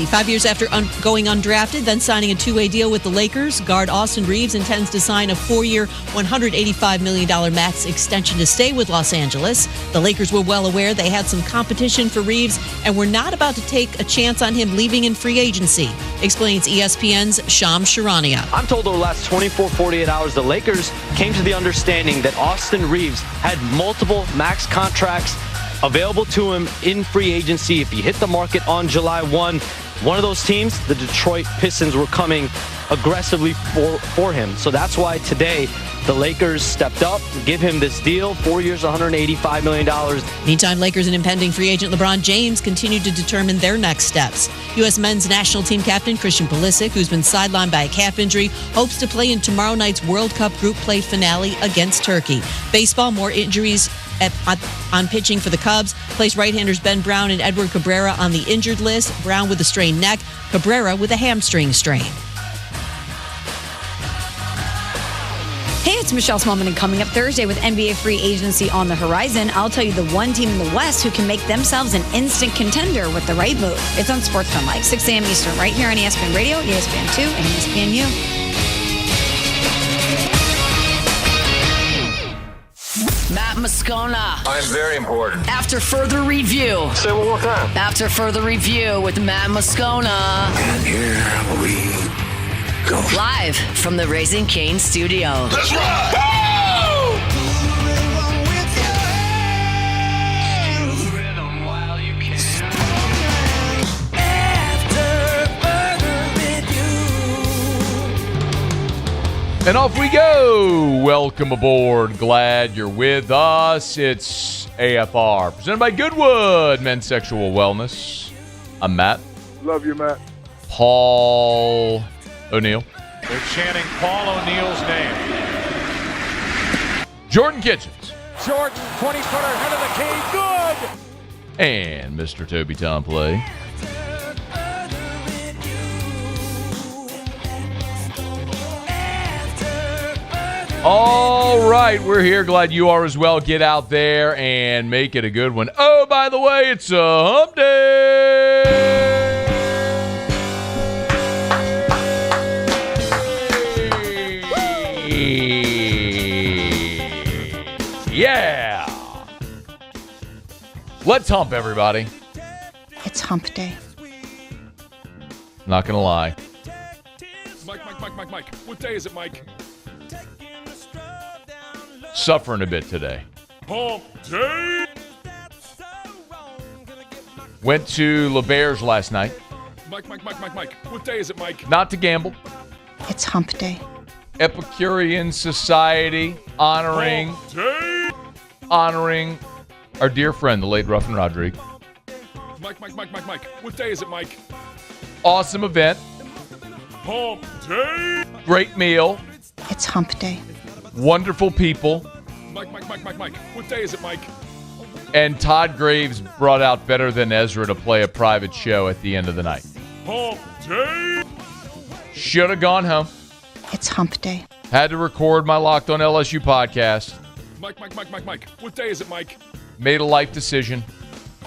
5 years after going undrafted, then signing a two-way deal with the Lakers, guard Austin Reeves intends to sign a 4-year, $185 million max extension to stay with Los Angeles. The Lakers were well aware they had some competition for Reeves and were not about to take a chance on him leaving in free agency, explains ESPN's Shams Charania. I'm told over the last 48 hours, the Lakers came to the understanding that Austin Reeves had multiple max contracts available to him in free agency if he hit the market on July 1. One of those teams, the Detroit Pistons, were coming aggressively for him. So that's why today the Lakers stepped up, give him this deal, 4 years, $185 million. Meantime, Lakers and impending free agent LeBron James continue to determine their next steps. U.S. men's national team captain Christian Pulisic, who's been sidelined by a calf injury, hopes to play in tomorrow night's World Cup group play finale against Turkey. Baseball, more injuries on pitching for the Cubs. Place right-handers Ben Brown and Edward Cabrera on the injured list. Brown with a strained neck, Cabrera with a hamstring strain. Hey, it's Michelle Smallman, and coming up Thursday with NBA free agency on the horizon, I'll tell you the one team in the West who can make themselves an instant contender with the right move. It's on Sports Fun Live, 6 a.m. Eastern, right here on ESPN Radio, ESPN 2, and ESPNU. Matt Moscona. I'm very important. After further review. Say it one more time. After further review with Matt Moscona. And here we go. Live from the Raising Cane studio. That's right! And off we go. Welcome aboard. Glad you're with us. It's AFR, presented by Goodwood Men's Sexual Wellness. I'm Matt. Love you, Matt. Paul O'Neill. They're chanting Paul O'Neill's name. Jordan Kitchens. Jordan, 20-footer, head of the key, good! And Mr. Toby Tomplay. All right, we're here. Glad you are as well. Get out there and make it a good one. Oh, by the way, it's a hump day. Yeah. Let's hump, everybody. It's hump day. Not going to lie. Mike. What day is it, Mike? Suffering a bit today. Hump day. Went to LeBear's last night. Mike. What day is it, Mike? Not to gamble. It's hump day. Epicurean Society honoring our dear friend, the late Ruffin Rodrigue. Mike. What day is it, Mike? Awesome event. Hump day. Great meal. It's hump day. Wonderful people. Mike. What day is it, Mike? And Todd Graves brought out Better Than Ezra to play a private show at the end of the night. Hump day. Should have gone home. It's hump day. Had to record my Locked on LSU podcast. Mike. What day is it, Mike? Made a life decision.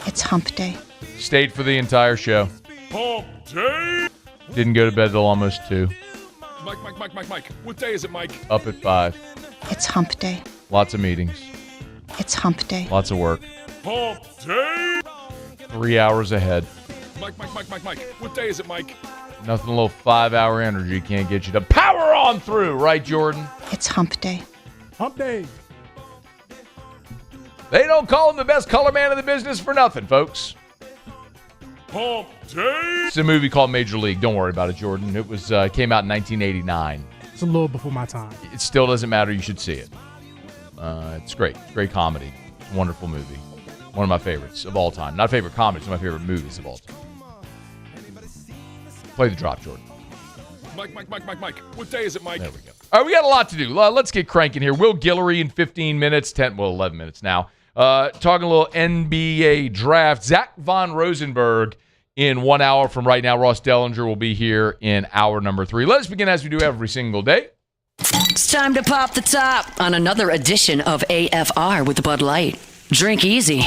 It's hump day. Stayed for the entire show. Hump day. Didn't go to bed till almost 2. Mike. What day is it, Mike? Up at 5. It's hump day. Lots of meetings. It's hump day. Lots of work. Hump day. 3 hours ahead. Mike. What day is it, Mike? Nothing a little 5-hour energy can't get you to power on through, right, Jordan? It's hump day. Hump day. They don't call him the best color man in the business for nothing, folks. Hump day. It's a movie called Major League. Don't worry about it, Jordan. It was came out in 1989. It's a little before my time. It still doesn't matter. You should see it. It's great. Great comedy. Wonderful movie. One of my favorites of all time. Not favorite comedies, one of my favorite movies of all time. Play the drop, Jordan. Mike. What day is it, Mike? There we go. All right, we got a lot to do. Let's get cranking here. Will Guillory in 15 minutes, 11 minutes now. Talking a little NBA draft. Zach Von Rosenberg in 1 hour from right now. Ross Dellenger will be here in hour number 3. Let us begin as we do every single day. It's time to pop the top on another edition of AFR with Bud Light. Drink easy.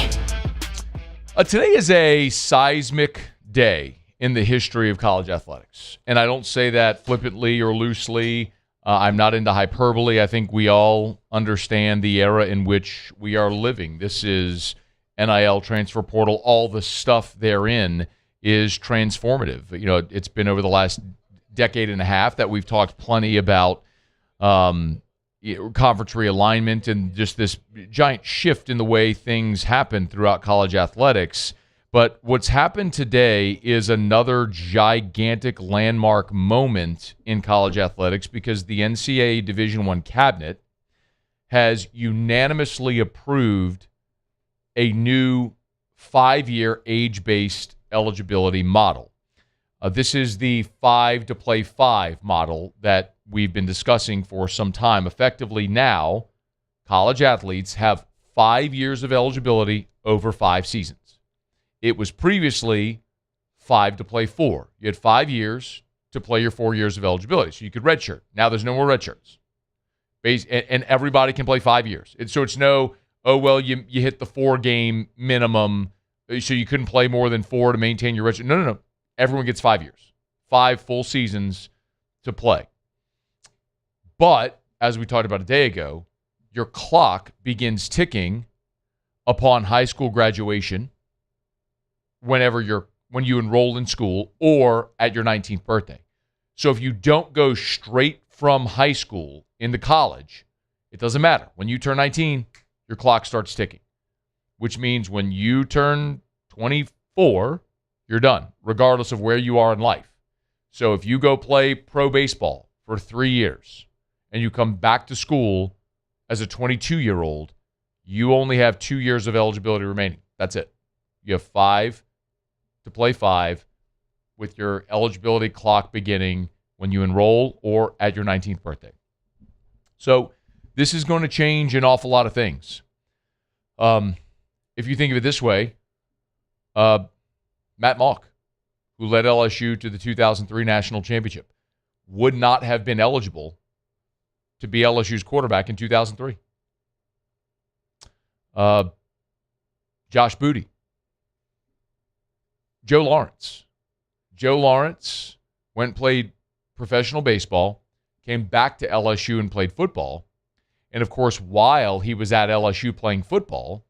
Today is a seismic day in the history of college athletics. And I don't say that flippantly or loosely. I'm not into hyperbole. I think we all understand the era in which we are living. This is NIL, transfer portal, all the stuff therein is transformative. You know, it's been over the last decade and a half that we've talked plenty about conference realignment and just this giant shift in the way things happen throughout college athletics. But what's happened today is another gigantic landmark moment in college athletics because the NCAA Division I cabinet has unanimously approved a new 5-year age-based eligibility model. This is the 5 to play 5 model that we've been discussing for some time. Effectively now, college athletes have 5 years of eligibility over 5 seasons. It was previously 5 to play 4. You had 5 years to play your 4 years of eligibility, so you could redshirt. Now there's no more redshirts. And everybody can play 5 years. So it's no, oh, well, you hit the 4-game minimum, so you couldn't play more than 4 to maintain your redshirt. No. Everyone gets 5 years, 5 full seasons to play. But, as we talked about a day ago, your clock begins ticking upon high school graduation when you enroll in school or at your 19th birthday. So if you don't go straight from high school into college, it doesn't matter. When you turn 19, your clock starts ticking, which means when you turn 24, you're done, regardless of where you are in life. So if you go play pro baseball for 3 years and you come back to school as a 22-year-old, you only have 2 years of eligibility remaining. That's it. You have 5 to play 5 with your eligibility clock beginning when you enroll or at your 19th birthday. So this is going to change an awful lot of things. If you think of it this way, Matt Mauck, who led LSU to the 2003 national championship, would not have been eligible to be LSU's quarterback in 2003. Josh Booty. Joe Lawrence. Joe Lawrence went and played professional baseball, came back to LSU and played football. And, of course, while he was at LSU playing football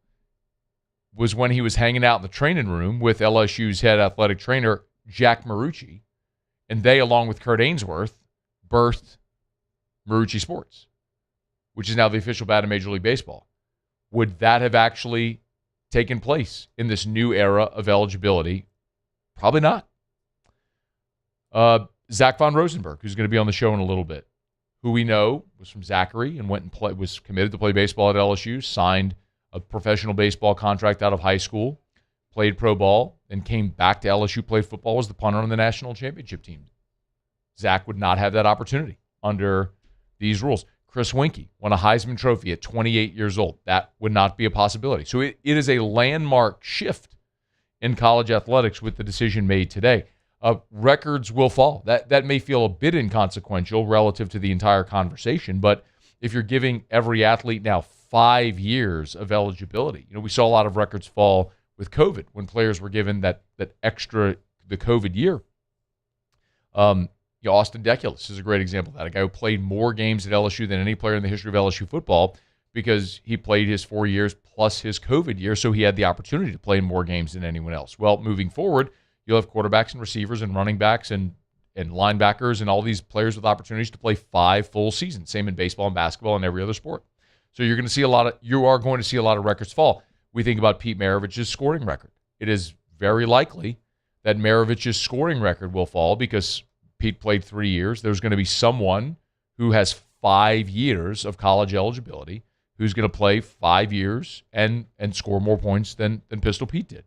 was when he was hanging out in the training room with LSU's head athletic trainer, Jack Marucci. And they, along with Kurt Ainsworth, birthed Marucci Sports, which is now the official bat of Major League Baseball. Would that have actually taken place in this new era of eligibility? Probably not. Zach von Rosenberg, who's going to be on the show in a little bit, who we know was from Zachary and went and was committed to play baseball at LSU, signed a professional baseball contract out of high school, played pro ball, and came back to LSU, played football, was the punter on the national championship team. Zach would not have that opportunity under these rules. Chris Winkie won a Heisman Trophy at 28 years old. That would not be a possibility. So it is a landmark shift in college athletics with the decision made today. Records will fall. That may feel a bit inconsequential relative to the entire conversation, but if you're giving every athlete now 5 years of eligibility, we saw a lot of records fall with COVID when players were given that extra, the COVID year. Austin Deculus is a great example of that. A guy who played more games at LSU than any player in the history of LSU football because he played his 4 years plus his COVID year, so he had the opportunity to play in more games than anyone else. Well, moving forward, you'll have quarterbacks and receivers and running backs and linebackers and all these players with opportunities to play 5 full seasons. Same in baseball and basketball and every other sport. So you are going to see a lot of records fall. We think about Pete Maravich's scoring record. It is very likely that Maravich's scoring record will fall because Pete played 3 years. There's going to be someone who has 5 years of college eligibility who's going to play 5 years and score more points than Pistol Pete did.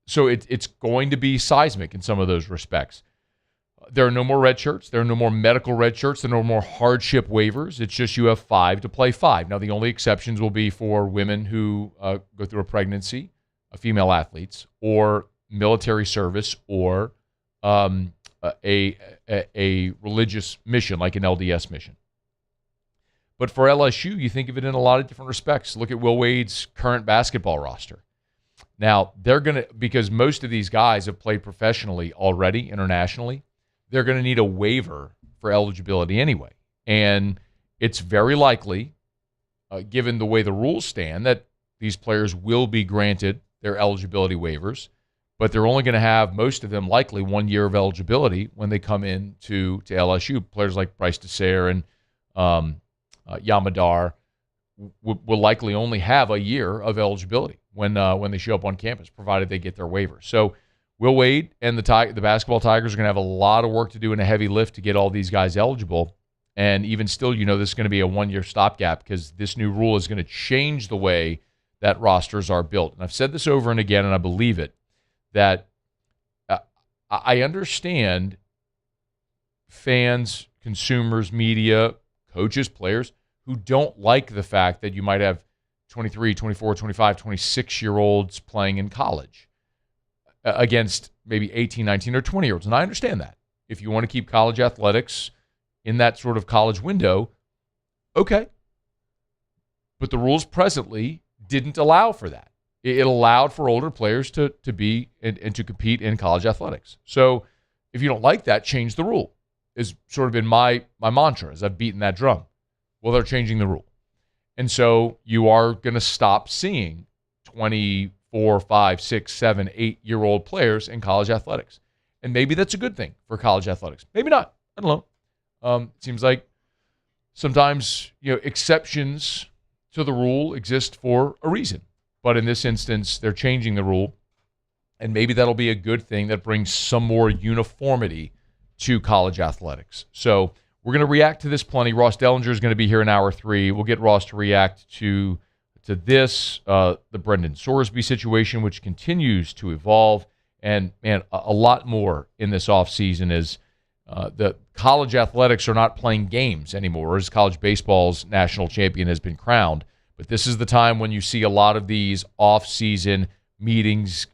So it's going to be seismic in some of those respects. There are no more red shirts. There are no more medical red shirts. There are no more hardship waivers. It's just you have 5 to play 5. Now, the only exceptions will be for women who go through a pregnancy, female athletes, or military service, or a religious mission like an LDS mission. But for LSU, you think of it in a lot of different respects. Look at Will Wade's current basketball roster. Now, they're going to, because most of these guys have played professionally already, internationally, they're going to need a waiver for eligibility anyway. And it's very likely, given the way the rules stand, that these players will be granted their eligibility waivers, but they're only going to have, most of them likely, 1 year of eligibility when they come in to LSU. Players like Bryce DeSayer and Yamadar will likely only have a year of eligibility when they show up on campus, provided they get their waiver. So Will Wade and the basketball Tigers are going to have a lot of work to do and a heavy lift to get all these guys eligible. And even still, this is going to be a 1 year stopgap because this new rule is going to change the way that rosters are built. And I've said this over and again, and I believe it, that I understand fans, consumers, media, coaches, players who don't like the fact that you might have 23, 24, 25, 26-year-olds playing in college against maybe 18, 19, or 20-year-olds. And I understand that. If you want to keep college athletics in that sort of college window, okay. But the rules presently didn't allow for that. It allowed for older players to be and to compete in college athletics. So if you don't like that, change the rule, is sort of been my mantra as I've beaten that drum. Well, they're changing the rule. And so you are going to stop seeing 24, 5, 6, 7, 8-year-old players in college athletics. And maybe that's a good thing for college athletics. Maybe not. I don't know. It seems like sometimes, exceptions to the rule exist for a reason. But in this instance, they're changing the rule. And maybe that'll be a good thing that brings some more uniformity to college athletics. So we're going to react to this plenty. Ross Dellenger is going to be here in hour 3. We'll get Ross to react to this, the Brendan Sorsby situation, which continues to evolve. And, man, a lot more in this offseason is the college athletics are not playing games anymore, as college baseball's national champion has been crowned. But this is the time when you see a lot of these off-season meetings,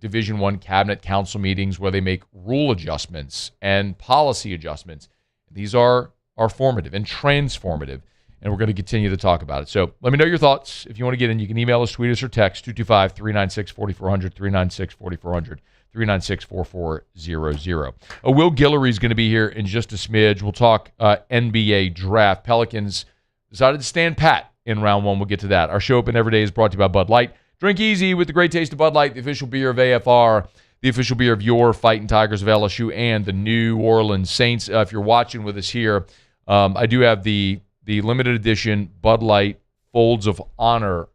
Division I cabinet council meetings where they make rule adjustments and policy adjustments. These are formative and transformative, and we're going to continue to talk about it. So let me know your thoughts. If you want to get in, you can email us, tweet us, or text 225-396-4400, 396-4400, 396-4400. Will Guillory is going to be here in just a smidge. We'll talk NBA draft. Pelicans decided to stand pat in round 1. We'll get to that. Our show open every day is brought to you by Bud Light. Drink easy with the great taste of Bud Light, the official beer of AFR, the official beer of your Fighting Tigers of LSU and the New Orleans Saints. If you're watching with us here, I do have the limited edition Bud Light Folds of Honor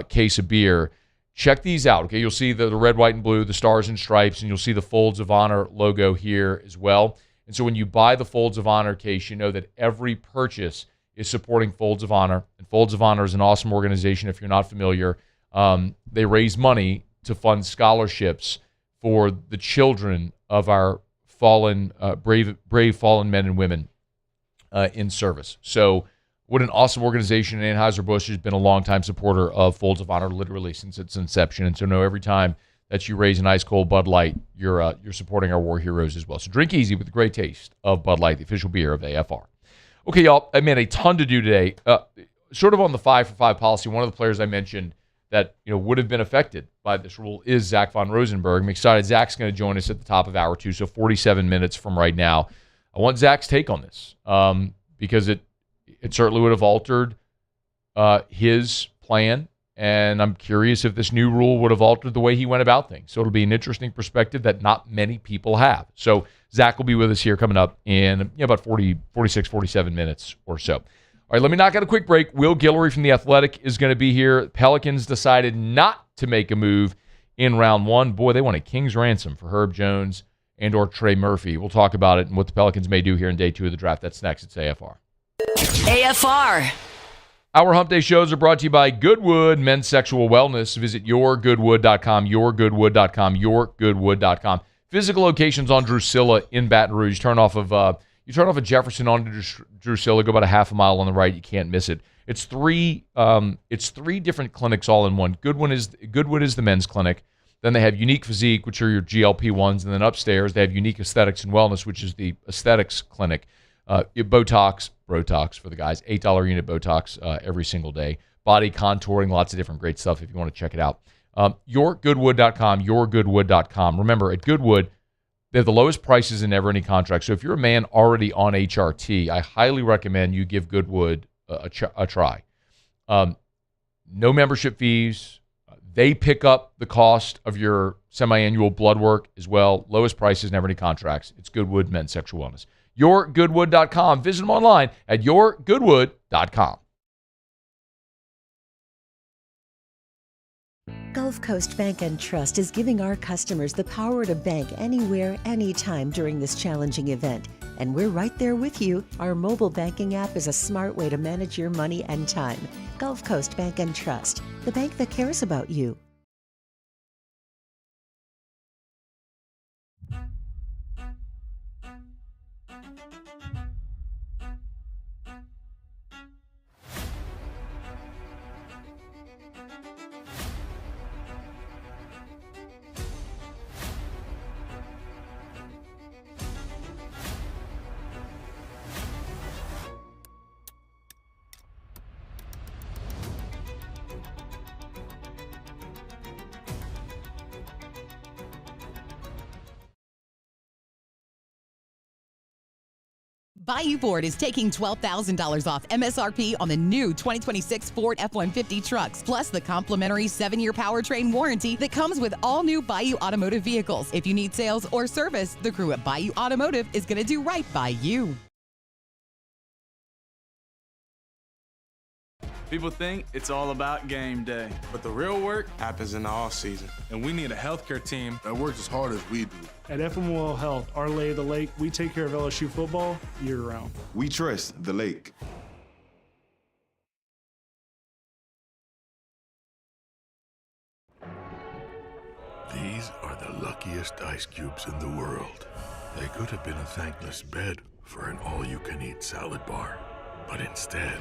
case of beer. Check these out, okay? You'll see the red, white, and blue, the stars and stripes, and you'll see the Folds of Honor logo here as well. And so when you buy the Folds of Honor case, you know that every purchase is supporting Folds of Honor. And Folds of Honor is an awesome organization if you're not familiar. They raise money to fund scholarships for the children of our fallen, brave fallen men and women in service. So what an awesome organization. Anheuser-Busch has been a longtime supporter of Folds of Honor, literally since its inception. And so every time that you raise an ice-cold Bud Light, you're supporting our war heroes as well. So drink easy with the great taste of Bud Light, the official beer of AFR. Okay, y'all, I mean, a ton to do today. Sort of on the 5-for-5 policy, one of the players I mentioned that would have been affected by this rule is Zach Von Rosenberg. I'm excited. Zach's going to join us at the top of hour 2, so 47 minutes from right now. I want Zach's take on this because it certainly would have altered his plan, and I'm curious if this new rule would have altered the way he went about things. So it'll be an interesting perspective that not many people have. So Zach will be with us here coming up in about 46, 47 minutes or so. All right, let me knock out a quick break. Will Guillory from The Athletic is going to be here. Pelicans decided not to make a move in round 1. Boy, they want a king's ransom for Herb Jones and or Trey Murphy. We'll talk about it and what the Pelicans may do here in day 2 of the draft. That's next. It's AFR. AFR. Our Hump Day shows are brought to you by Goodwood Men's Sexual Wellness. Visit yourgoodwood.com, yourgoodwood.com. Physical locations on Drusilla in Baton Rouge. Turn off of Jefferson onto Drusilla, go about a half a mile on the right. You can't miss it. It's three different clinics all in one. Goodwood is the men's clinic. Then they have Unique Physique, which are your GLP-1s. And then upstairs, they have Unique Aesthetics and Wellness, which is the aesthetics clinic. Botox for the guys, $8 unit Botox every single day. Body contouring, lots of different great stuff if you want to check it out. Yourgoodwood.com, yourgoodwood.com. Remember, at Goodwood, they have the lowest prices in ever any contract. So if you're a man already on HRT, I highly recommend you give Goodwood a try. No membership fees. They pick up the cost of your semi-annual blood work as well. Lowest prices, never any contracts. It's Goodwood Men's Sexual Wellness. Yourgoodwood.com. Visit them online at yourgoodwood.com. Gulf Coast Bank and Trust is giving our customers the power to bank anywhere, anytime during this challenging event. And we're right there with you. Our mobile banking app is a smart way to manage your money and time. Gulf Coast Bank and Trust, the bank that cares about you. Bayou Ford is taking $12,000 off MSRP on the new 2026 Ford F-150 trucks, plus the complimentary 7-year powertrain warranty that comes with all new Bayou Automotive vehicles. If you need sales or service, the crew at Bayou Automotive is going to do right by you. People think it's all about game day, but the real work happens in the off season. And we need a healthcare team that works as hard as we do. At FML Health, our lay of the lake, we take care of LSU football year-round. We trust the lake. These are the luckiest ice cubes in the world. They could have been a thankless bed for an all-you-can-eat salad bar. But instead,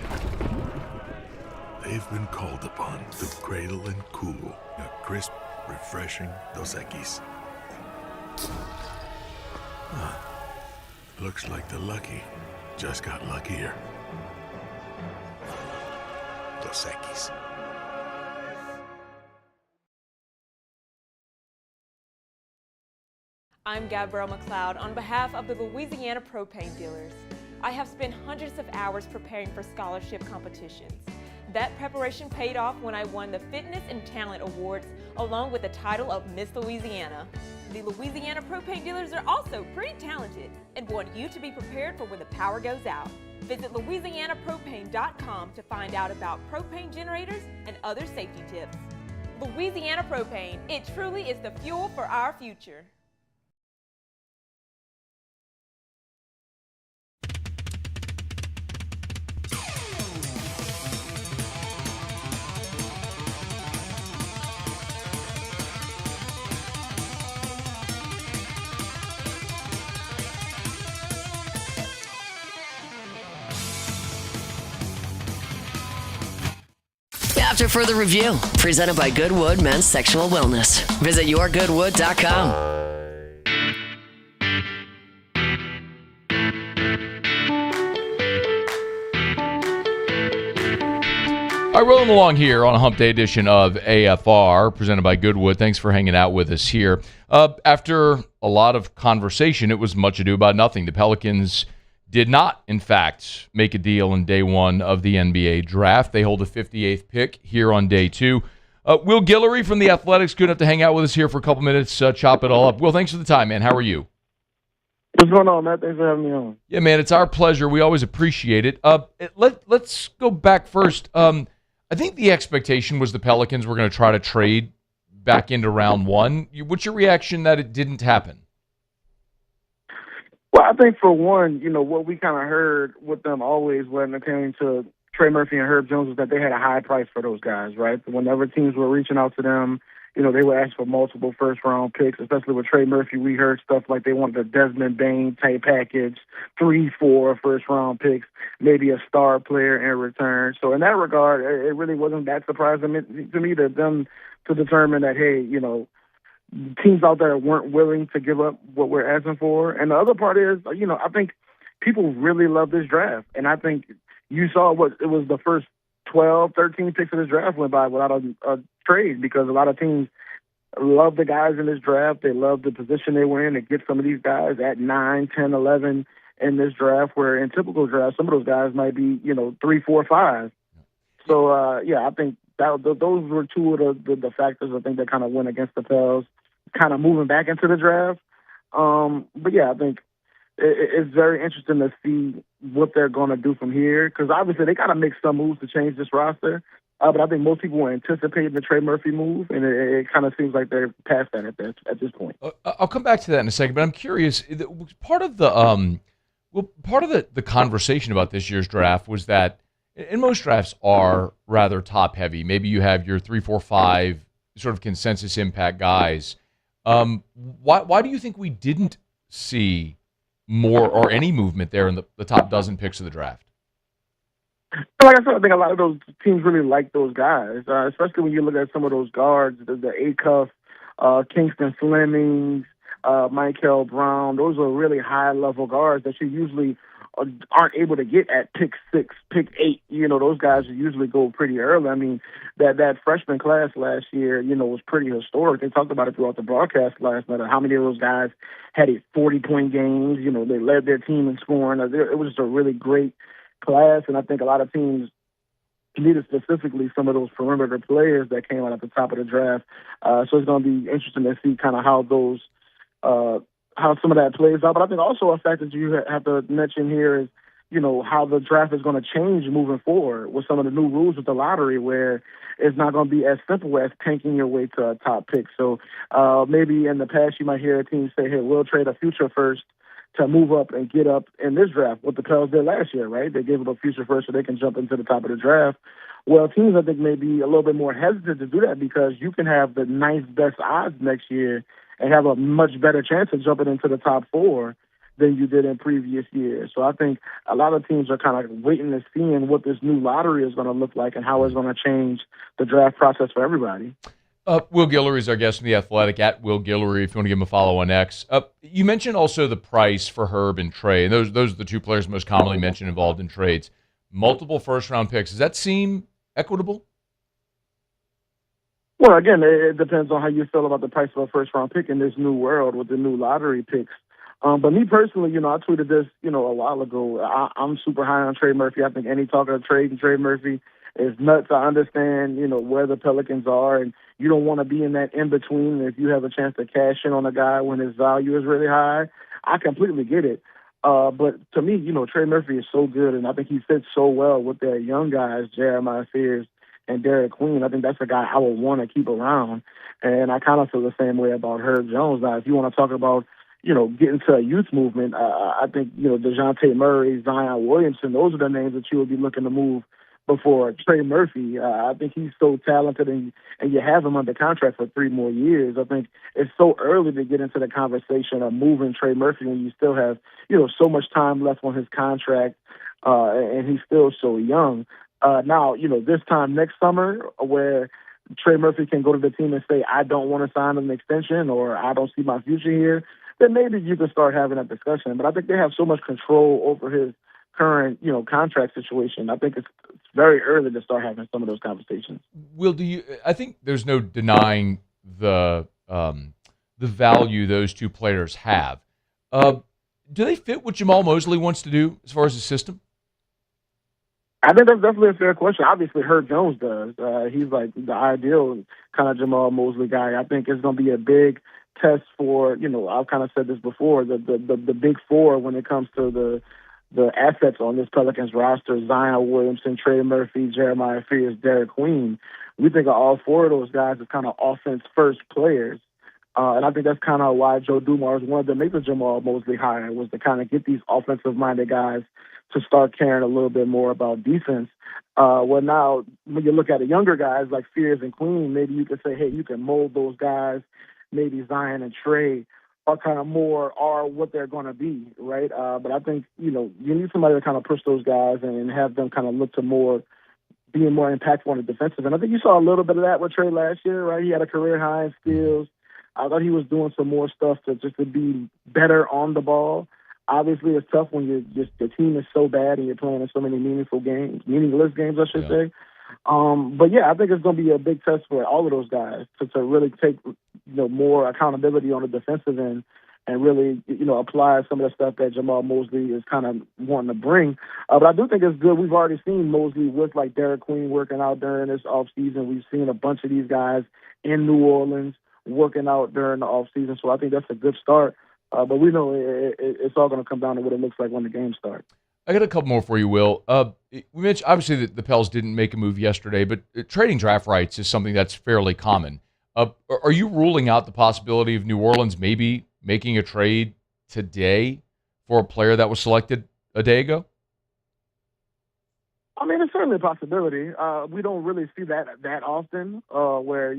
they've been called upon to cradle and cool a crisp, refreshing Dos Equis. Looks like the lucky just got luckier. Dos Equis. I'm Gabrielle McLeod on behalf of the Louisiana Propane Dealers. I have spent hundreds of hours preparing for scholarship competitions. That preparation paid off when I won the Fitness and Talent Awards along with the title of Miss Louisiana. The Louisiana Propane Dealers are also pretty talented and want you to be prepared for when the power goes out. Visit LouisianaPropane.com to find out about propane generators and other safety tips. Louisiana Propane, it truly is the fuel for our future. After further review, presented by Goodwood Men's Sexual Wellness. Visit yourgoodwood.com. All right, rolling along here on a Hump Day edition of AFR, presented by Goodwood. Thanks for hanging out with us here. After a lot of conversation, it was much ado about nothing. The Pelicans did not, in fact, make a deal on day one of the NBA draft. They hold the 58th pick here on day two. Will Guillory from The Athletics, good enough to hang out with us here for a couple minutes, chop it all up. Will, thanks for the time, man. How are you? What's going on, Matt? Thanks for having me on. Yeah, man, it's our pleasure. We always appreciate it. Let's go back first. I think the expectation was the Pelicans were going to try to trade back into round one. What's your reaction that it didn't happen? Well, I think for one, what we kind of heard with them always when it came to Trey Murphy and Herb Jones was that they had a high price for those guys, right? Whenever teams were reaching out to them, they would ask for multiple first-round picks, especially with Trey Murphy. We heard stuff like they wanted a Desmond Bain type package, 3-4 first-round picks, maybe a star player in return. So in that regard, it really wasn't that surprising to me to them to determine that, hey, teams out there weren't willing to give up what we're asking for. And the other part is, I think people really love this draft. And I think you saw it was the first 12, 13 picks of this draft went by without a trade because a lot of teams love the guys in this draft. They love the position they were in to get some of these guys at 9, 10, 11 in this draft, where in typical drafts, some of those guys might be, 3, 4, 5. So, I think those were two of the factors I think that kind of went against the Pels kind of moving back into the draft. I think it's very interesting to see what they're going to do from here because obviously they got to make some moves to change this roster. But I think most people were anticipating the Trey Murphy move, and it kind of seems like they're past that at this point. I'll come back to that in a second, but I'm curious. Part of the conversation about this year's draft was that in most drafts are rather top heavy. Maybe you have your 3, 4, 5 sort of consensus impact guys. Why do you think we didn't see more or any movement there in the top dozen picks of the draft? Like I said, I think a lot of those teams really like those guys, especially when you look at some of those guards, the Acuff, Kingston Flemings, Michael Brown. Those are really high-level guards that you usually aren't able to get at pick 6, pick 8. Those guys usually go pretty early. I mean, that freshman class last year, was pretty historic. They talked about it throughout the broadcast last night, how many of those guys had 40-point games. They led their team in scoring. It was just a really great class, and I think a lot of teams needed specifically some of those perimeter players that came out at the top of the draft. So it's going to be interesting to see kind of how those how some of that plays out. But I think also a fact that you have to mention here is, how the draft is going to change moving forward with some of the new rules with the lottery, where it's not going to be as simple as tanking your way to a top pick. So maybe in the past you might hear a team say, hey, we'll trade a future first to move up and get up in this draft, what the Pels did last year, right? They gave up a future first so they can jump into the top of the draft. Well, teams, I think, may be a little bit more hesitant to do that because you can have the ninth best odds next year and have a much better chance of jumping into the top 4 than you did in previous years. So I think a lot of teams are kind of waiting and seeing what this new lottery is going to look like and how it's going to change the draft process for everybody. Will Guillory is our guest from The Athletic, at Will Guillory, if you want to give him a follow on X. You mentioned also the price for Herb and Trey, and those are the two players most commonly mentioned involved in trades. Multiple first-round picks. Does that seem equitable? Well, again, it depends on how you feel about the price of a first-round pick in this new world with the new lottery picks. But me personally, I tweeted this, a while ago. I'm super high on Trey Murphy. I think any talk of trading Trey Murphy is nuts. I understand, where the Pelicans are, and you don't want to be in that in-between. If you have a chance to cash in on a guy when his value is really high, I completely get it. But to me, Trey Murphy is so good, and I think he fits so well with their young guys, Jeremiah Fears and Derek Queen. I think that's a guy I would want to keep around. And I kind of feel the same way about Herb Jones. Now, if you want to talk about, getting to a youth movement, I think, DeJounte Murray, Zion Williamson, those are the names that you would be looking to move before Trey Murphy. I think he's so talented, and you have him under contract for 3 more years. I think it's so early to get into the conversation of moving Trey Murphy when you still have, so much time left on his contract, and he's still so young. Now, this time next summer where Trey Murphy can go to the team and say, I don't want to sign an extension or I don't see my future here, then maybe you can start having that discussion. But I think they have so much control over his current, contract situation. I think it's very early to start having some of those conversations. Will, I think there's no denying the value those two players have. Do they fit what Jamal Mosley wants to do as far as his system? I think that's definitely a fair question. Obviously, Herb Jones does. He's like the ideal kind of Jamal Mosley guy. I think it's going to be a big test for, I've kind of said this before, the big 4 when it comes to the assets on this Pelicans roster: Zion Williamson, Trey Murphy, Jeremiah Fears, Derek Queen. We think of all 4 of those guys as kind of offense-first players. And I think that's kind of why Joe Dumars wanted to make the Jamal Mosley hire, was to kind of get these offensive-minded guys to start caring a little bit more about defense. Well, now, when you look at the younger guys like Fears and Queen, maybe you could say, hey, you can mold those guys. Maybe Zion and Trey are kind of more are what they're going to be, right? But I think, you need somebody to kind of push those guys and have them kind of look to more being more impactful on the defensive. And I think you saw a little bit of that with Trey last year, right? He had a career high in steals. I thought he was doing some more stuff to be better on the ball. Obviously, it's tough when the team is so bad and you're playing in so many meaningless games, I should say. But yeah, I think it's going to be a big test for all of those guys to really take more accountability on the defensive end and really apply some of the stuff that Jamal Mosley is kind of wanting to bring. But I do think it's good. We've already seen Mosley with like Derek Queen working out during this offseason. We've seen a bunch of these guys in New Orleans working out during the offseason. So I think that's a good start. But we know it's all going to come down to what it looks like when the game starts. I got a couple more for you, Will. We mentioned, obviously, that the Pels didn't make a move yesterday, but trading draft rights is something that's fairly common. Are you ruling out the possibility of New Orleans maybe making a trade today for a player that was selected a day ago? I mean, it's certainly a possibility. We don't really see that often, where,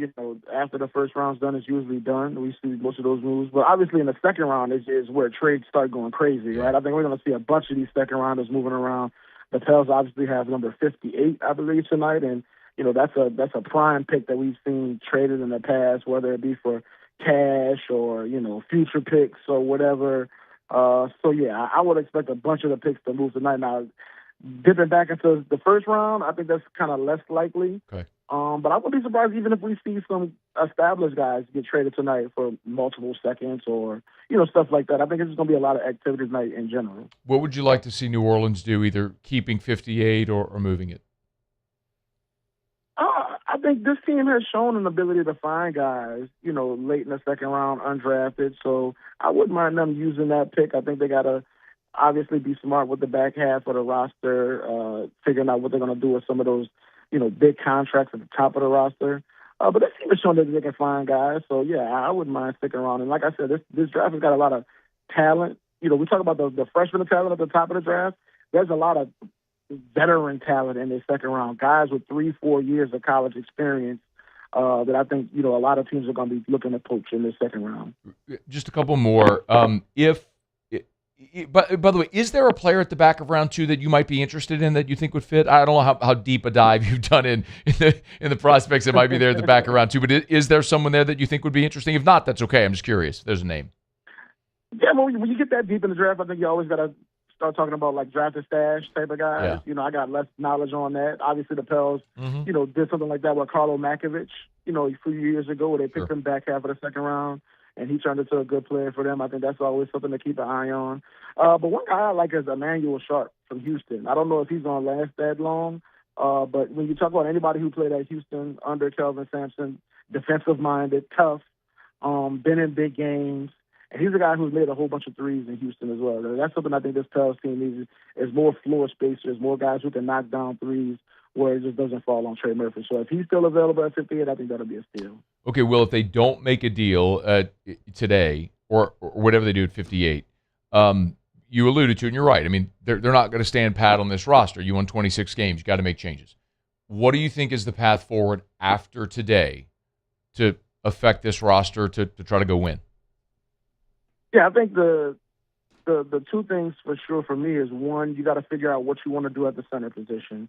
after the first round's done, it's usually done. We see most of those moves. But obviously in the second round is where trades start going crazy, right? I think we're going to see a bunch of these second rounders moving around. The Pels obviously have number 58, I believe, tonight. And, that's a prime pick that we've seen traded in the past, whether it be for cash or, future picks or whatever. So, yeah, I would expect a bunch of the picks to move tonight. Now, dipping back into the first round, I think that's kind of less likely. Okay. But I wouldn't be surprised even if we see some established guys get traded tonight for multiple seconds or, stuff like that. I think it's going to be a lot of activity tonight in general. What would you like to see New Orleans do, either keeping 58 or moving it? I think this team has shown an ability to find guys, late in the second round, undrafted. So I wouldn't mind them using that pick. I think they got to obviously be smart with the back half of the roster, figuring out what they're going to do with some of those, big contracts at the top of the roster. But they seem to show that they can find guys. So, yeah, I wouldn't mind sticking around. And like I said, this draft has got a lot of talent. We talk about the freshman talent at the top of the draft. There's a lot of veteran talent in the second round, guys with 3-4 years of college experience that I think, a lot of teams are going to be looking to poach in the second round. Just a couple more. But by the way, is there a player at the back of round 2 that you might be interested in that you think would fit? I don't know how deep a dive you've done in the prospects that might be there at the back of round 2, but is there someone there that you think would be interesting? If not, that's okay. I'm just curious. There's a name. Yeah, well, when you get that deep in the draft, I think you always got to start talking about like draft and stash type of guys. Yeah. I got less knowledge on that. Obviously, the Pels, did something like that with Carlo Makovich, a few years ago where they picked him back half of the second round. And he turned into a good player for them. I think that's always something to keep an eye on. But one guy I like is Emmanuel Sharp from Houston. I don't know if he's going to last that long, but when you talk about anybody who played at Houston under Kelvin Sampson, defensive-minded, tough, been in big games, and he's a guy who's made a whole bunch of threes in Houston as well. That's something I think this Pels team needs is more floor spacers, more guys who can knock down threes where it just doesn't fall on Trey Murphy. So if he's still available at 58, I think that'll be a steal. Okay, Will, if they don't make a deal today or whatever they do at 58, you alluded to, and you're right. I mean, they're not going to stand pat on this roster. You won 26 games. You got to make changes. What do you think is the path forward after today to affect this roster to try to go win? Yeah, I think the two things for sure for me is, one, you got to figure out what you want to do at the center position.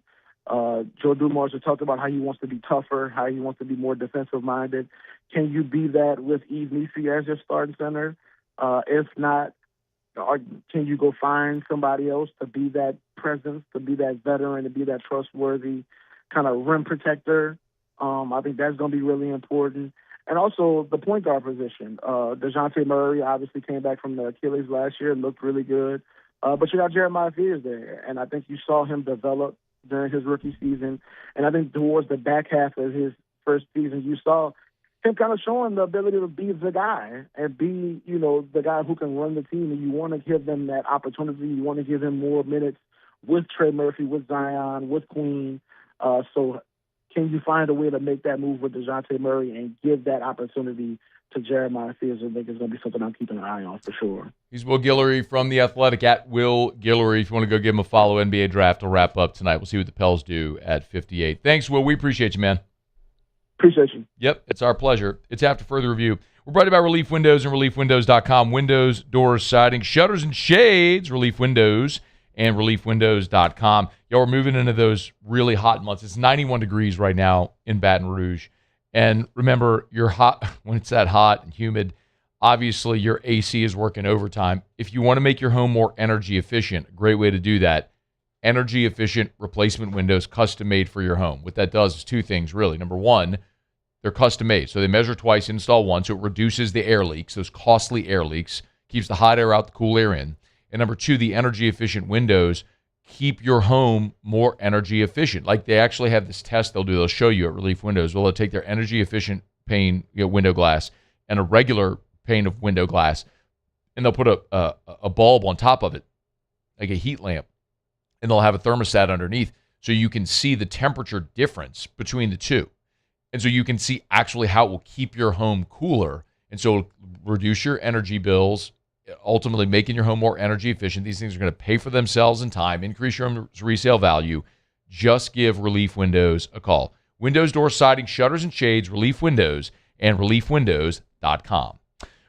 Joe Dumars has talked about how he wants to be tougher, how he wants to be more defensive-minded. Can you be that with Yves Nisi as your starting center? If not, can you go find somebody else to be that presence, to be that veteran, to be that trustworthy kind of rim protector? I think that's going to be really important. And also the point guard position. DeJounte Murray obviously came back from the Achilles last year and looked really good. But you got Jeremiah Fears there, and I think you saw him develop during his rookie season. And I think towards the back half of his first season, you saw him kind of showing the ability to be the guy and be, the guy who can run the team. And you want to give them that opportunity. You want to give him more minutes with Trey Murphy, with Zion, with Queen. So can you find a way to make that move with DeJounte Murray and give that opportunity to Jeremiah Fears? I think it's going to be something I'm keeping an eye on for sure. He's Will Guillory from The Athletic, at Will Guillory. If you want to go give him a follow, NBA Draft will wrap up tonight. We'll see what the Pels do at 58. Thanks, Will. We appreciate you, man. Appreciate you. Yep, it's our pleasure. It's after further review. We're brought to you by Relief Windows and ReliefWindows.com. Windows, doors, siding, shutters, and shades. Relief Windows and ReliefWindows.com. Y'all, we're moving into those really hot months. It's 91 degrees right now in Baton Rouge. And remember, you're hot when it's that hot and humid. Obviously, your AC is working overtime. If you want to make your home more energy efficient, a great way to do that, energy-efficient replacement windows custom-made for your home. What that does is two things, really. Number one, they're custom-made. So they measure twice, install once, so it reduces the air leaks, those costly air leaks, keeps the hot air out, the cool air in. And number two, the energy-efficient windows keep your home more energy efficient. Like they actually have this test they'll show you at Relief Windows. Well, they'll take their energy-efficient pane window glass and a regular pane of window glass, and they'll put a bulb on top of it, like a heat lamp, and they'll have a thermostat underneath so you can see the temperature difference between the two. And so you can see actually how it will keep your home cooler, and so it'll reduce your energy bills, ultimately making your home more energy efficient. These things are going to pay for themselves in time, increase your home's resale value. Just give Relief Windows a call. Windows, doors, siding, shutters, and shades, Relief Windows, and reliefwindows.com. All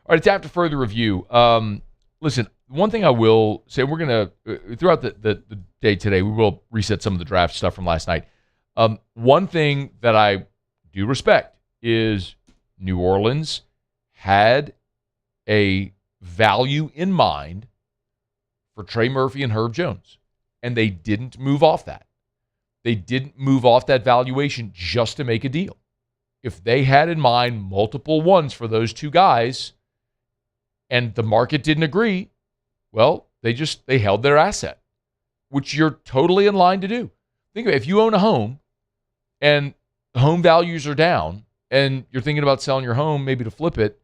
right, it's after further review. Listen, one thing I will say, we're going to, throughout the day today, we will reset some of the draft stuff from last night. One thing that I do respect is New Orleans had a value in mind for Trey Murphy and Herb Jones, and they didn't move off that. They didn't move off that valuation just to make a deal. If they had in mind multiple ones for those two guys and the market didn't agree, well, they held their asset, which you're totally in line to do. Think of it. If you own a home and home values are down and you're thinking about selling your home, maybe to flip it,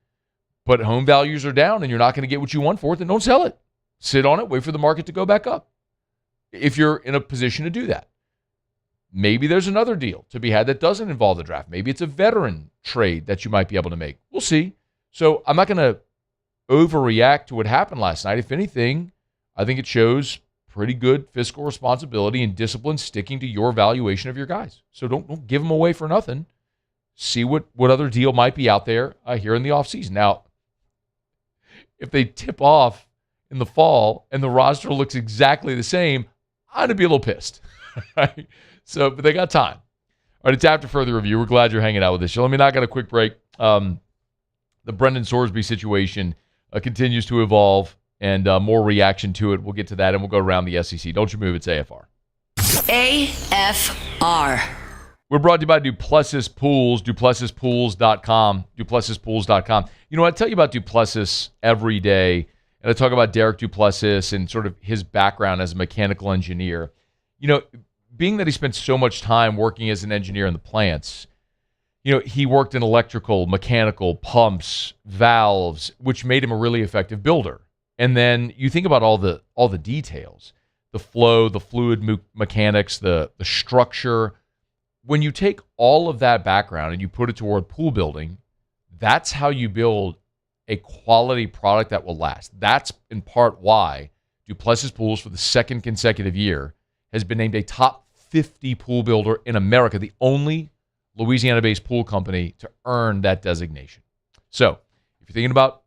but home values are down and you're not going to get what you want for it, then don't sell it. Sit on it, wait for the market to go back up. If you're in a position to do that. Maybe there's another deal to be had that doesn't involve the draft. Maybe it's a veteran trade that you might be able to make. We'll see. So I'm not going to overreact to what happened last night. If anything, I think it shows pretty good fiscal responsibility and discipline sticking to your valuation of your guys. So don't give them away for nothing. See what other deal might be out there here in the offseason. Now, if they tip off in the fall and the roster looks exactly the same, I'm going to be a little pissed. Right? So, but they got time. All right, it's after further review. We're glad you're hanging out with us. So let me knock out a quick break. The Brendan Sorsby situation continues to evolve, and more reaction to it. We'll get to that, and we'll go around the SEC. Don't you move. It's AFR. AFR. We're brought to you by Duplessis Pools, DuplessisPools.com, DuplessisPools.com. You know, I tell you about Duplessis every day, and I talk about Derek Duplessis and sort of his background as a mechanical engineer. You know, being that he spent so much time working as an engineer in the plants, you know, he worked in electrical, mechanical, pumps, valves, which made him a really effective builder. And then you think about all the details, the flow, the fluid mechanics, the structure. When you take all of that background and you put it toward pool building, that's how you build a quality product that will last. That's in part why Duplessis Pools, for the second consecutive year, has been named a top 50 pool builder in America, the only Louisiana-based pool company to earn that designation. So if you're thinking about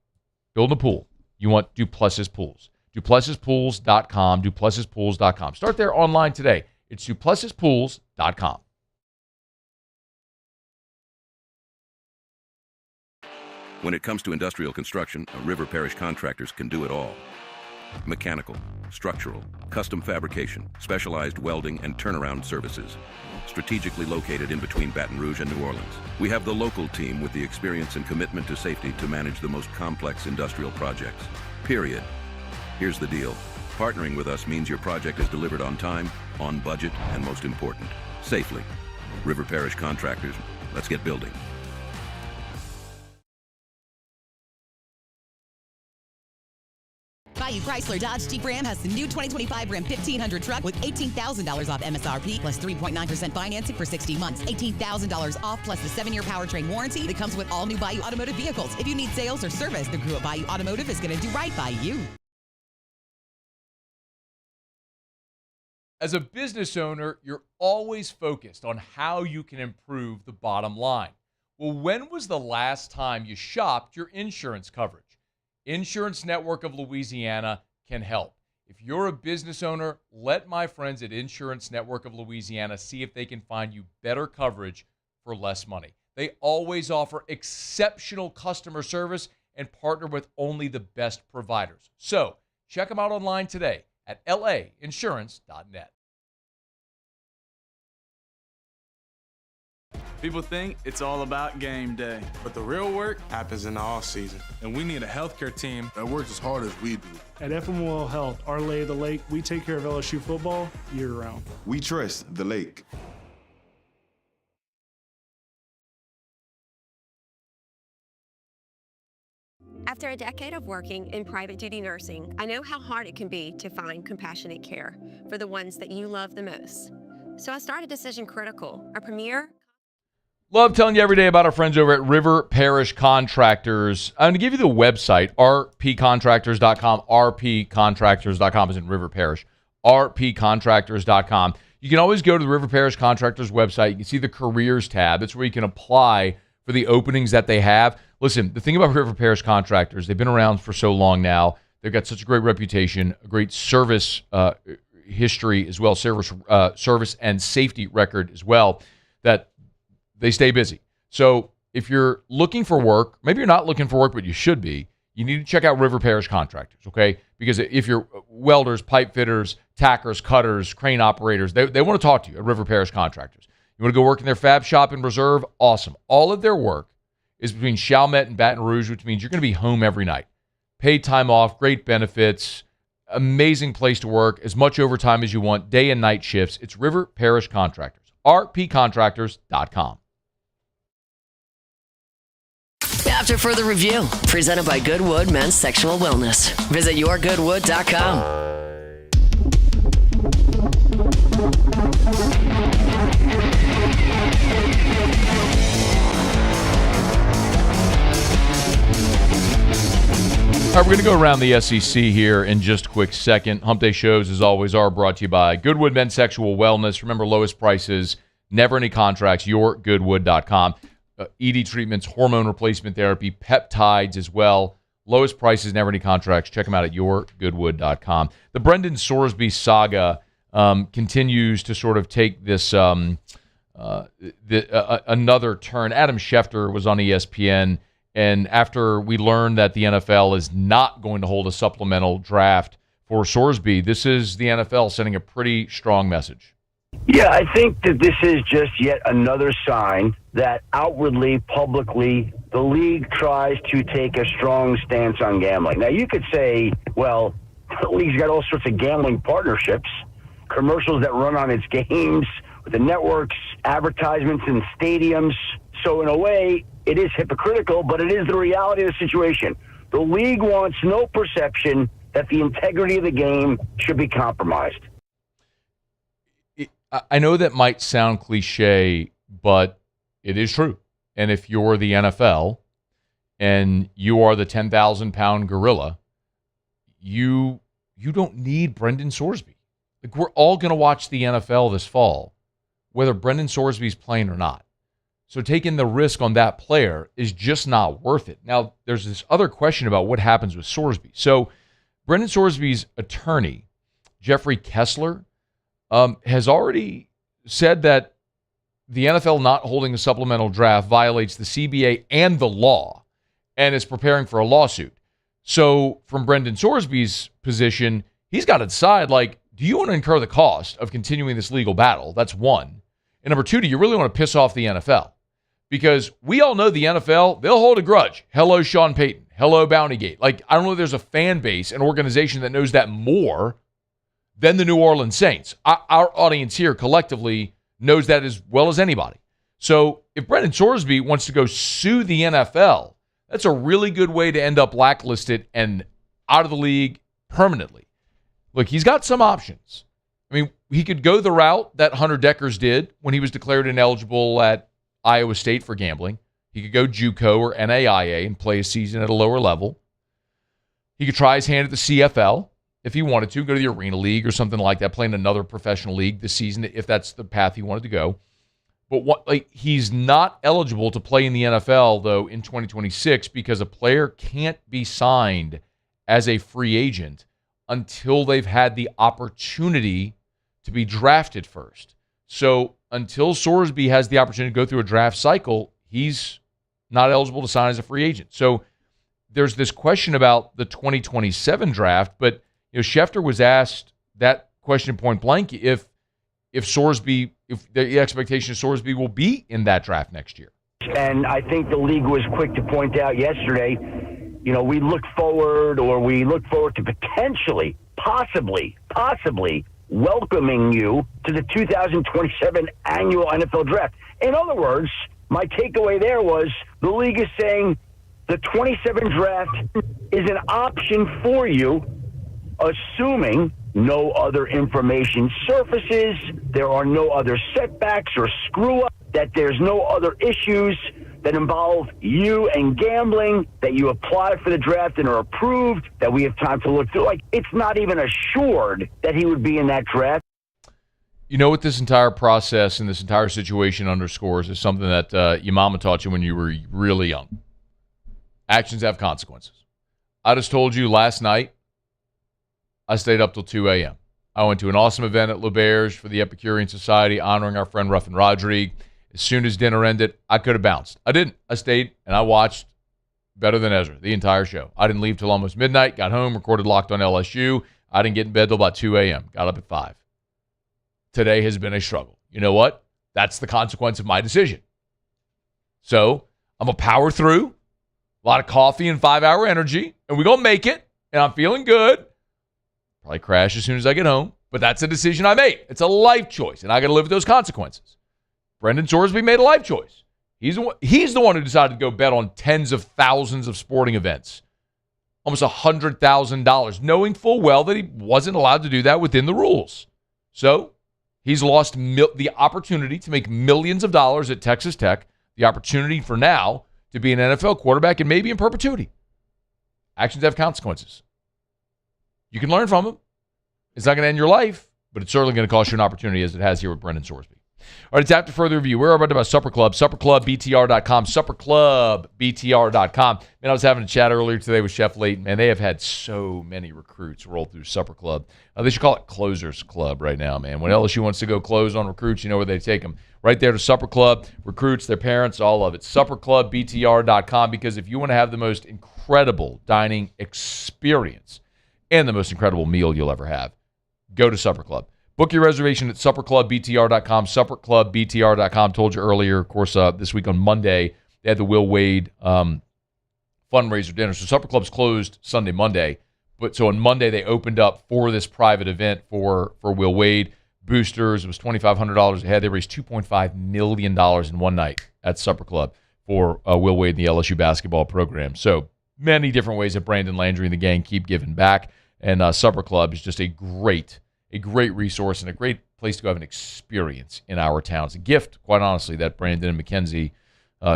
building a pool, you want Duplessis Pools. DuplessisPools.com, DuplessisPools.com. Start there online today. It's DuplessisPools.com. When it comes to industrial construction, River Parish Contractors can do it all. Mechanical, structural, custom fabrication, specialized welding, and turnaround services. Strategically located in between Baton Rouge and New Orleans, we have the local team with the experience and commitment to safety to manage the most complex industrial projects. Period. Here's the deal. Partnering with us means your project is delivered on time, on budget, and most important, safely. River Parish Contractors, let's get building. Bayou Chrysler Dodge Jeep Ram has the new 2025 Ram 1500 truck with $18,000 off MSRP plus 3.9% financing for 60 months. $18,000 off plus the 7-year powertrain warranty that comes with all new Bayou Automotive vehicles. If you need sales or service, the crew at Bayou Automotive is going to do right by you. As a business owner, you're always focused on how you can improve the bottom line. Well, when was the last time you shopped your insurance coverage? Insurance Network of Louisiana can help. If you're a business owner, let my friends at Insurance Network of Louisiana see if they can find you better coverage for less money. They always offer exceptional customer service and partner with only the best providers. So check them out online today at lainsurance.net. People think it's all about game day, but the real work happens in the off season, and we need a healthcare team that works as hard as we do. At FML Health, our Lay of the Lake, we take care of LSU football year-round. We trust the Lake. After a decade of working in private duty nursing, I know how hard it can be to find compassionate care for the ones that you love the most. So I started Decision Critical, a premier. Love telling you every day about our friends over at River Parish Contractors. I'm going to give you the website, rpcontractors.com. rpcontractors.com is in River Parish. rpcontractors.com. You can always go to the River Parish Contractors website. You can see the careers tab. That's where you can apply for the openings that they have. Listen, the thing about River Parish Contractors, they've been around for so long now. They've got such a great reputation, a great service history as well, service and safety record as well, that they stay busy. So if you're looking for work, maybe you're not looking for work, but you should be, you need to check out River Parish Contractors, okay? Because if you're welders, pipe fitters, tackers, cutters, crane operators, they want to talk to you at River Parish Contractors. You want to go work in their fab shop in Reserve? Awesome. All of their work is between Chalmette and Baton Rouge, which means you're going to be home every night. Paid time off, great benefits, amazing place to work, as much overtime as you want, day and night shifts. It's River Parish Contractors, rpcontractors.com. After further review, presented by Goodwood Men's Sexual Wellness. Visit yourgoodwood.com. All right, we're going to go around the SEC here in just a quick second. Hump Day shows, as always, are brought to you by Goodwood Men's Sexual Wellness. Remember, lowest prices, never any contracts, yourgoodwood.com. ED treatments, hormone replacement therapy, peptides as well. Lowest prices, never any contracts. Check them out at yourgoodwood.com. The Brendan Sorsby saga continues to sort of take this another turn. Adam Schefter was on ESPN, and after we learned that the NFL is not going to hold a supplemental draft for Sorsby, this is the NFL sending a pretty strong message. Yeah, I think that this is just yet another sign that outwardly, publicly, the league tries to take a strong stance on gambling. Now, you could say, well, the league's got all sorts of gambling partnerships, commercials that run on its games, with the networks, advertisements in stadiums. So in a way, it is hypocritical, but it is the reality of the situation. The league wants no perception that the integrity of the game should be compromised. I know that might sound cliche, but it is true. And if you're the NFL and you are the 10,000-pound gorilla, you don't need Brendan Sorsby. Like, we're all going to watch the NFL this fall, whether Brendan Sorsby's playing or not. So taking the risk on that player is just not worth it. Now, there's this other question about what happens with Sorsby. So Brendan Sorsby's attorney, Jeffrey Kessler, has already said that the NFL not holding a supplemental draft violates the CBA and the law and is preparing for a lawsuit. So from Brendan Sorsby's position, he's got to decide, like, do you want to incur the cost of continuing this legal battle? That's one. And number two, do you really want to piss off the NFL? Because we all know the NFL, they'll hold a grudge. Hello, Sean Payton. Hello, Bountygate. Like, I don't know if there's a fan base, an organization that knows that more than the New Orleans Saints. Our audience here collectively knows that as well as anybody. So if Brendan Sorsby wants to go sue the NFL, that's a really good way to end up blacklisted and out of the league permanently. Look, he's got some options. I mean, he could go the route that Hunter Deckers did when he was declared ineligible at Iowa State for gambling. He could go JUCO or NAIA and play a season at a lower level. He could try his hand at the CFL. If he wanted to, go to the Arena League or something like that, play in another professional league this season, if that's the path he wanted to go. But he's not eligible to play in the NFL, though, in 2026 because a player can't be signed as a free agent until they've had the opportunity to be drafted first. So until Sorsby has the opportunity to go through a draft cycle, he's not eligible to sign as a free agent. So there's this question about the 2027 draft, but Schefter was asked that question point blank if Sorsby if the expectation of Sorsby will be in that draft next year. And I think the league was quick to point out yesterday, we look forward to potentially, possibly welcoming you to the 2027 annual NFL draft. In other words, my takeaway there was the league is saying the 27 draft is an option for you, assuming no other information surfaces, there are no other setbacks or screw-ups, that there's no other issues that involve you and gambling, that you apply for the draft and are approved, that we have time to look through. Like, it's not even assured that he would be in that draft. You know what this entire process and this entire situation underscores is something that your mama taught you when you were really young. Actions have consequences. I just told you last night, I stayed up till 2 a.m. I went to an awesome event at L'Auberge for the Epicurean Society honoring our friend Ruffin Rodrigue. As soon as dinner ended, I could have bounced. I didn't. I stayed, and I watched Better Than Ezra, the entire show. I didn't leave till almost midnight, got home, recorded Locked on LSU. I didn't get in bed till about 2 a.m., got up at 5. Today has been a struggle. You know what? That's the consequence of my decision. So I'm going to power through, a lot of coffee and 5-hour energy, and we're going to make it, and I'm feeling good. Probably crash as soon as I get home, but that's a decision I made. It's a life choice, and I got to live with those consequences. Brendan Sorsby made a life choice. He's the one who decided to go bet on tens of thousands of sporting events, almost $100,000, knowing full well that he wasn't allowed to do that within the rules. So he's lost the opportunity to make millions of dollars at Texas Tech, the opportunity for now to be an NFL quarterback and maybe in perpetuity. Actions have consequences. You can learn from them. It's not going to end your life, but it's certainly going to cost you an opportunity as it has here with Brendan Sorsby. All right, it's after further review. We're about Supper Club, supperclubbtr.com, supperclubbtr.com. Man, I was having a chat earlier today with Chef Layton. Man, they have had so many recruits roll through Supper Club. They should call it Closers Club right now, man. When LSU wants to go close on recruits, you know where they take them. Right there to Supper Club, recruits, their parents, all of it. Supperclubbtr.com, because if you want to have the most incredible dining experience and the most incredible meal you'll ever have, go to Supper Club. Book your reservation at supperclubbtr.com, supperclubbtr.com. Told you earlier, of course, this week on Monday, they had the Will Wade fundraiser dinner. So Supper Club's closed Sunday, Monday. But so on Monday, they opened up for this private event for Will Wade. Boosters, it was $2,500 a head. They raised $2.5 million in one night at Supper Club for Will Wade and the LSU basketball program. So many different ways that Brandon Landry and the gang keep giving back. And Supper Club is just a great resource and a great place to go have an experience in our town. It's a gift, quite honestly, that Brandon and Mackenzie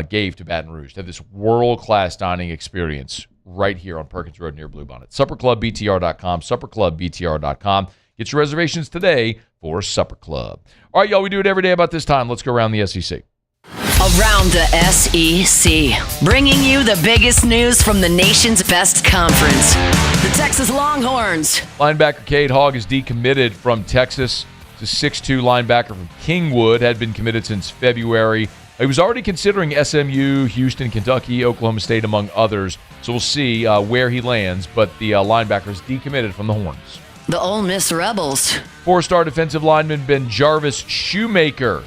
gave to Baton Rouge, to have this world-class dining experience right here on Perkins Road near Bluebonnet. SupperClubbTR.com, SupperClubbTR.com. Get your reservations today for Supper Club. All right, y'all, we do it every day about this time. Let's go around the SEC. Around the SEC, bringing you the biggest news from the nation's best conference, the Texas Longhorns. Linebacker Cade Hogg is decommitted from Texas. The 6'2 linebacker from Kingwood had been committed since February. He was already considering SMU, Houston, Kentucky, Oklahoma State, among others. So we'll see where he lands, but the linebacker is decommitted from the Horns. The Ole Miss Rebels. 4-star defensive lineman Ben Jarvis Shoemaker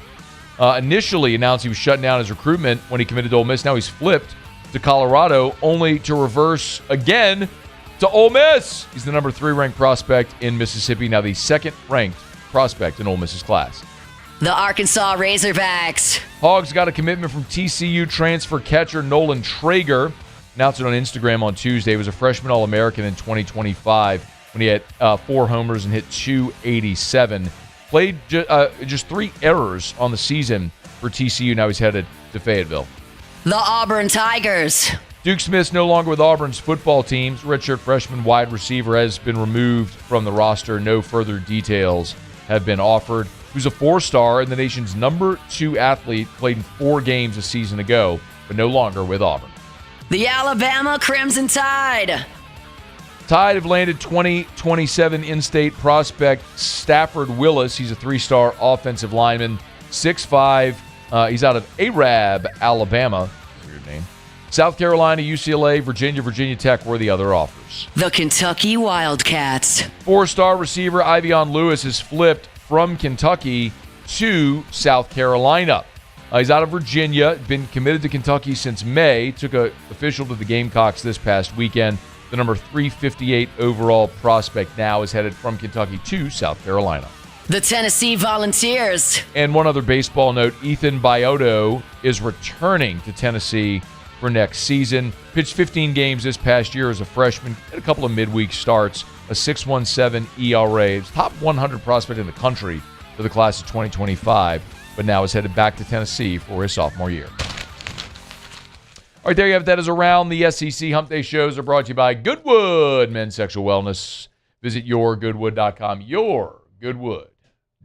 initially announced he was shutting down his recruitment when he committed to Ole Miss. Now he's flipped to Colorado, only to reverse again to Ole Miss. He's the number 3 ranked prospect in Mississippi, now the 2nd ranked prospect in Ole Miss's class. The Arkansas Razorbacks. Hogs got a commitment from TCU transfer catcher Nolan Traeger. Announced it on Instagram on Tuesday. He was a freshman All-American in 2025 when he had 4 homers and hit 287. Played just 3 errors on the season for TCU. Now he's headed to Fayetteville. The Auburn Tigers. Duke Smith's no longer with Auburn's football team. Redshirt freshman wide receiver has been removed from the roster. No further details have been offered. He was a 4-star and the nation's number 2 athlete, played in 4 games a season ago, but no longer with Auburn. The Alabama Crimson Tide. Tide have landed 2027 in-state prospect Stafford Willis. He's a 3-star offensive lineman, 6'5". He's out of Arab, Alabama. Weird name. South Carolina, UCLA, Virginia Tech were the other offers. The Kentucky Wildcats. 4-star receiver Ivion Lewis is flipped from Kentucky to South Carolina. He's out of Virginia, been committed to Kentucky since May, took an official to the Gamecocks this past weekend. The number 358 overall prospect now is headed from Kentucky to South Carolina. The Tennessee Volunteers. And one other baseball note, Ethan Bioto is returning to Tennessee for next season. Pitched 15 games this past year as a freshman, had a couple of midweek starts, a 6.17 ERA. He's top 100 prospect in the country for the class of 2025, but now is headed back to Tennessee for his sophomore year. All right, there you have it. That is Around the SEC. Hump Day shows are brought to you by Goodwood Men's Sexual Wellness. Visit yourgoodwood.com, yourgoodwood.com.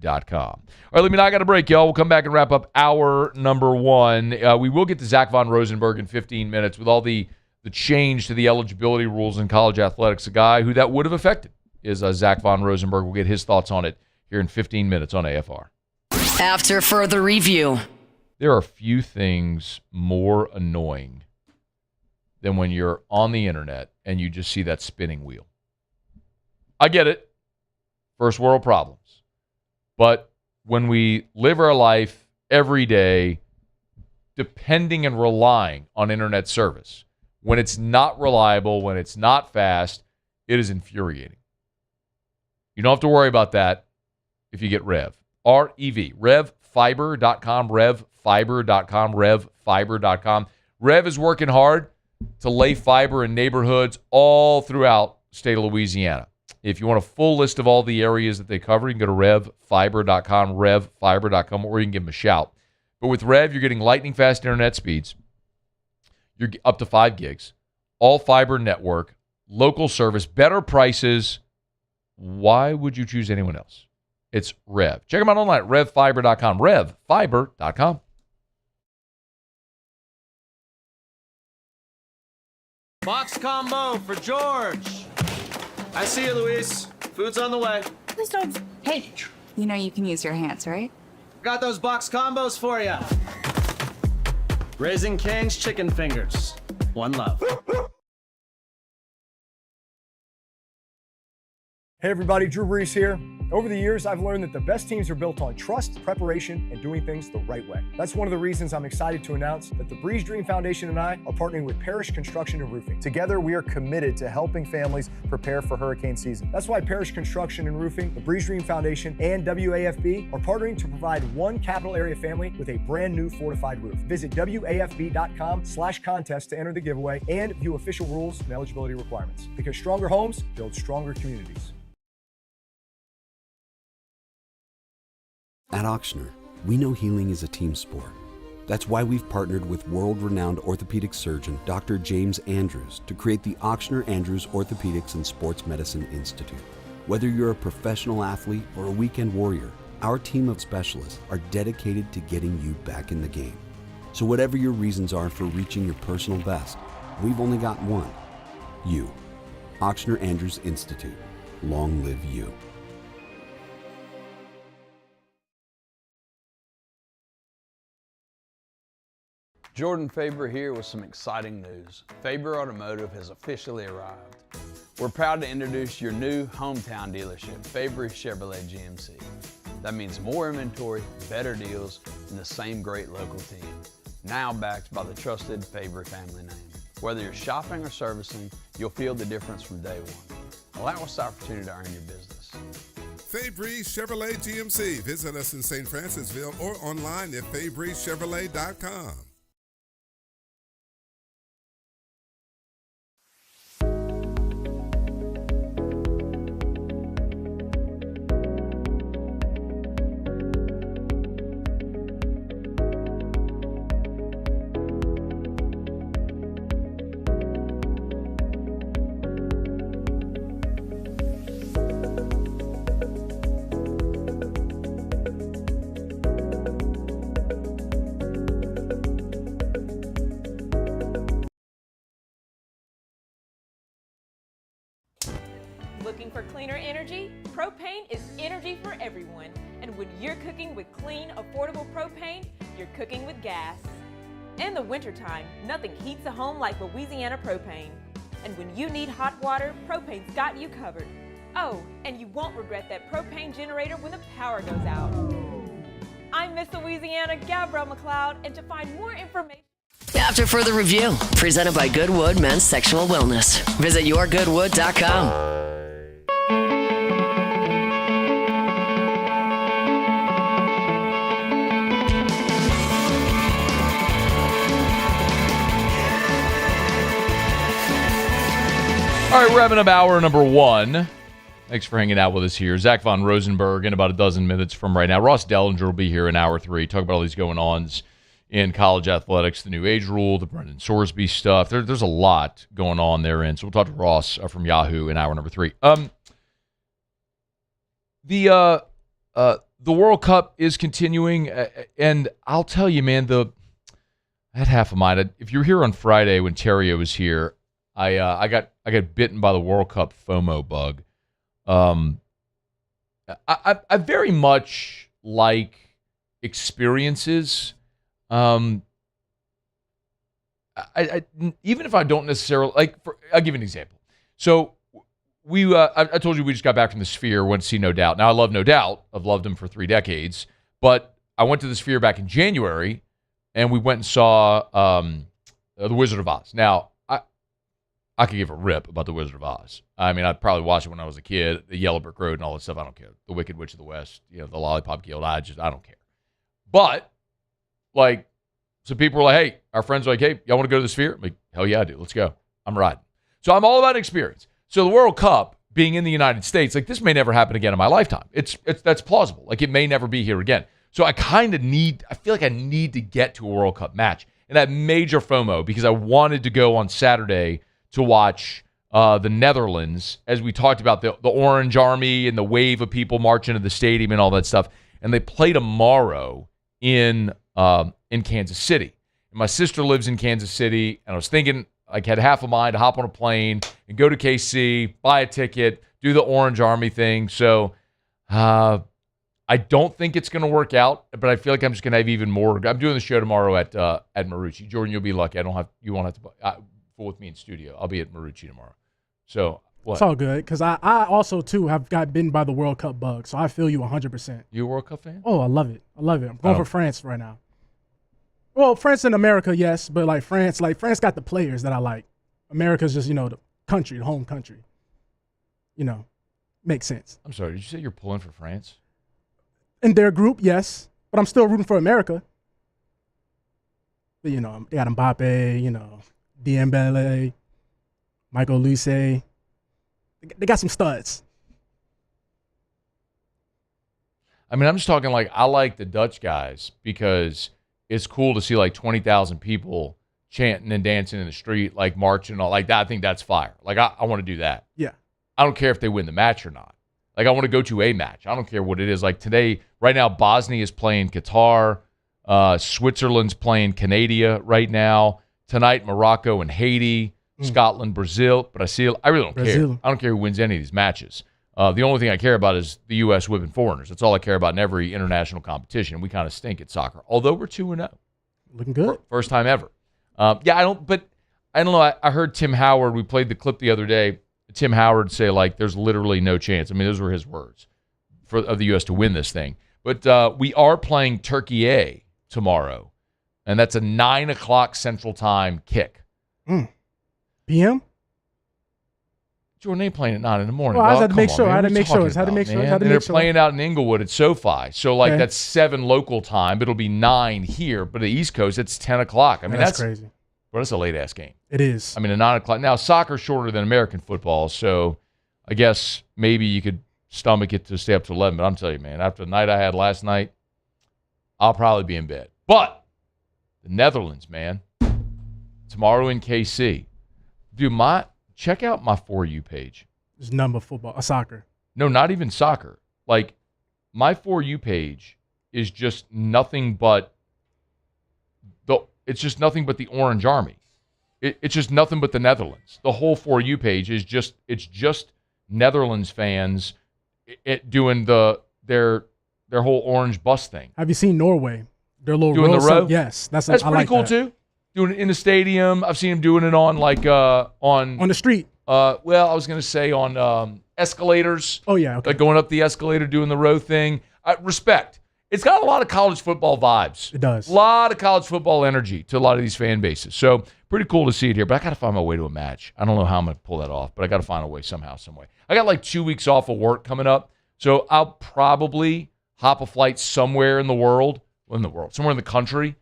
All right, let me know. I got a break, y'all. We'll come back and wrap up hour number one. We will get to Zach Von Rosenberg in 15 minutes with all the change to the eligibility rules in college athletics. A guy who that would have affected is Zach Von Rosenberg. We'll get his thoughts on it here in 15 minutes on AFR. After further review. There are few things more annoying than when you're on the internet and you just see that spinning wheel. I get it. First world problems. But when we live our life every day depending and relying on internet service, when it's not reliable, when it's not fast, it is infuriating. You don't have to worry about that if you get Rev. R-E-V. RevFiber.com, RevFiber.com, RevFiber.com. Rev is working hard to lay fiber in neighborhoods all throughout the state of Louisiana. If you want a full list of all the areas that they cover, you can go to RevFiber.com, RevFiber.com, or you can give them a shout. But with Rev, you're getting lightning fast internet speeds. You're up to 5 gigs, all fiber network, local service, better prices. Why would you choose anyone else? It's Rev. Check them out online at RevFiber.com, RevFiber.com. Box combo for George. I see you, Luis. Food's on the way. Please don't. Hey, you know you can use your hands, right? Got those box combos for you. Raising Cane's chicken fingers. One love. Hey everybody, Drew Brees here. Over the years, I've learned that the best teams are built on trust, preparation, and doing things the right way. That's one of the reasons I'm excited to announce that the Breeze Dream Foundation and I are partnering with Parish Construction and Roofing. Together, we are committed to helping families prepare for hurricane season. That's why Parish Construction and Roofing, the Breeze Dream Foundation, and WAFB are partnering to provide one capital area family with a brand new fortified roof. Visit WAFB.com/contest to enter the giveaway and view official rules and eligibility requirements. Because stronger homes build stronger communities. At Ochsner, we know healing is a team sport. That's why we've partnered with world-renowned orthopedic surgeon Dr. James Andrews to create the Ochsner Andrews Orthopedics and Sports Medicine Institute. Whether you're a professional athlete or a weekend warrior, our team of specialists are dedicated to getting you back in the game. So whatever your reasons are for reaching your personal best, we've only got one. You. Ochsner Andrews Institute. Long live you. Jordan Faber here with some exciting news. Faber Automotive has officially arrived. We're proud to introduce your new hometown dealership, Faber Chevrolet GMC. That means more inventory, better deals, and the same great local team. Now backed by the trusted Faber family name. Whether you're shopping or servicing, you'll feel the difference from day one. Allow us the opportunity to earn your business. Fabry Chevrolet GMC. Visit us in St. Francisville or online at FabryChevrolet.com. Looking for cleaner energy? Propane is energy for everyone. And when you're cooking with clean, affordable propane, you're cooking with gas. In the wintertime, nothing heats a home like Louisiana propane. And when you need hot water, propane's got you covered. Oh, and you won't regret that propane generator when the power goes out. I'm Miss Louisiana, Gabrielle McLeod, and to find more information. After further review, presented by Goodwood Men's Sexual Wellness. Visit yourgoodwood.com. All right, we're having up hour number 1. Thanks for hanging out with us here. Zach Von Rosenberg in about a dozen minutes from right now. Ross Dellenger will be here in hour 3. Talk about all these going-ons in college athletics, the new age rule, the Brendan Sorsby stuff. There's a lot going on therein. So we'll talk to Ross from Yahoo in hour number 3. The World Cup is continuing, and I'll tell you, man, I had half a mind. If you were here on Friday when Terrio was here, I got bitten by the World Cup FOMO bug. I very much like experiences. Even if I don't necessarily I'll give you an example. So I told you we just got back from the Sphere, went to see No Doubt. Now I love No Doubt. I've loved him for 3 decades, but I went to the Sphere back in January, and we went and saw The Wizard of Oz. Now I could give a rip about The Wizard of Oz. I mean, I'd probably watch it when I was a kid, the Yellow Brick Road and all that stuff. I don't care. The Wicked Witch of the West, the Lollipop Guild. I don't care. But so people were like, hey, our friends were like, hey, y'all want to go to the Sphere? I'm like, hell yeah, I do. Let's go. I'm riding. So I'm all about experience. So the World Cup being in the United States, this may never happen again in my lifetime. That's plausible. It may never be here again. So I feel like I need to get to a World Cup match. And I have major FOMO because I wanted to go on Saturday to watch the Netherlands, as we talked about the Orange Army and the wave of people marching to the stadium and all that stuff. And they play tomorrow in Kansas City. And my sister lives in Kansas City, and I was thinking had half a mind to hop on a plane and go to KC, buy a ticket, do the Orange Army thing. So I don't think it's going to work out, but I feel like I'm just going to have even more. I'm doing the show tomorrow at Marucci. Jordan, you'll be lucky. You won't have to fool with me in studio. I'll be at Marucci tomorrow. So what? It's all good because I also too have got bitten by the World Cup bug, so I feel you 100%. You a World Cup fan? Oh, I love it. I'm going for France right now. Well, France and America, yes, but France got the players that I like. America's just the country, the home country. Makes sense. I'm sorry. Did you say you're pulling for France? In their group, yes, but I'm still rooting for America. But, they got Mbappe, Dembele, Michael Olise. They got some studs. I mean, I'm just talking I like the Dutch guys because it's cool to see 20,000 people chanting and dancing in the street, marching and all that. I think that's fire. I want to do that. Yeah. I don't care if they win the match or not. I want to go to a match. I don't care what it is. Today, right now, Bosnia is playing Qatar. Switzerland's playing Canada right now. Tonight, Morocco and Haiti. Scotland, Brazil. But I really don't care. I don't care who wins any of these matches. The only thing I care about is the U.S. whipping foreigners. That's all I care about in every international competition. We kind of stink at soccer, although we're 2-0. Looking good. First time ever. I don't know. I heard Tim Howard. We played the clip the other day. Tim Howard say there's literally no chance. I mean, those were his words of the U.S. to win this thing. But we are playing Turkey A tomorrow, and that's a 9:00 Central Time kick. PM? Jordan ain't playing at 9 in the morning. Well, I had to make sure. And they're playing out in Inglewood at SoFi. So, that's 7 local time. But it'll be 9 here. But the East Coast, it's 10 o'clock. I mean, that's crazy. Well, that's a late-ass game. It is. I mean, at 9 o'clock. Now, soccer's shorter than American football. So, I guess maybe you could stomach it to stay up to 11. But I'm telling you, man, after the night I had last night, I'll probably be in bed. But the Netherlands, man, tomorrow in KC. Dude, check out my For You page. It's number football, soccer. No, not even soccer. My For You page is just nothing but the Orange Army. It's just nothing but the Netherlands. The whole For You page is just Netherlands fans doing their whole orange bus thing. Have you seen Norway? Their little doing the row? Yes, that's pretty cool too. Doing it in the stadium. I've seen him doing it on on the street. I was gonna say on escalators. Oh yeah, okay. Going up the escalator, doing the row thing. Respect. It's got a lot of college football vibes. It does. A lot of college football energy to a lot of these fan bases. So pretty cool to see it here. But I got to find my way to a match. I don't know how I'm going to pull that off, but I got to find a way somehow, some way. I got like 2 weeks off of work coming up. So I'll probably hop a flight somewhere in the country,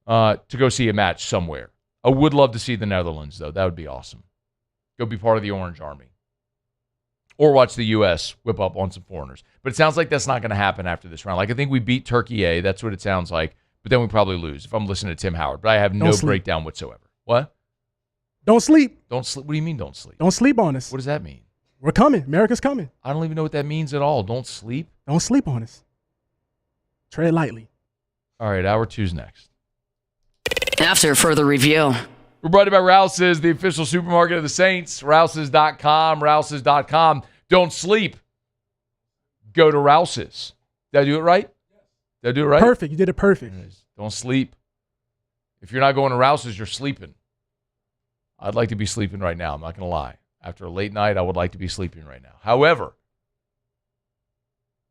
to go see a match somewhere. I would love to see the Netherlands, though. That would be awesome. Go be part of the Orange Army. Or watch the U.S. whip up on some foreigners. But it sounds like that's not going to happen after this round. Like, I think we beat Turkey A. That's what it sounds like. But then we probably lose if I'm listening to Tim Howard. But I have no breakdown whatsoever. What? Don't sleep. Don't sleep. What do you mean don't sleep? Don't sleep on us. What does that mean? We're coming. America's coming. I don't even know what that means at all. Don't sleep? Don't sleep on us. Tread lightly. All right, hour 2's next. After further review. We're brought to you by Rouse's, the official supermarket of the Saints. Rouse's.com, Rouse's.com. Don't sleep. Go to Rouse's. Did I do it right? Did I do it right? Perfect. You did it perfect. Don't sleep. If you're not going to Rouse's, you're sleeping. I'd like to be sleeping right now. I'm not going to lie. After a late night, I would like to be sleeping right now. However,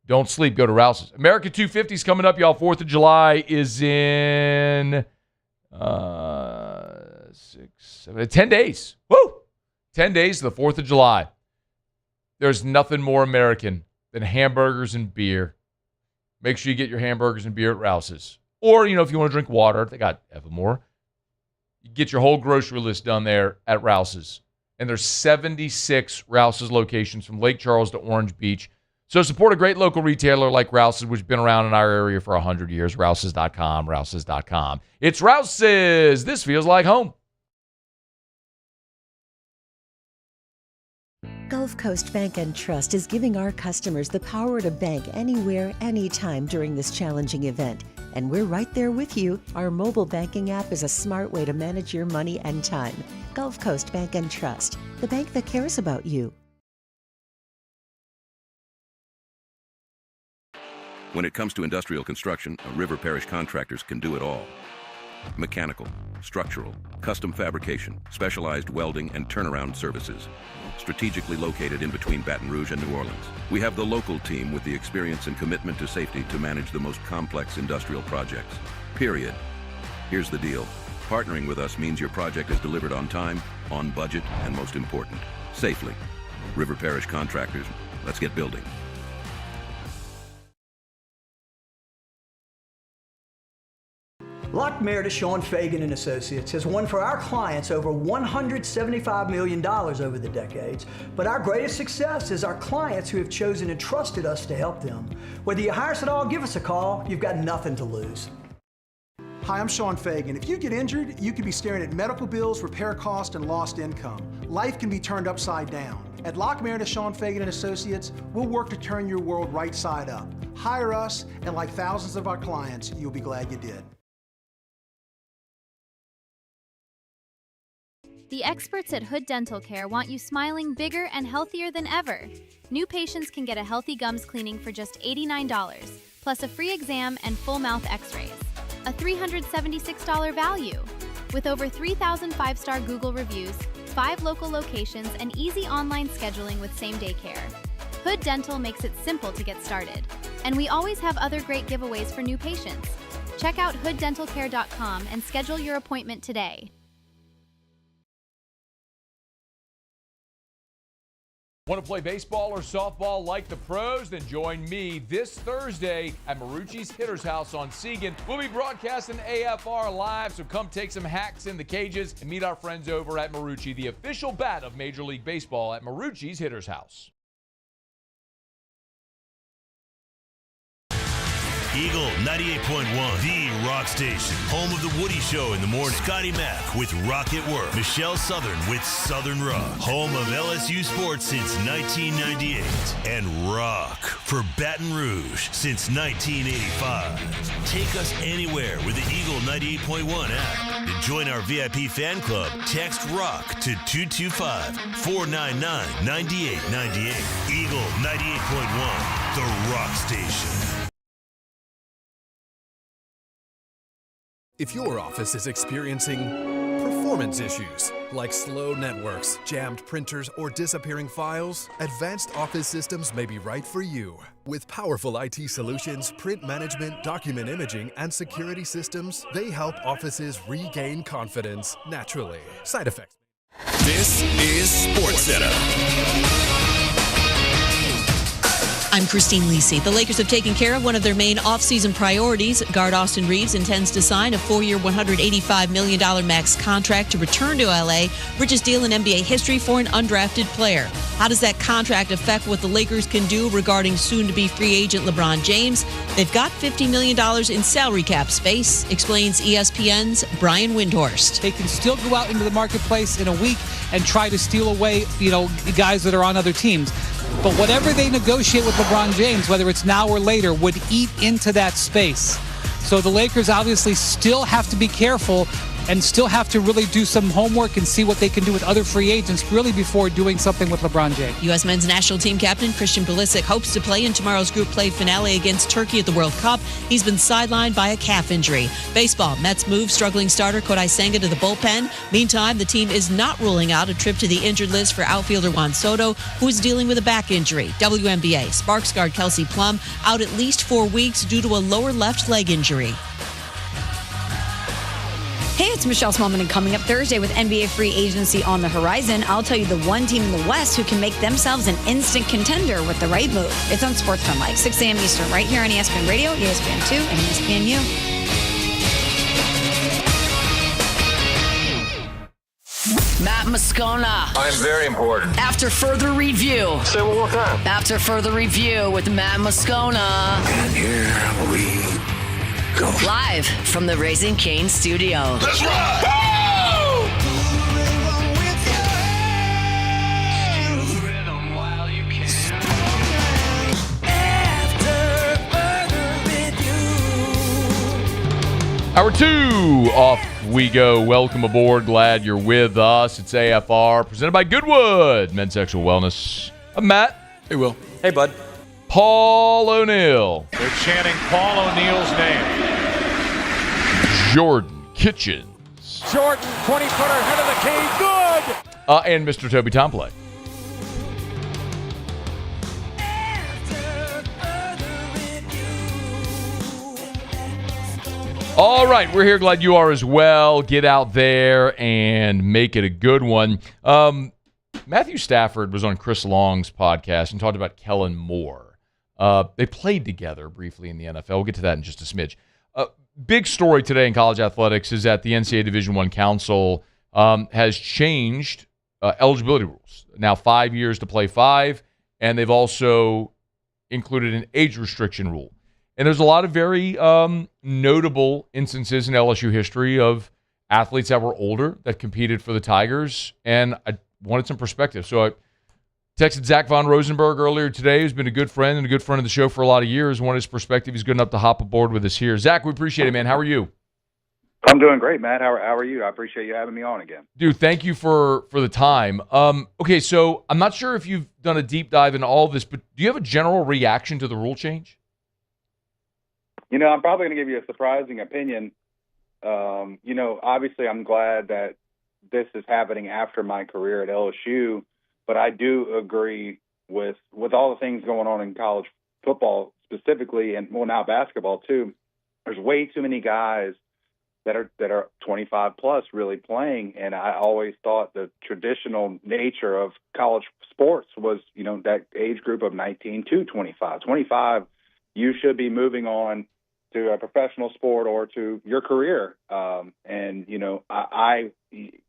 don't sleep. Go to Rouse's. America 250 is coming up, y'all. 4th of July is in 10 days. Woo! 10 days to the 4th of July. There's nothing more American than hamburgers and beer. Make sure you get your hamburgers and beer at Rouse's. Or, if you want to drink water, they got Evermore. You get your whole grocery list done there at Rouse's. And there's 76 Rouse's locations from Lake Charles to Orange Beach. So support a great local retailer like Rouse's, which has been around in our area for 100 years. Rouse's.com, Rouse's.com. It's Rouse's. This feels like home. Gulf Coast Bank and Trust is giving our customers the power to bank anywhere, anytime during this challenging event. And we're right there with you. Our mobile banking app is a smart way to manage your money and time. Gulf Coast Bank and Trust, the bank that cares about you. When it comes to industrial construction, River Parish Contractors can do it all. Mechanical, structural, custom fabrication, specialized welding, and turnaround services. Strategically located in between Baton Rouge and New Orleans, we have the local team with the experience and commitment to safety to manage the most complex industrial projects. Period. Here's the deal. Partnering with us means your project is delivered on time, on budget, and most important, safely. River Parish Contractors, let's get building. Lockmere to Sean Fagan and Associates has won for our clients over $175 million over the decades, but our greatest success is our clients who have chosen and trusted us to help them. Whether you hire us at all, give us a call. You've got nothing to lose. Hi, I'm Sean Fagan. If you get injured, you could be staring at medical bills, repair costs, and lost income. Life can be turned upside down. At Lockmere to Sean Fagan and Associates, we'll work to turn your world right side up. Hire us, and like thousands of our clients, you'll be glad you did. The experts at Hood Dental Care want you smiling bigger and healthier than ever. New patients can get a healthy gums cleaning for just $89, plus a free exam and full mouth x-rays. A $376 value. With over 3,000 five-star Google reviews, 5 local locations, and easy online scheduling with same-day care. Hood Dental makes it simple to get started. And we always have other great giveaways for new patients. Check out hooddentalcare.com and schedule your appointment today. Want to play baseball or softball like the pros? Then join me this Thursday at Marucci's Hitter's House on Seagan. We'll be broadcasting AFR live, so come take some hacks in the cages and meet our friends over at Marucci, the official bat of Major League Baseball at Marucci's Hitter's House. Eagle 98.1, the rock station. Home of the Woody Show in the morning. Scotty Mack with Rock at Work. Michelle Southern with Southern Rock. Home of LSU sports since 1998. And rock for Baton Rouge since 1985. Take us anywhere with the Eagle 98.1 app. To join our VIP fan club, text ROCK to 225-499-9898. Eagle 98.1, the rock station. If your office is experiencing performance performance issues like slow networks, jammed printers, or disappearing files? Advanced Office Systems may be right for you. With powerful IT solutions, print management, document imaging, and security systems, they help offices regain confidence naturally. Side effects. This is SportsCenter. I'm Christine Lisi. The Lakers have taken care of one of their main offseason priorities. Guard Austin Reeves intends to sign a 4-year, $185 million max contract to return to L.A., richest deal in NBA history for an undrafted player. How does that contract affect what the Lakers can do regarding soon-to-be free agent LeBron James? They've got $50 million in salary cap space, explains ESPN's Brian Windhorst. They can still go out into the marketplace in a week and try to steal away, guys that are on other teams. But whatever they negotiate with LeBron James, whether it's now or later, would eat into that space. So the Lakers obviously still have to be careful and still have to really do some homework and see what they can do with other free agents really before doing something with LeBron James. U.S. men's national team captain Christian Pulisic hopes to play in tomorrow's group play finale against Turkey at the World Cup. He's been sidelined by a calf injury. Baseball, Mets move struggling starter Kodai Senga to the bullpen. Meantime, the team is not ruling out a trip to the injured list for outfielder Juan Soto, who is dealing with a back injury. WNBA, Sparks guard Kelsey Plum out at least 4 weeks due to a lower left leg injury. Hey, it's Michelle Smallman, and coming up Thursday with NBA free agency on the horizon, I'll tell you the one team in the West who can make themselves an instant contender with the right move. It's on Sports Fun Live, 6 a.m. Eastern, right here on ESPN Radio, ESPN 2, and ESPNU. Matt Moscona. I'm very important. After further review. Say one more time. After further review with Matt Moscona. And here we go. Live from the Raising Cane studio. Let's ride! Hour 2, off we go. Welcome aboard. Glad you're with us. It's AFR, presented by Goodwood Men's Sexual Wellness. I'm Matt. Hey, Will. Hey, bud. Paul O'Neill. They're chanting Paul O'Neill's name. Jordan Kitchens. Jordan, 20-footer, head of the key, good! And Mr. Toby Tomplay. All right, we're here. Glad you are as well. Get out there and make it a good one. Matthew Stafford was on Chris Long's podcast and talked about Kellen Moore. They played together briefly in the NFL. We'll get to that in just a smidge. Big story today in college athletics is that the NCAA Division I Council has changed eligibility rules. Now 5 years to play 5, and they've also included an age restriction rule. And there's a lot of very notable instances in LSU history of athletes that were older that competed for the Tigers, and I wanted some perspective. So I texted Zach Von Rosenberg earlier today, who's been a good friend and a good friend of the show for a lot of years. Wanted his perspective. He's good enough to hop aboard with us here. Zach, we appreciate it, man. How are you? I'm doing great, Matt. How are you? I appreciate you having me on again. Dude, thank you for the time. Okay, so I'm not sure if you've done a deep dive into all of this, but do you have a general reaction to the rule change? I'm probably going to give you a surprising opinion. Obviously I'm glad that this is happening after my career at LSU, but I do agree with all the things going on in college football specifically, and now basketball too. There's way too many guys that are 25 plus really playing, and I always thought the traditional nature of college sports was, that age group of 19 to 25. 25, you should be moving on to a professional sport or to your career. I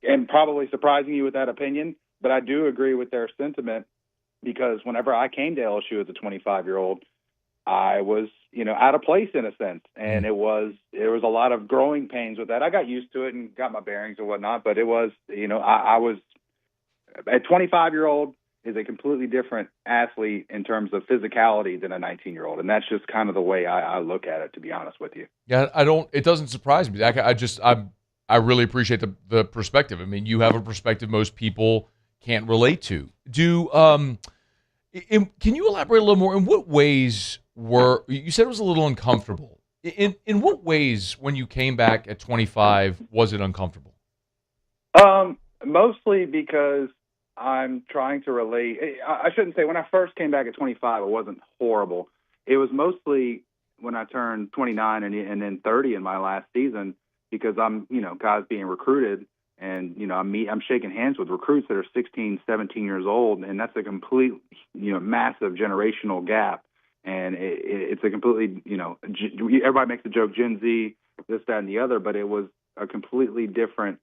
am probably surprising you with that opinion, but I do agree with their sentiment, because whenever I came to LSU as a 25-year-old, I was, out of place in a sense. And there was a lot of growing pains with that. I got used to it and got my bearings and whatnot, but it was, I was a 25-year-old is a completely different athlete in terms of physicality than a 19-year-old. And that's just kind of the way I look at it, to be honest with you. Yeah, it doesn't surprise me. I really appreciate the perspective. I mean, you have a perspective most people can't relate to. Can you elaborate a little more? In what ways you said it was a little uncomfortable. In what ways, when you came back at 25, was it uncomfortable? Mostly because I'm trying to relate. I shouldn't say when I first came back at 25, it wasn't horrible. It was mostly when I turned 29 and then 30 in my last season, because I'm, guys being recruited, and, I'm shaking hands with recruits that are 16, 17 years old, and that's a complete, massive generational gap. And it's a completely, everybody makes the joke, Gen Z, this, that, and the other, but it was a completely different,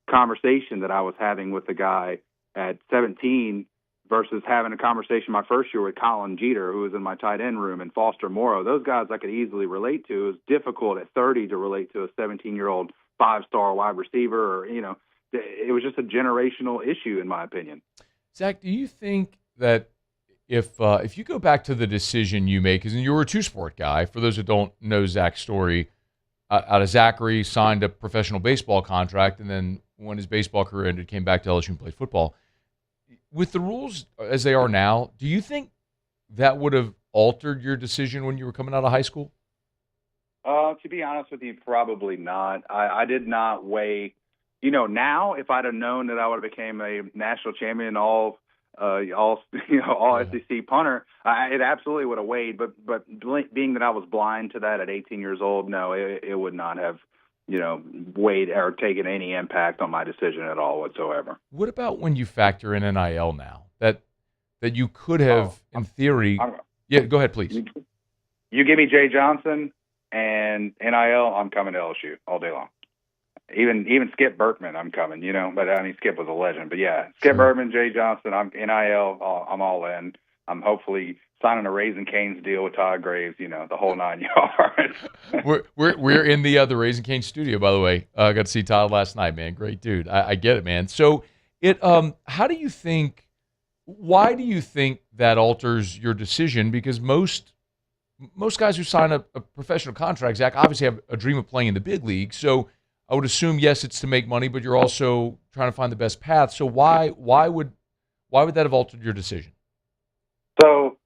conversation that I was having with the guy at 17 versus having a conversation my first year with Colin Jeter, who was in my tight end room, and Foster Morrow. Those guys I could easily relate to. It was difficult at 30 to relate to a 17-year-old five-star wide receiver, or, it was just a generational issue, in my opinion. Zach, do you think that if you go back to the decision you made, because you were a two-sport guy, for those who don't know Zach's story, out of Zachary, signed a professional baseball contract, and then when his baseball career ended, came back to LSU and played football. With the rules as they are now, do you think that would have altered your decision when you were coming out of high school? To be honest with you, probably not. I did not weigh, now if I'd have known that I would have became a national champion, all SEC punter, it absolutely would have weighed. But being that I was blind to that at 18 years old, no, it would not have, weighed or taken any impact on my decision at all whatsoever. What about when you factor in NIL now? That you could have, in theory. Go ahead, please. You give me Jay Johnson and NIL, I'm coming to LSU all day long. Even Skip Berkman, I'm coming, but I mean, Skip was a legend. But yeah, Skip Berkman, Jay Johnson, I'm NIL, I'm all in. I'm hopefully signing a Raising Cane's deal with Todd Graves, the whole 9 yards. we're in the Raising Cane's studio, by the way. I got to see Todd last night, man. Great dude. I get it, man. So why do you think that alters your decision? Because most guys who sign a professional contract, Zach, obviously have a dream of playing in the big league. So I would assume, yes, it's to make money, but you're also trying to find the best path. So why would that have altered your decision? So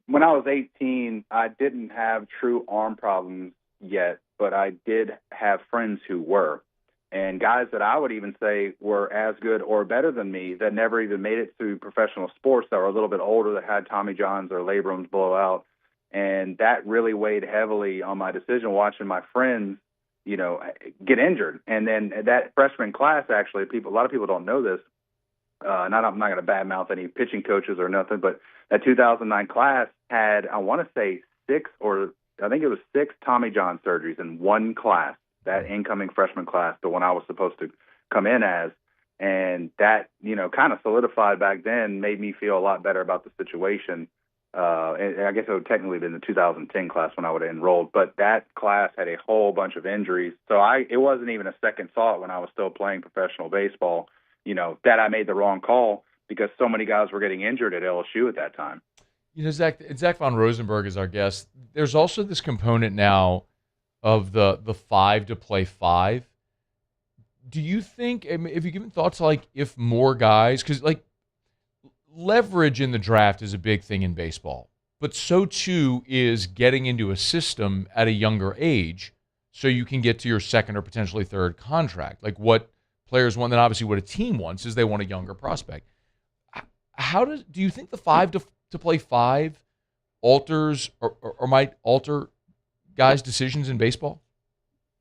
when I was 18, I didn't have true arm problems yet, but I did have friends who were, and guys that I would even say were as good or better than me that never even made it through professional sports, that were a little bit older, that had Tommy Johns or labrums blow out. And that really weighed heavily on my decision, watching my friends, get injured. And then that freshman class, actually, a lot of people don't know this. I'm not going to badmouth any pitching coaches or nothing, but that 2009 class had, I want to say, 6 Tommy John surgeries in one class, that incoming freshman class, the one I was supposed to come in as. And that, kind of solidified back then, made me feel a lot better about the situation. And I guess it would technically have been the 2010 class when I would have enrolled, but that class had a whole bunch of injuries. So it wasn't even a second thought when I was still playing professional baseball, that I made the wrong call, because so many guys were getting injured at LSU at that time. Zach von Rosenberg is our guest. There's also this component now of the 5 to play 5. Do you think, if you given thoughts, like if more guys, because leverage in the draft is a big thing in baseball, but so too is getting into a system at a younger age so you can get to your second or potentially third contract. Like what players want, and obviously what a team wants is they want a younger prospect. Do you think the 5 to play 5 alters or might alter guys' decisions in baseball?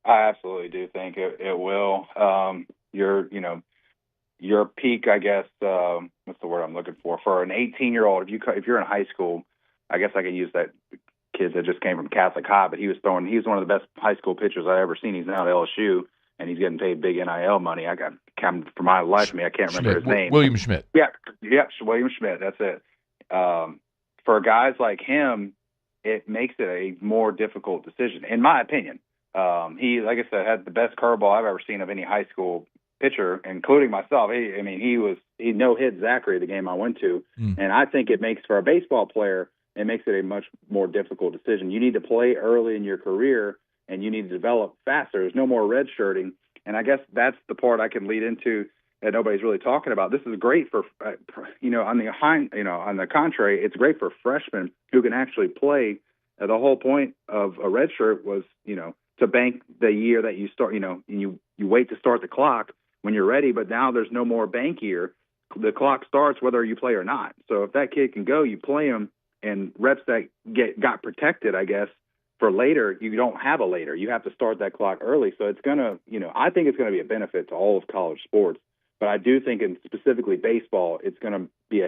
I absolutely do think it will. Your peak, I guess, what's the word I'm looking for an 18-year-old, if you're in high school, I guess I could use that kid that just came from Catholic High, but he's one of the best high school pitchers I've ever seen. He's now at LSU, and he's getting paid big NIL money. For my life of me, I can't remember his name. William Schmidt. Yeah, William Schmidt, that's it. For guys like him, it makes it a more difficult decision, in my opinion. He, like I said, had the best curveball I've ever seen of any high school pitcher, including myself. He no-hit Zachary the game I went to, and I think it makes, for a baseball player, it makes it a much more difficult decision. You need to play early in your career, and you need to develop faster. There's no more redshirting, and I guess that's the part I can lead into that nobody's really talking about. This is great for, on the contrary, it's great for freshmen who can actually play. The whole point of a redshirt was, to bank the year that you start, you wait to start the clock when you're ready, but now there's no more bank year. The clock starts whether you play or not. So if that kid can go, you play him, and reps that got protected, I guess, for later, you don't have a later. You have to start that clock early. So it's going to, I think it's going to be a benefit to all of college sports. But I do think in specifically baseball, it's going to be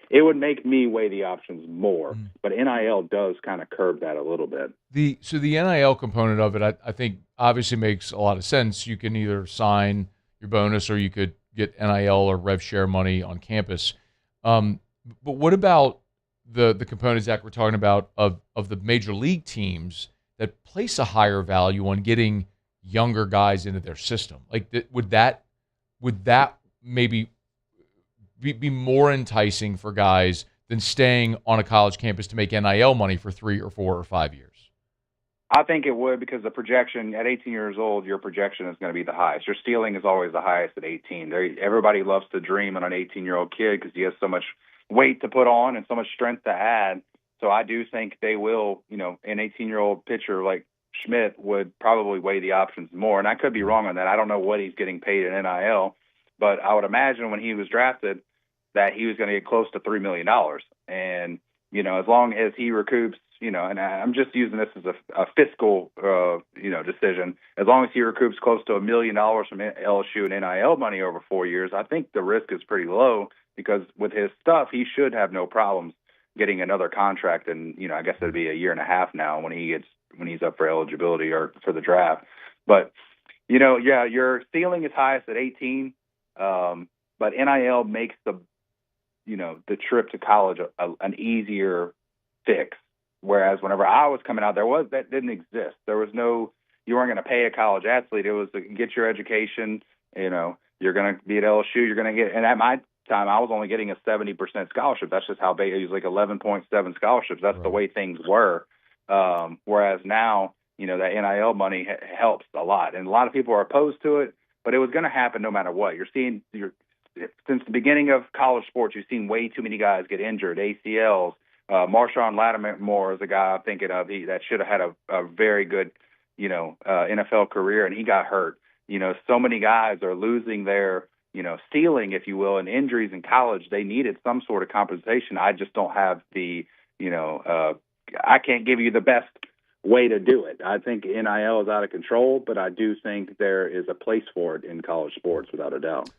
it would make me weigh the options more. But NIL does kind of curb that a little bit. So the NIL component of it, I think, obviously makes a lot of sense. You can either sign your bonus or you could get NIL or rev share money on campus. But what about the components that we're talking about of the major league teams that place a higher value on getting younger guys into their system? Like, would that maybe be more enticing for guys than staying on a college campus to make NIL money for 3 or 4 or 5 years? I think it would, because the projection at 18 years old, your projection is going to be the highest. Your ceiling is always the highest at 18. Everybody loves to dream on an 18-year-old kid because he has so much weight to put on and so much strength to add. So I do think they will, an 18-year-old pitcher like Schmidt would probably weigh the options more. And I could be wrong on that. I don't know what he's getting paid in NIL, but I would imagine when he was drafted that he was going to get close to $3 million. And, as long as he recoups, and I'm just using this as a fiscal, decision, as long as he recoups close to $1 million from LSU and NIL money over 4 years, I think the risk is pretty low, because with his stuff, he should have no problems getting another contract. And, I guess it'd be a year and a half now when he's up for eligibility or for the draft. But, your ceiling is highest at 18. But NIL makes the trip to college an easier fix. Whereas whenever I was coming out, that didn't exist. There was no, you weren't going to pay a college athlete. It was to get your education. You're going to be at LSU. You're going to get, and at my time, I was only getting a 70% scholarship. That's just how big it was, like 11.7 scholarships. That's the way things were. Whereas now, that NIL money helps a lot. And a lot of people are opposed to it, but it was going to happen no matter what. Since the beginning of college sports, you've seen way too many guys get injured, ACLs. Marshawn Lattimore is a guy I'm thinking of that should have had a very good, NFL career, and he got hurt. So many guys are losing their, ceiling, if you will, and injuries in college. They needed some sort of compensation. I just don't have the, I can't give you the best way to do it. I think NIL is out of control, but I do think there is a place for it in college sports, without a doubt.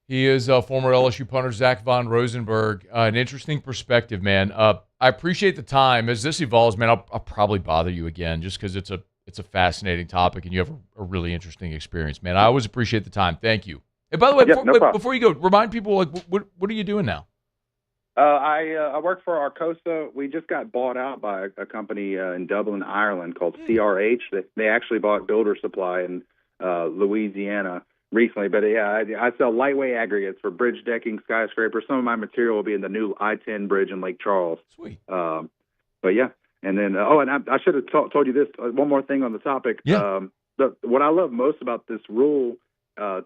He is former LSU punter Zach Von Rosenberg. An interesting perspective, man. I appreciate the time. As this evolves, man, I'll probably bother you again, just because it's a fascinating topic and you have a really interesting experience, man. I always appreciate the time. Thank you. And by the way, before you go, remind people, what are you doing now? I work for Arcosa. We just got bought out by a company in Dublin, Ireland called CRH. They actually bought Builder Supply in Louisiana recently. But yeah, I sell lightweight aggregates for bridge decking, skyscrapers. Some of my material will be in the new I-10 bridge in Lake Charles. Sweet. But yeah, and then and I should have told you this. One more thing on the topic. Yeah. What I love most about this rule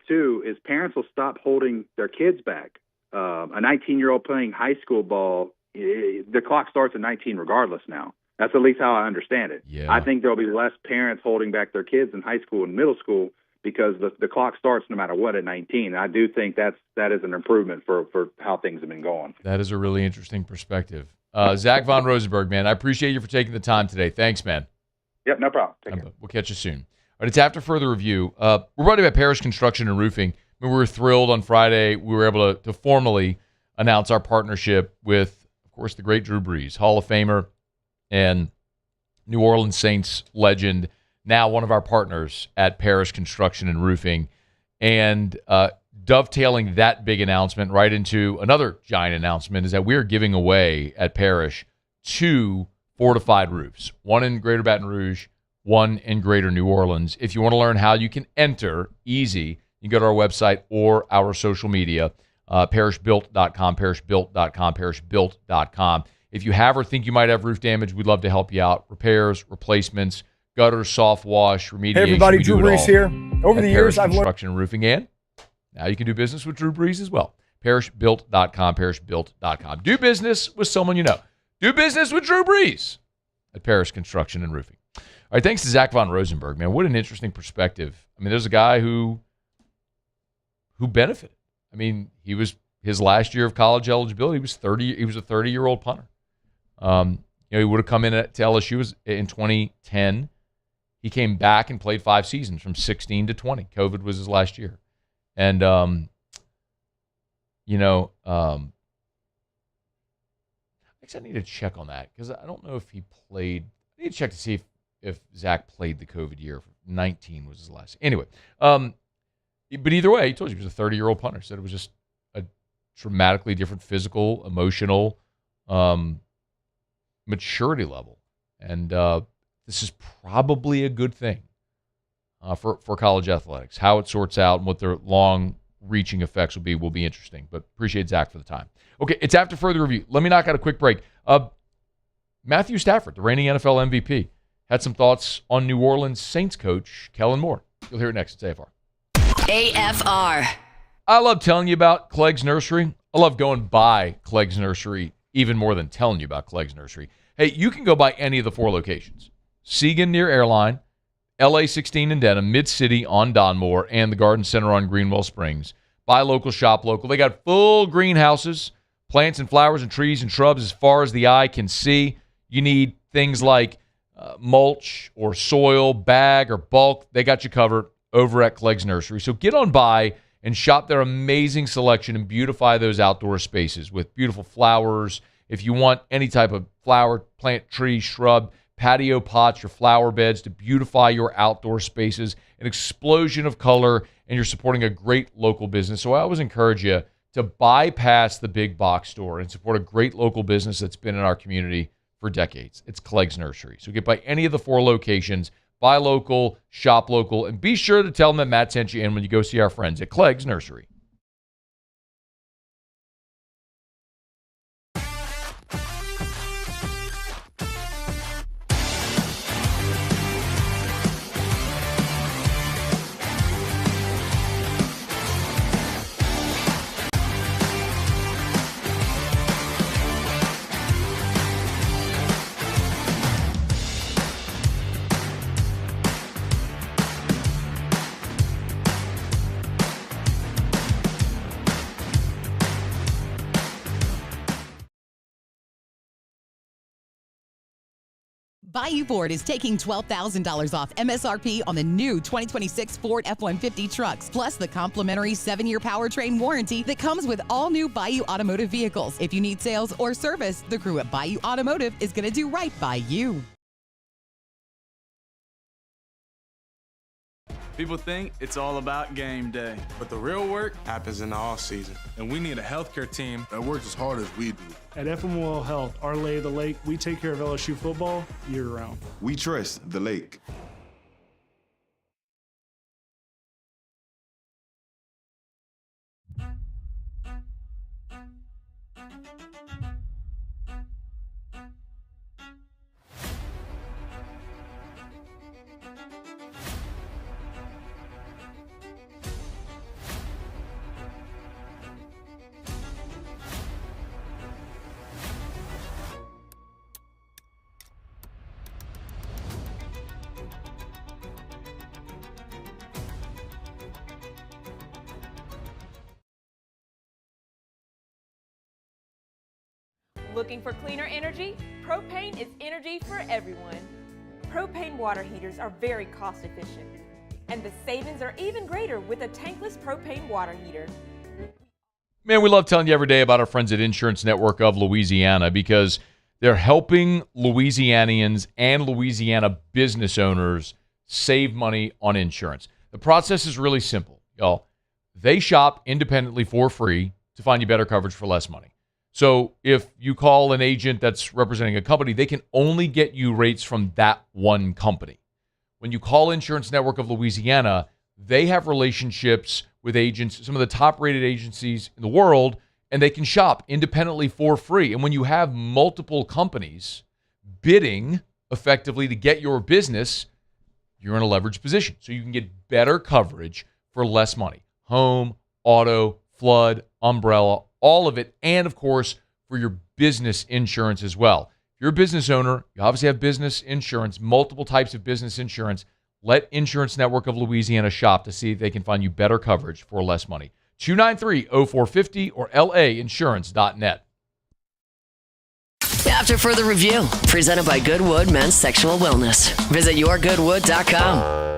too is parents will stop holding their kids back. A 19-year-old playing high school ball, the clock starts at 19 regardless now. That's at least how I understand it. Yeah. I think there'll be less parents holding back their kids in high school and middle school because the clock starts no matter what at 19. I do think that is an improvement for how things have been going. That is a really interesting perspective. Zach Von Rosenberg, man, I appreciate you for taking the time today. Thanks, man. Yep, no problem. Take care. We'll catch you soon. All right, it's After Further Review. We're brought to you by Parish Construction and Roofing. We were thrilled on Friday. We were able to formally announce our partnership with, of course, the great Drew Brees, Hall of Famer and New Orleans Saints legend, now one of our partners at Parish Construction and Roofing. And dovetailing that big announcement right into another giant announcement is that we are giving away at Parish 2 fortified roofs, one in Greater Baton Rouge, one in Greater New Orleans. If you want to learn how you can enter, easy, you can go to our website or our social media, parishbuilt.com, parishbuilt.com, parishbuilt.com. If you have or think you might have roof damage, we'd love to help you out. Repairs, replacements, gutters, soft wash, remediation. Hey everybody, Drew Brees here. Over the years, I've learned construction and roofing, and now you can do business with Drew Brees as well. Parishbuilt.com, parishbuilt.com. Do business with someone you know. Do business with Drew Brees at Parish Construction and Roofing. All All right, thanks to Zach Von Rosenberg, man. What an interesting perspective. I mean, there's a guy who benefited. I mean, his last year of college eligibility, he was a 30-year-old punter. He would have come in to LSU in 2010. He came back and played 5 seasons from 16 to 20. COVID was his last year. And, I guess I need to check on that because I don't know if he played. I need to check to see if Zach played the COVID year. 19 was his last. Anyway, but either way, he told you he was a 30-year-old punter. Said it was just a dramatically different physical, emotional, maturity level. And this is probably a good thing for college athletics. How it sorts out and what their long-reaching effects will be interesting. But appreciate Zach for the time. Okay, it's after further review. Let me knock out a quick break. Matthew Stafford, the reigning NFL MVP, had some thoughts on New Orleans Saints coach Kellen Moore. You'll hear it next. It's AFR. AFR. I love telling you about Clegg's Nursery. I love going by Clegg's Nursery even more than telling you about Clegg's Nursery. Hey, you can go by any of the 4 locations. Seagan near Airline, LA 16 in Denham, Mid-City on Donmore, and the Garden Center on Greenwell Springs. Buy local, shop local. They got full greenhouses, plants and flowers and trees and shrubs as far as the eye can see. You need things like mulch or soil, bag or bulk. They got you covered over at Clegg's Nursery. So get on by and shop their amazing selection and beautify those outdoor spaces with beautiful flowers. If you want any type of flower, plant, tree, shrub, patio pots, your flower beds to beautify your outdoor spaces, an explosion of color, and you're supporting a great local business. So I always encourage you to bypass the big box store and support a great local business that's been in our community for decades. It's Clegg's Nursery. So get by any of the 4 locations. Buy local, shop local, and be sure to tell them that Matt sent you in when you go see our friends at Clegg's Nursery. Bayou Ford is taking $12,000 off MSRP on the new 2026 Ford F-150 trucks, plus the complimentary 7-year powertrain warranty that comes with all new Bayou Automotive vehicles. If you need sales or service, the crew at Bayou Automotive is going to do right by you. People think it's all about game day, but the real work happens in the off season. And we need a healthcare team that works as hard as we do. At FML Health, our lay of the lake, we take care of LSU football year-round. We trust the lake. Looking for cleaner energy? Propane is energy for everyone. Propane water heaters are very cost efficient, and the savings are even greater with a tankless propane water heater. Man, we love telling you every day about our friends at Insurance Network of Louisiana because they're helping Louisianians and Louisiana business owners save money on insurance. The process is really simple, y'all. They shop independently for free to find you better coverage for less money. So if you call an agent that's representing a company, they can only get you rates from that one company. When you call Insurance Network of Louisiana, they have relationships with agents, some of the top-rated agencies in the world, and they can shop independently for free. And when you have multiple companies bidding effectively to get your business, you're in a leveraged position. So you can get better coverage for less money. Home, auto, flood, umbrella, all of it, and of course, for your business insurance as well. If you're a business owner, you obviously have business insurance, multiple types of business insurance, let Insurance Network of Louisiana shop to see if they can find you better coverage for less money. 293-0450 or lainsurance.net. After further review, presented by Goodwood Men's Sexual Wellness. Visit yourgoodwood.com.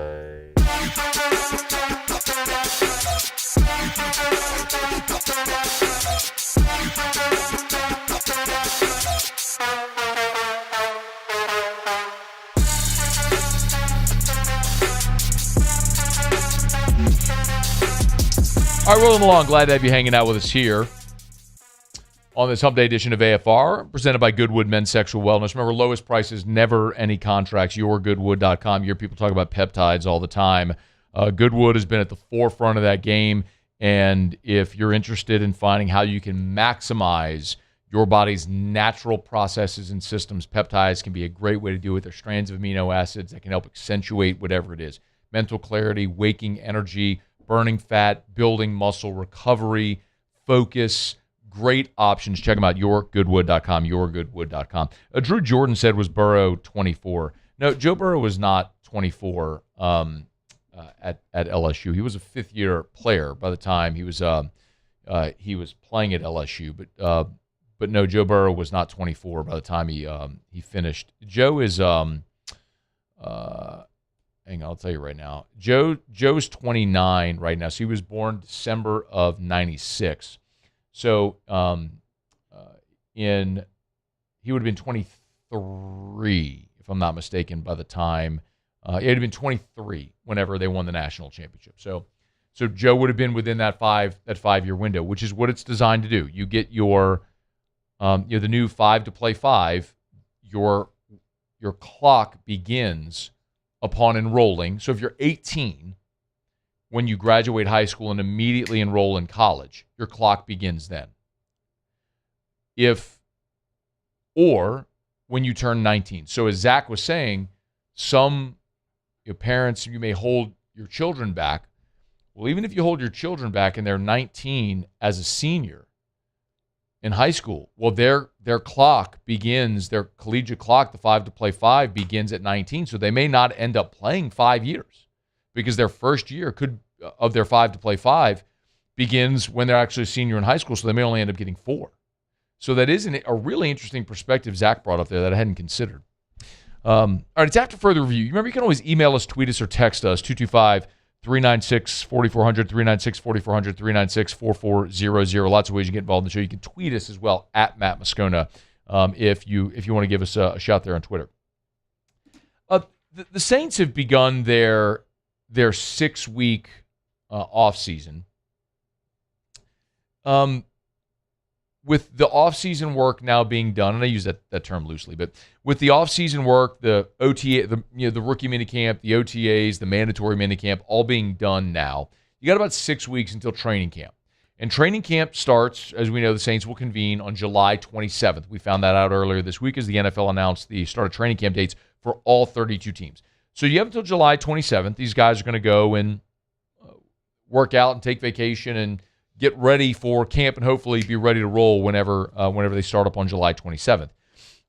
All right, rolling along. Glad to have you hanging out with us here on this Hump Day edition of AFR, presented by Goodwood Men's Sexual Wellness. Remember, lowest prices, never any contracts. Yourgoodwood.com. You hear people talk about peptides all the time. Goodwood has been at the forefront of that game, and if you're interested in finding how you can maximize your body's natural processes and systems, peptides can be a great way to do it. They're strands of amino acids that can help accentuate whatever it is. Mental clarity, waking energy, burning fat, building muscle, recovery, focus, great options. Check them out, yourgoodwood.com, yourgoodwood.com. Drew Jordan said, was Burrow 24? No, Joe Burrow was not 24 at LSU. He was a fifth-year player by the time he was playing at LSU. But no, Joe Burrow was not 24 by the time he finished. Joe is hang on, I'll tell you right now. Joe's 29 right now. So he was born December of 96. So he would have been 23, if I'm not mistaken, by the time it would have been 23 whenever they won the national championship. So Joe would have been within that 5-year window, which is what it's designed to do. You get your the new 5 to play 5. Your clock begins upon enrolling. So if you're 18 when you graduate high school and immediately enroll in college, your clock begins then. Or when you turn 19. So as Zach was saying, some parents, you may hold your children back. Well, even if you hold your children back and they're 19 as a senior in high school, well, their clock begins, their collegiate clock, the 5 to play 5, begins at 19. So they may not end up playing 5 years because their first year of their 5 to play 5 begins when they're actually a senior in high school. So they may only end up getting 4. So that is a really interesting perspective Zach brought up there that I hadn't considered. All right, it's after further review. Remember, you can always email us, tweet us, or text us, 225-396-4400, 396-4400, 396-4400. Lots of ways you get involved in the show. You can tweet us as well, at Matt Moscona, if you want to give us a shout there on Twitter. The Saints have begun their 6-week offseason. With the off-season work now being done, and I use that term loosely, but with the off-season work, the OTA, the rookie minicamp, the OTAs, the mandatory minicamp, all being done now, you got about 6 weeks until training camp. And training camp starts, as we know, the Saints will convene on July 27th. We found that out earlier this week as the NFL announced the start of training camp dates for all 32 teams. So you have until July 27th. These guys are going to go and work out and take vacation and get ready for camp and hopefully be ready to roll whenever they start up on July 27th.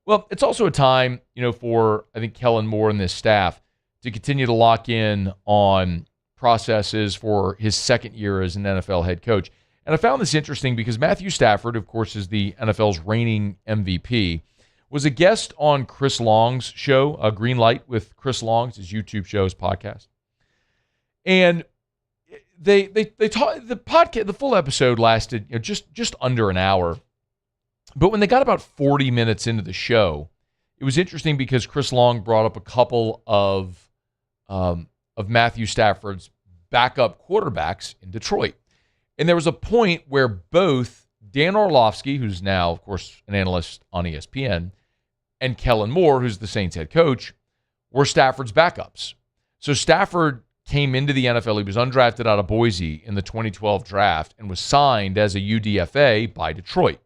Well, it's also a time, for, I think, Kellen Moore and this staff to continue to lock in on processes for his second year as an NFL head coach. And I found this interesting because Matthew Stafford, of course, is the NFL's reigning MVP, was a guest on Chris Long's show, Green Light with Chris Long, his YouTube show, his podcast. And they talked, the podcast, the full episode lasted just under an hour. But when they got about 40 minutes into the show, it was interesting because Chris Long brought up a couple of Matthew Stafford's backup quarterbacks in Detroit. And there was a point where both Dan Orlovsky, who's now, of course, an analyst on ESPN, and Kellen Moore, who's the Saints head coach, were Stafford's backups. So Stafford came into the NFL. He was undrafted out of Boise in the 2012 draft and was signed as a UDFA by Detroit.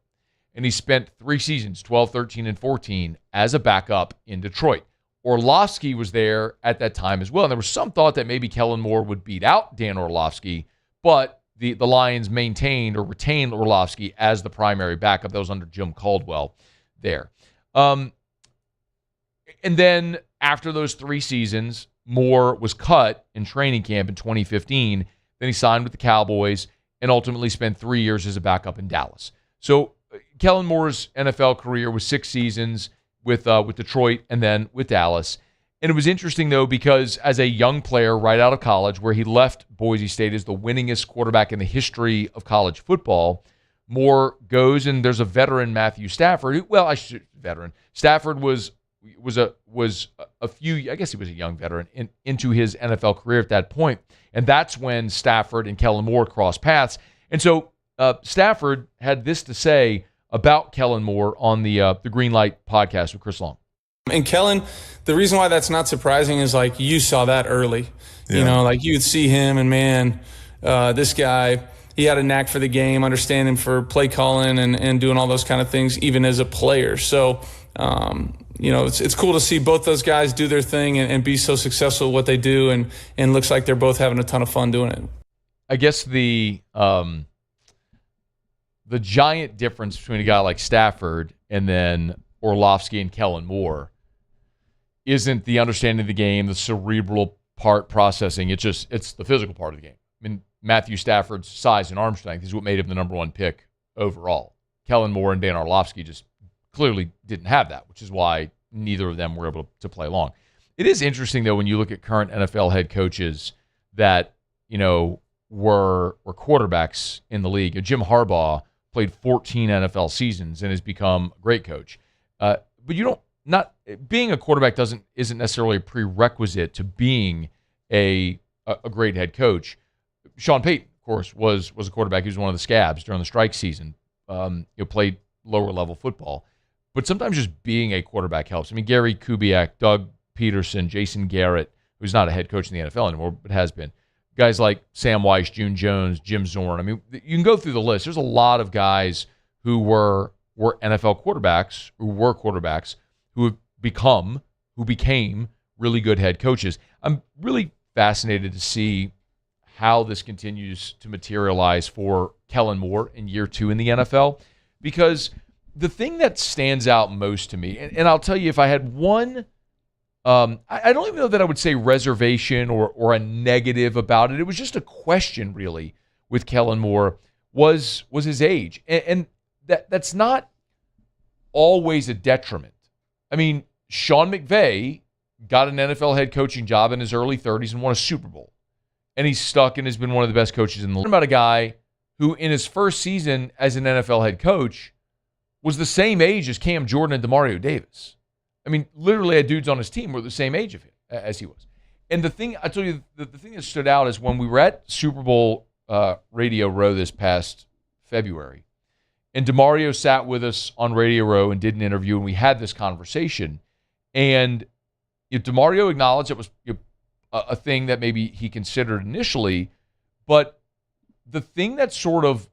And he spent 3 seasons, 12, 13, and 14, as a backup in Detroit. Orlovsky was there at that time as well. And there was some thought that maybe Kellen Moore would beat out Dan Orlovsky, but the Lions maintained or retained Orlovsky as the primary backup. That was under Jim Caldwell there. And then after those 3 seasons, Moore was cut in training camp in 2015. Then he signed with the Cowboys and ultimately spent 3 years as a backup in Dallas. So Kellen Moore's NFL career was 6 seasons with Detroit and then with Dallas. And it was interesting, though, because as a young player right out of college, where he left Boise State as the winningest quarterback in the history of college football, Moore goes, and there's a veteran, Matthew Stafford. Stafford was a few, I guess he was a young veteran into his NFL career at that point. And that's when Stafford and Kellen Moore crossed paths. And so Stafford had this to say about Kellen Moore on the Greenlight podcast with Chris Long. And Kellen, the reason why that's not surprising is like you saw that early. Yeah. You know, like you'd see him and man, this guy, he had a knack for the game, understanding for play calling and doing all those kind of things, even as a player. So, you know, it's cool to see both those guys do their thing and be so successful at what they do. And looks like they're both having a ton of fun doing it. I guess the giant difference between a guy like Stafford and then Orlovsky and Kellen Moore isn't the understanding of the game, the cerebral part processing. It's the physical part of the game. I mean, Matthew Stafford's size and arm strength is what made him the number 1 pick overall. Kellen Moore and Dan Orlovsky just clearly didn't have that, which is why neither of them were able to play long. It is interesting, though, when you look at current NFL head coaches that, you know, were quarterbacks in the league. Jim Harbaugh played 14 NFL seasons and has become a great coach. But being a quarterback isn't necessarily a prerequisite to being a great head coach. Sean Payton, of course, was a quarterback. He was one of the scabs during the strike season. Played lower level football, but sometimes just being a quarterback helps. I mean, Gary Kubiak, Doug Peterson, Jason Garrett, who's not a head coach in the NFL anymore, but has been. Guys like Sam Weiss, June Jones, Jim Zorn. I mean, you can go through the list. There's a lot of guys who were NFL quarterbacks, who became really good head coaches. I'm really fascinated to see how this continues to materialize for Kellen Moore in year 2 in the NFL, because the thing that stands out most to me, and I'll tell you, if I had one, I don't even know that I would say reservation or a negative about it. It was just a question, really, with Kellen Moore, was his age. And that's not always a detriment. I mean, Sean McVay got an NFL head coaching job in his early 30s and won a Super Bowl. And he's stuck and has been one of the best coaches in the league. About a guy who, in his first season as an NFL head coach, was the same age as Cam Jordan and Demario Davis. I mean, literally had dudes on his team were the same age of him as he was. And the thing, I tell you, the thing that stood out is when we were at Super Bowl Radio Row this past February, and Demario sat with us on Radio Row and did an interview, and we had this conversation. And Demario acknowledged it was a thing that maybe he considered initially, but the thing that sort of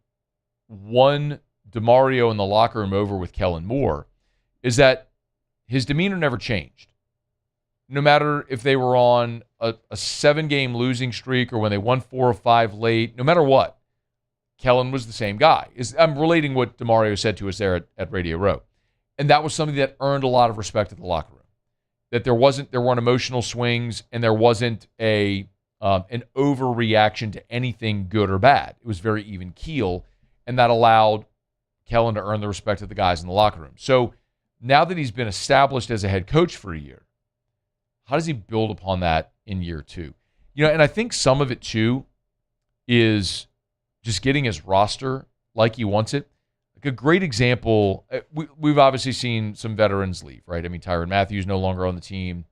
won Demario in the locker room over with Kellen Moore is that his demeanor never changed. No matter if they were on a 7-game losing streak or when they won 4 or 5 late, no matter what, Kellen was the same guy. I'm relating what Demario said to us there at Radio Row. And that was something that earned a lot of respect at the locker room. That there weren't emotional swings and there wasn't an overreaction to anything good or bad. It was very even keel, and that allowed Kellen to earn the respect of the guys in the locker room. So now that he's been established as a head coach for a year, how does he build upon that in year 2? And I think some of it too is just getting his roster like he wants it. Like a great example, we've obviously seen some veterans leave, right? I mean, Tyrann Mathieu no longer on the team.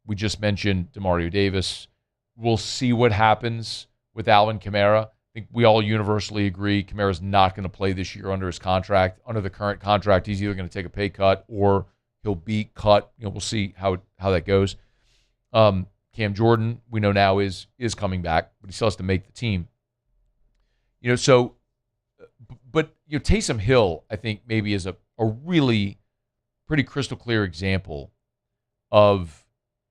We just mentioned Demario Davis. We'll see what happens with Alvin Kamara. I think we all universally agree Kamara's not going to play this year under his contract. Under the current contract, he's either going to take a pay cut or he'll be cut. We'll see how that goes. Cam Jordan, we know now is coming back, but he still has to make the team. But Taysom Hill, I think, maybe is a really pretty crystal clear example of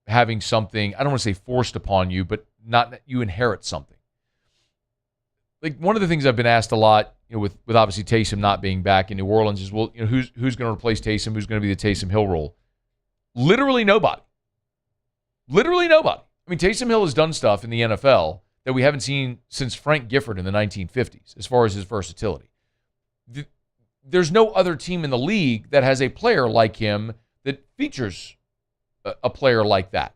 having something, I don't want to say forced upon you, but not you inherit something. Like one of the things I've been asked a lot, with obviously Taysom not being back in New Orleans is, well, who's going to replace Taysom? Who's going to be the Taysom Hill role? Literally nobody. Literally nobody. I mean, Taysom Hill has done stuff in the NFL that we haven't seen since Frank Gifford in the 1950s as far as his versatility. There's no other team in the league that has a player like him that features a player like that.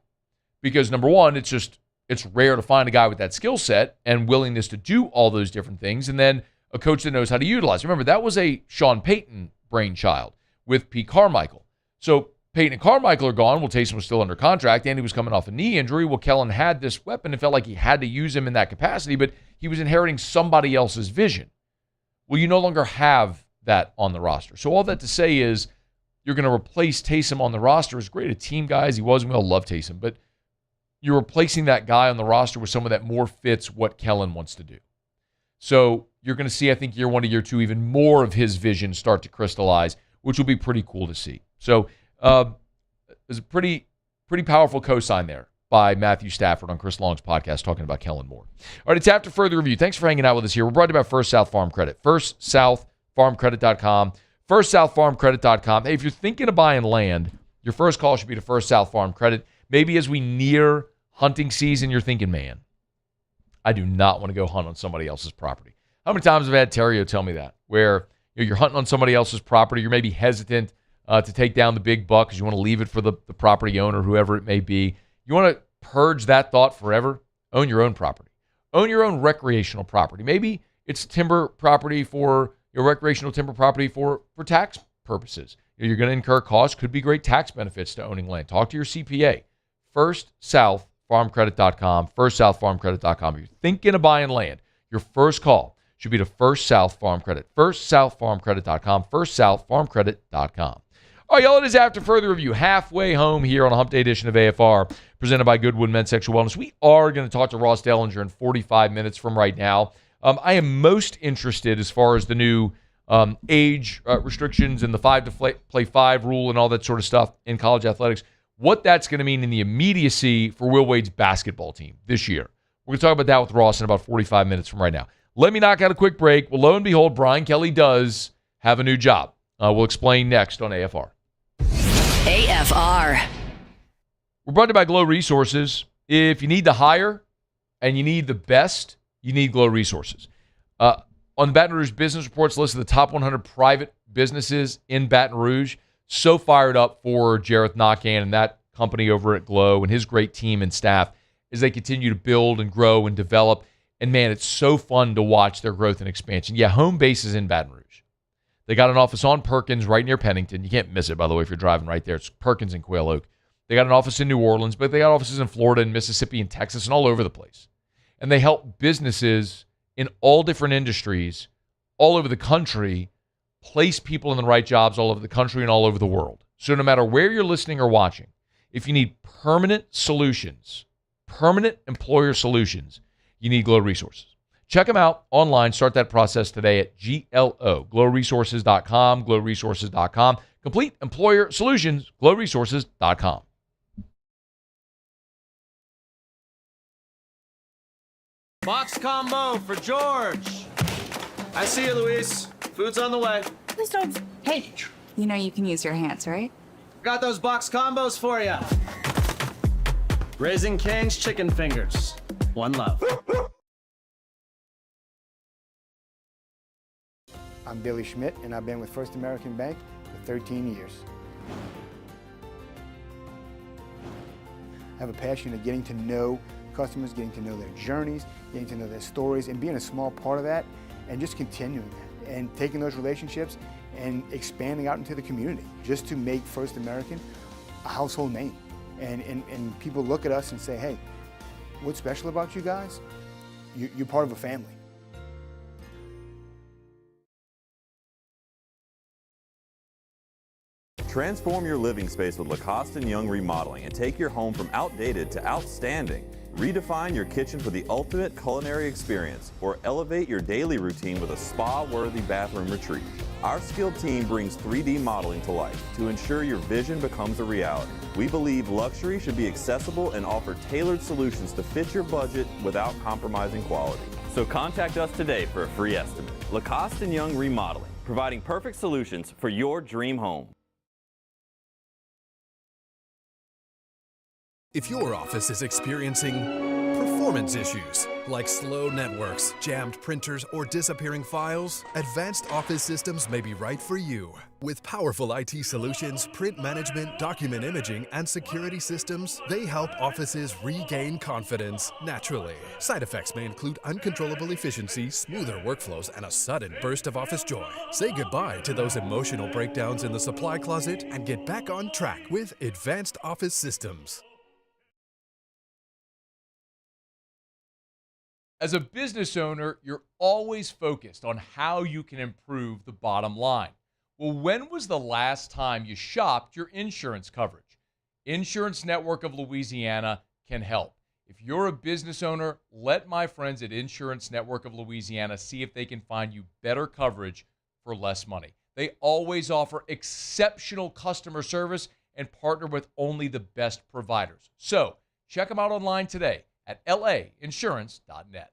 Because, number one, it's rare to find a guy with that skill set and willingness to do all those different things, and then a coach that knows how to utilize. Remember, that was a Sean Payton brainchild with Pete Carmichael. So Payton and Carmichael are gone. Well, Taysom was still under contract, and he was coming off a knee injury. Well, Kellen had this weapon and felt like he had to use him in that capacity, but he was inheriting somebody else's vision. Well, you no longer have that on the roster. So all that to say is you're going to replace Taysom on the roster. As great a team guy as he was, and we all love Taysom, but you're replacing that guy on the roster with someone that more fits what Kellen wants to do. So you're going to see, I think, year one to year two, even more of his vision start to crystallize, which will be pretty cool to see. So there's a pretty powerful cosign there by Matthew Stafford on Chris Long's podcast talking about Kellen Moore. All right, it's After Further Review. Thanks for hanging out with us here. We're brought to you by First South Farm Credit. FirstSouthFarmCredit.com. FirstSouthFarmCredit.com. Hey, if you're thinking of buying land, your first call should be to First South Farm Credit. Maybe as we near hunting season, you're thinking, man, I do not want to go hunt on somebody else's property. How many times have I had Terrio tell me that? Where you're hunting on somebody else's property, you're maybe hesitant to take down the big buck because you want to leave it for the property owner, whoever it may be. You want to purge that thought forever? Own your own property. Own your own recreational property. Maybe it's timber property for your recreational timber property for tax purposes. You're going to incur costs. Could be great tax benefits to owning land. Talk to your CPA. FirstSouthFarmCredit.com. FirstSouthFarmCredit.com. If you're thinking of buying land, your first call should be to First South Farm Credit. FirstSouthFarmCredit.com. FirstSouthFarmCredit.com. All right, y'all, it is After Further Review, halfway home here on a Hump Day edition of AFR, presented by Goodwood Men's Sexual Wellness. We are going to talk to Ross Dellenger in 45 minutes from right now. I am most interested as far as the new age restrictions and the 5-to-play-5 rule and all that sort of stuff in college athletics, what that's going to mean in the immediacy for Will Wade's basketball team this year. We're going to talk about that with Ross in about 45 minutes from right now. Let me knock out a quick break. Well, lo and behold, Brian Kelly does have a new job. We'll explain next on AFR. AFR. We're brought to you by Glow Resources. If you need to hire and you need the best, you need Glow Resources. On the Baton Rouge Business Report's list of the top 100 private businesses in Baton Rouge, so fired up for Jareth Knockan and that company over at Glow and his great team and staff as they continue to build and grow and develop. And, man, it's so fun to watch their growth and expansion. Yeah, home base is in Baton Rouge. They got an office on Perkins right near Pennington. You can't miss it, by the way, if you're driving right there. It's Perkins and Quail Oak. They got an office in New Orleans, but they got offices in Florida and Mississippi and Texas and all over the place. And they help businesses in all different industries all over the country place people in the right jobs all over the country and all over the world. So no matter where you're listening or watching, if you need permanent solutions, permanent employer solutions, you need Glow Resources. Check them out online. Start that process today at glowresources.com, glowresources.com. Complete employer solutions, glowresources.com. Box combo for George. I see you, Luis. Food's on the way. Please don't. Hey, you know you can use your hands, right? Got those box combos for you. Raising Cane's chicken fingers. One love. I'm Billy Schmidt, and I've been with First American Bank for 13 years. I have a passion of getting to know customers, getting to know their journeys, getting to know their stories, and being a small part of that, and just continuing that, and taking those relationships and expanding out into the community, just to make First American a household name. And people look at us and say, hey, what's special about you guys? You're part of a family. Transform your living space with Lacoste & Young Remodeling and take your home from outdated to outstanding. Redefine your kitchen for the ultimate culinary experience, or elevate your daily routine with a spa-worthy bathroom retreat. Our skilled team brings 3D modeling to life to ensure your vision becomes a reality. We believe luxury should be accessible and offer tailored solutions to fit your budget without compromising quality. So contact us today for a free estimate. Lacoste & Young Remodeling, providing perfect solutions for your dream home. If your office is experiencing performance issues like slow networks, jammed printers, or disappearing files, Advanced Office Systems may be right for you. With powerful IT solutions, print management, document imaging, and security systems, they help offices regain confidence naturally. Side effects may include uncontrollable efficiency, smoother workflows, and a sudden burst of office joy. Say goodbye to those emotional breakdowns in the supply closet and get back on track with Advanced Office Systems. As a business owner, you're always focused on how you can improve the bottom line. Well, when was the last time you shopped your insurance coverage? Insurance Network of Louisiana can help. If you're a business owner, let my friends at Insurance Network of Louisiana see if they can find you better coverage for less money. They always offer exceptional customer service and partner with only the best providers. So check them out online today at lainsurance.net.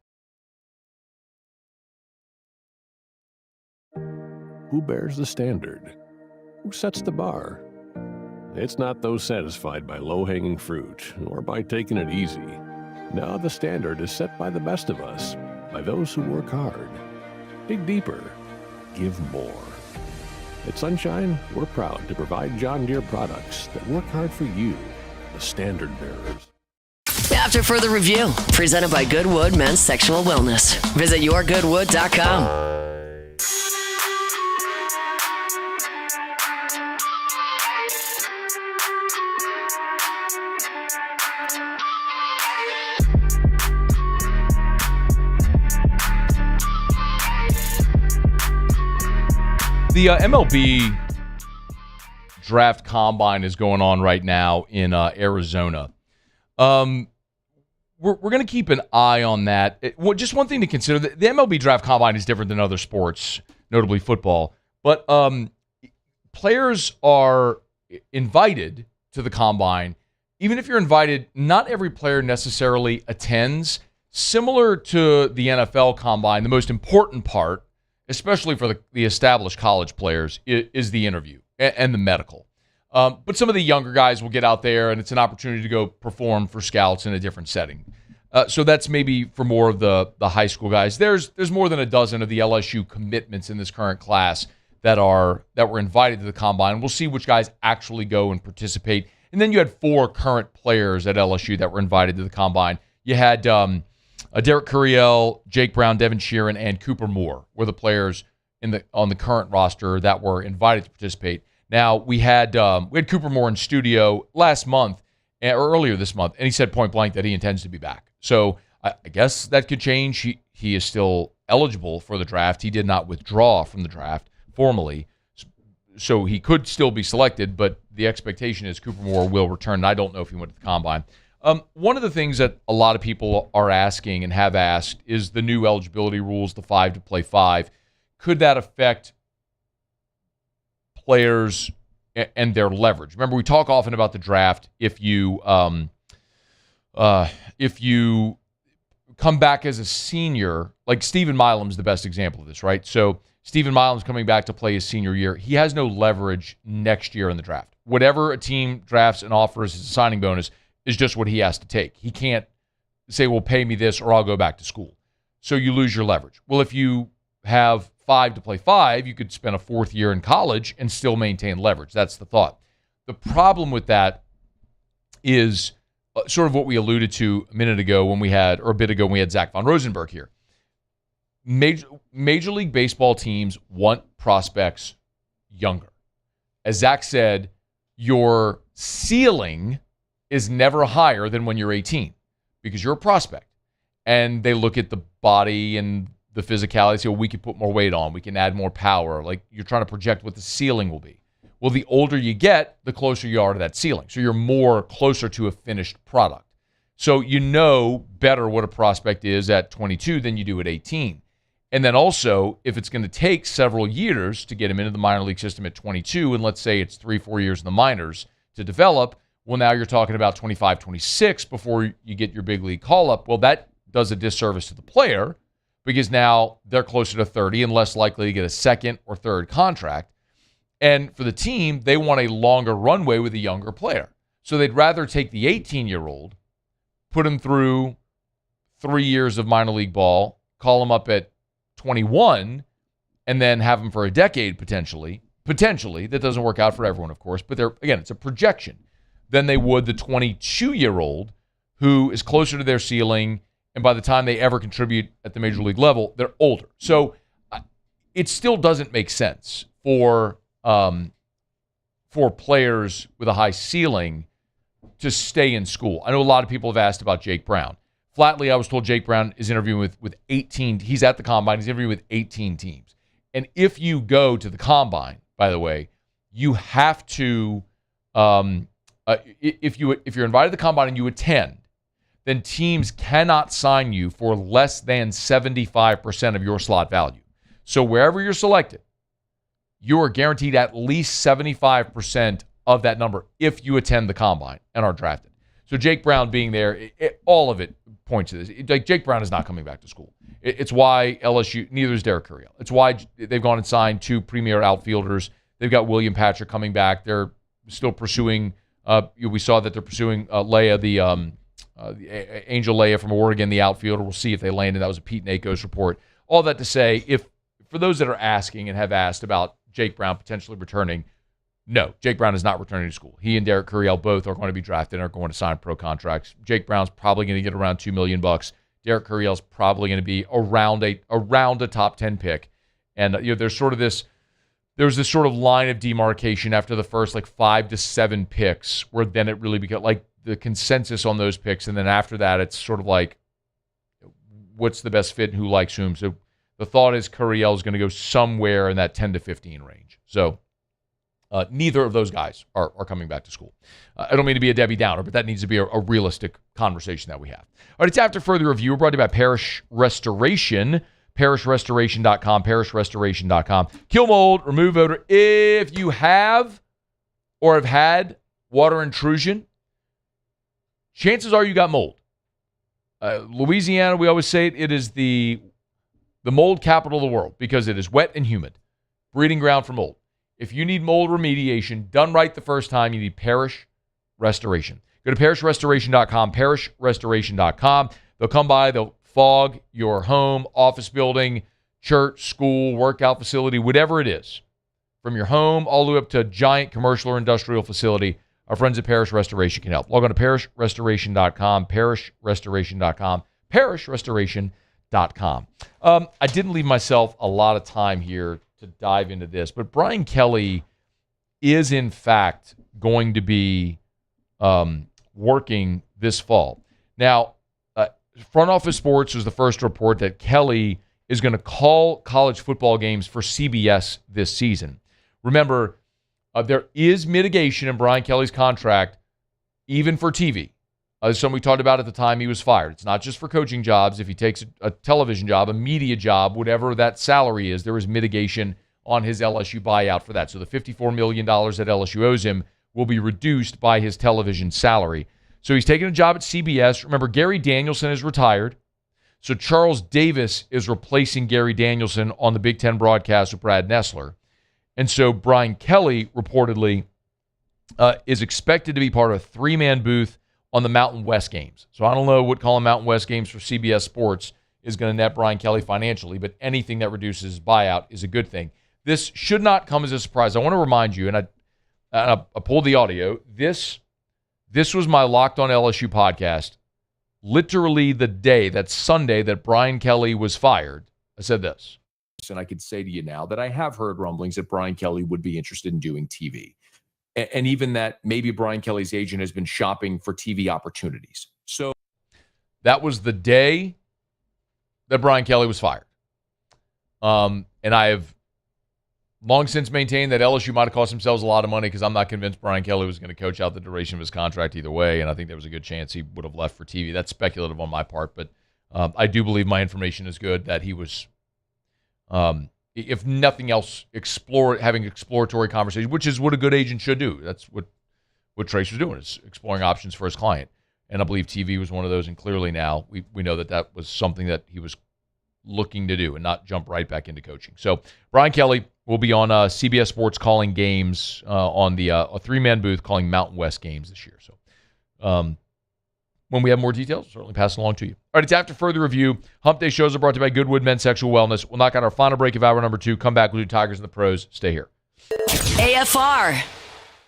Who bears the standard? Who sets the bar? It's not those satisfied by low-hanging fruit or by taking it easy. No, the standard is set by the best of us, by those who work hard. Dig deeper. Give more. At Sunshine, we're proud to provide John Deere products that work hard for you, the standard bearers. After further review, presented by Goodwood Men's Sexual Wellness. Visit yourgoodwood.com. The MLB draft combine is going on right now in Arizona. We're going to keep an eye on that. Just one thing to consider, the MLB draft combine is different than other sports, notably football. But players are invited to the combine. Even if you're invited, not every player necessarily attends. Similar to the NFL combine, the most important part, especially for the established college players, is the interview and the medical. But some of the younger guys will get out there, and it's an opportunity to go perform for scouts in a different setting. So that's maybe for more of the high school guys. There's more than a dozen of the LSU commitments in this current class that were invited to the combine. We'll see which guys actually go and participate. And then you had 4 current players at LSU that were invited to the combine. You had Derek Curiel, Jake Brown, Devin Sheeran, and Cooper Moore were the players on the current roster that were invited to participate. Now, we had Cooper Moore in studio last month, or earlier this month, and he said point blank that he intends to be back. So I guess that could change. He is still eligible for the draft. He did not withdraw from the draft formally, so he could still be selected, but the expectation is Cooper Moore will return, and I don't know if he went to the combine. One of the things that a lot of people are asking and have asked is the new eligibility rules, the 5 to play 5. Could that affect players and their leverage? Remember, we talk often about the draft. If you come back as a senior, like Stephen Milam's the best example of this, right? So Stephen Milam's coming back to play his senior year. He has no leverage next year in the draft. Whatever a team drafts and offers as a signing bonus is just what he has to take. He can't say, well, pay me this or I'll go back to school. So you lose your leverage. Well, if you have 5 to play 5, you could spend a 4th year in college and still maintain leverage. That's the thought. The problem with that is sort of what we alluded to a bit ago when we had Zach Von Rosenberg here. Major League Baseball teams want prospects younger. As Zach said, your ceiling is never higher than when you're 18 because you're a prospect. And they look at the body and the physicality, say, well, we can put more weight on, we can add more power. Like, you're trying to project what the ceiling will be. Well, the older you get, the closer you are to that ceiling. So you're more closer to a finished product. So you know better what a prospect is at 22 than you do at 18. And then also, if it's going to take several years to get him into the minor league system at 22, and let's say it's 3-4 years in the minors to develop, well, now you're talking about 25, 26 before you get your big league call-up. Well, that does a disservice to the player because now they're closer to 30 and less likely to get a second or third contract. And for the team, they want a longer runway with a younger player. So they'd rather take the 18-year-old, put him through 3 years of minor league ball, call him up at 21, and then have him for a decade potentially. Potentially. That doesn't work out for everyone, of course, but again, it's a projection. Than they would the 22-year-old who is closer to their ceiling, and by the time they ever contribute at the major league level, they're older. So it still doesn't make sense for players with a high ceiling to stay in school. I know a lot of people have asked about Jake Brown. Flatly, I was told Jake Brown is interviewing with 18. He's at the Combine. He's interviewing with 18 teams. And if you go to the Combine, by the way, you have to, if you're invited to the Combine and you attend, then teams cannot sign you for less than 75% of your slot value. So wherever you're selected, you are guaranteed at least 75% of that number if you attend the Combine and are drafted. So Jake Brown being there, all of it points to this. Like Jake Brown is not coming back to school. It's why LSU, neither is Derek Curiel. It's why they've gone and signed 2 premier outfielders. They've got William Patrick coming back. They're still pursuing, we saw that they're pursuing Leia, the Angel Leia from Oregon, the outfielder. We'll see if they landed. That was a Pete Nakos report. All that to say, if for those that are asking and have asked about Jake Brown potentially returning, no, Jake Brown is not returning to school. He and Derek Curiel both are going to be drafted and are going to sign pro contracts. Jake Brown's probably going to get around $2 million. Derek Curiel's probably going to be around a top 10 pick. And there's this sort of line of demarcation after the first 5 to 7 picks, where then it really becomes like the consensus on those picks, and then after that, it's sort of like what's the best fit and who likes whom. So the thought is Curiel is going to go somewhere in that 10 to 15 range. So neither of those guys are coming back to school. I don't mean to be a Debbie Downer, but that needs to be a realistic conversation that we have. All right, it's After Further Review. We're brought to you by Parish Restoration, parishrestoration.com, parishrestoration.com. Kill mold, remove odor. If you have or have had water intrusion, chances are you got mold. Louisiana, we always say it is the mold capital of the world because it is wet and humid, breeding ground for mold. If you need mold remediation done right the first time, you need Parish Restoration. Go to parishrestoration.com, parishrestoration.com. They'll come by, they'll fog your home, office building, church, school, workout facility, whatever it is. From your home all the way up to a giant commercial or industrial facility, our friends at Parish Restoration can help. Log on to parishrestoration.com, parishrestoration.com, parishrestoration.com. I didn't leave myself a lot of time here to dive into this, but Brian Kelly is, in fact, going to be working this fall. Now, Front Office Sports was the first to report that Kelly is going to call college football games for CBS this season. Remember, there is mitigation in Brian Kelly's contract, even for TV. Something we talked about at the time he was fired. It's not just for coaching jobs. If he takes a television job, a media job, whatever that salary is, there is mitigation on his LSU buyout for that. So the $54 million that LSU owes him will be reduced by his television salary. So he's taking a job at CBS. Remember, Gary Danielson is retired. So Charles Davis is replacing Gary Danielson on the Big Ten broadcast with Brad Nessler. And so Brian Kelly reportedly is expected to be part of a 3-man booth on the Mountain West games. So I don't know what calling Mountain West games for CBS Sports is going to net Brian Kelly financially, but anything that reduces his buyout is a good thing. This should not come as a surprise. I want to remind you, and I pulled the audio. This was my Locked On LSU podcast. Literally the day, that Sunday that Brian Kelly was fired, I said this. And I could say to you now that I have heard rumblings that Brian Kelly would be interested in doing TV. And even that maybe Brian Kelly's agent has been shopping for TV opportunities. So that was the day that Brian Kelly was fired. And I have long since maintained that LSU might have cost themselves a lot of money because I'm not convinced Brian Kelly was going to coach out the duration of his contract either way, and I think there was a good chance he would have left for TV. That's speculative on my part, but I do believe my information is good that he was, if nothing else, having exploratory conversations, which is what a good agent should do. That's what Trace was doing, is exploring options for his client. And I believe TV was one of those, and clearly now we know that was something that he was looking to do and not jump right back into coaching. So Brian Kelly will be on CBS Sports calling games on the a 3-man booth calling Mountain West games this year. So when we have more details, certainly pass it along to you. All right, it's after further review. Hump Day shows are brought to you by Goodwood Men's Sexual Wellness. We'll knock out our final break of hour number 2. Come back. We'll do Tigers and the Pros. Stay here. AFR.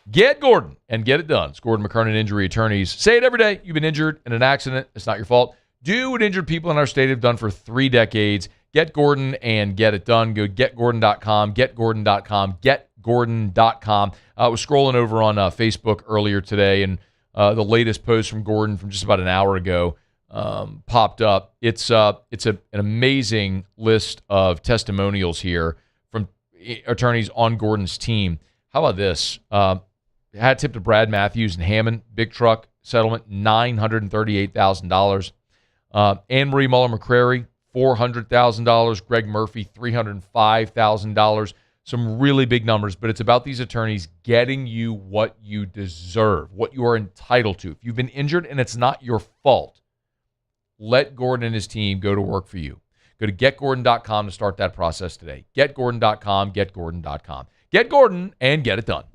Get Gordon and get it done. It's Gordon McKernan Injury Attorneys. Say it every day. You've been injured in an accident. It's not your fault. Do what injured people in our state have done for 3 decades. Get Gordon and get it done. Go getgordon.com, getgordon.com, getgordon.com. I was scrolling over on Facebook earlier today, and the latest post from Gordon from just about an hour ago popped up. It's an amazing list of testimonials here from attorneys on Gordon's team. How about this? Hat tip to Brad Matthews and Hammond, big truck settlement, $938,000. Anne-Marie Muller-McCrary, $400,000. Greg Murphy, $305,000. Some really big numbers, but it's about these attorneys getting you what you deserve, what you are entitled to. If you've been injured and it's not your fault, let Gordon and his team go to work for you. Go to getgordon.com to start that process today. Getgordon.com, getgordon.com. Get Gordon and get it done.